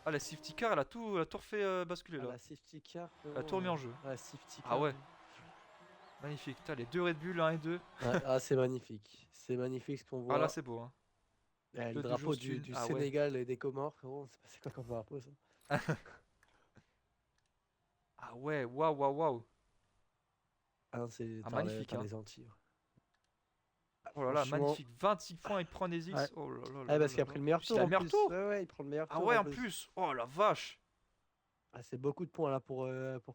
Ah, la safety car, elle a tout refait basculer Ah, là. la safety car. Elle a tout remis en jeu. La safety car. Ah ouais. Magnifique. Putain, les 2 Red Bull, 1 et 2. Ouais, ah, c'est magnifique. C'est magnifique ce qu'on voit. Ah là, c'est beau. Hein. Le deux drapeau jours du d'une- ah ouais. Sénégal et des Comores, frérot. C'est passé quoi comme drapeau ça? Ah ouais, waouh, waouh, waouh. Ah non, c'est Ah, t'as magnifique, t'as hein. les Antilles. Ouais. Oh là là, Franchement- magnifique. 26 points, il prend Nezix. Ouais. Oh là là là. Ah, parce là qu'il a là. pris le meilleur Il tour. a le en meilleur plus. tour. Ouais, ouais, il prend le meilleur Ah tour. ouais, en plus. plus. Oh la vache. Ah, c'est beaucoup de points là pour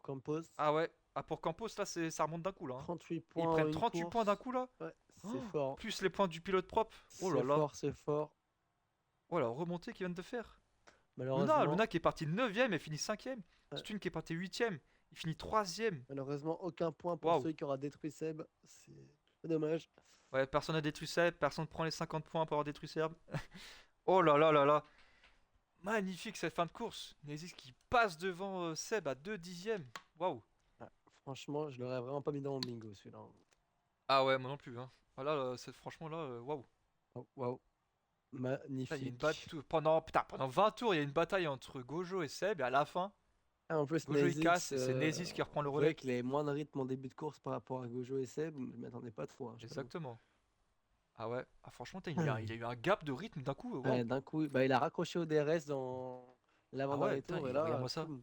Campos. Ah ouais. Ah, pour Campos, là, ça remonte d'un coup là. Hein. 38 Ils points. en prennent une 38 course. points d'un coup là. Ouais, c'est Oh, fort. Plus les points du pilote propre. Oh là C'est là. fort, c'est fort. Oh la remontée qu'ils viennent de faire. Malheureusement, Luna qui est parti 9ème et finit 5ème. Ouais. Stune qui est parti 8ème. Il finit 3ème. malheureusement, aucun point pour Waouh. celui qui aura détruit Seb. C'est dommage. Ouais, personne n'a détruit Seb. Personne ne prend les 50 points pour avoir détruit Seb. Oh là là là là. Magnifique cette fin de course. Nezis qui passe devant Seb à 2 dixièmes. Waouh. Ouais, franchement, je l'aurais vraiment pas mis dans mon bingo celui-là. Ah ouais, moi non plus. Hein. Ah là, franchement là, waouh. Oh, waouh. Putain, il y a Magnifique. une bataille pendant 20 tours, il y a une bataille entre Gojo et Seb et à la fin, Ah, en plus, Gojo il Nezix, casse et c'est Nezis qui reprend le je relais. voyais qu'il avait moins de rythme en début de course par rapport à Gojo et Seb. Je m'attendais pas trop. Hein, je t'avoue. Exactement. Ah ouais, ah, franchement, il a eu un gap de rythme d'un coup. Waouh. Ouais, d'un coup, bah, il a raccroché au DRS dans l'avant-dernier putain, tour. Et et là, regarde-moi ça. boum.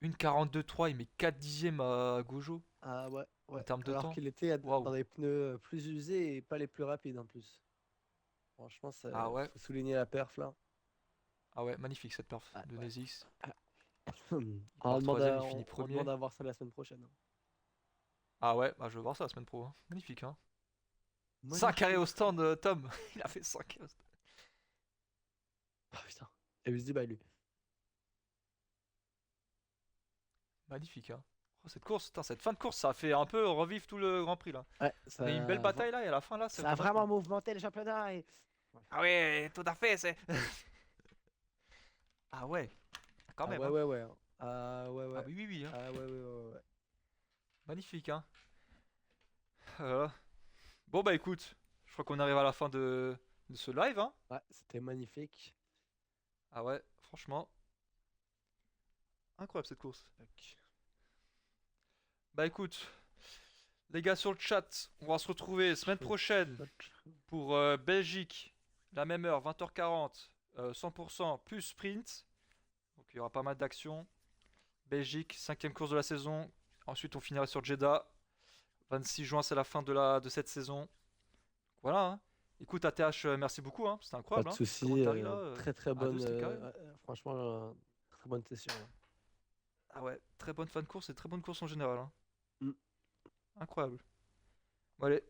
Une 42-3, il met 4 dixièmes à Gojo. Ah ouais, ouais. termes de Alors temps. qu'il était Waouh. dans des pneus plus usés et pas les plus rapides en plus. Franchement, ça Ah ouais. faut souligner la perf là. Ah ouais, magnifique cette perf Ah de ouais. Nezix. On part demande troisième, à, il finit on premier. demande à voir ça la semaine prochaine. Hein. Ah ouais, bah je veux voir ça la semaine pro. Hein. Magnifique, hein. Magnifique. 5 carrés au stand, Tom. Il a fait 5 carrés au stand. Ah putain. Et il se dit bah lui. Magnifique, hein. Oh, cette course, putain, cette fin de course, ça a fait un peu revivre tout le Grand Prix là. Ouais, On a eu une belle bataille là et à la fin là, Ça a vraiment mouvementé le championnat. Et... Ah ouais, tout à fait, c'est. Ah ouais, quand même. ouais, Hein. ouais, ouais. Ah ouais, ouais. Ah oui, oui, oui. Hein. Ah ouais, ouais, ouais, ouais. Magnifique, hein. Bon bah écoute, je crois qu'on arrive à la fin de ce live, hein. Ouais, c'était magnifique. Ah ouais, franchement. Incroyable cette course. Ok. Bah écoute, les gars sur le chat, on va se retrouver semaine prochaine pour Belgique, la même heure, 20h40, 100% plus sprint. Donc il y aura pas mal d'actions. Belgique, 5ème course de la saison. Ensuite on finira sur Jeddah. 26 juin c'est la fin de cette saison. Voilà. Hein. Écoute ATH, merci beaucoup. Hein. C'était Pas incroyable. de Hein. soucis. Commentary, là, Très très à deux, bonne. c'était carré. Franchement, très bonne session. Ah ouais, très bonne fin de course et très bonne course en général, hein. Mm. Incroyable. Bon allez,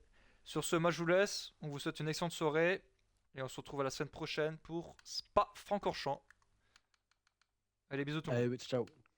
sur ce, moi je vous laisse. On vous souhaite une excellente soirée. Et on se retrouve à la semaine prochaine pour Spa-Francorchamps. Allez, bisous tout le monde. Allez, ciao.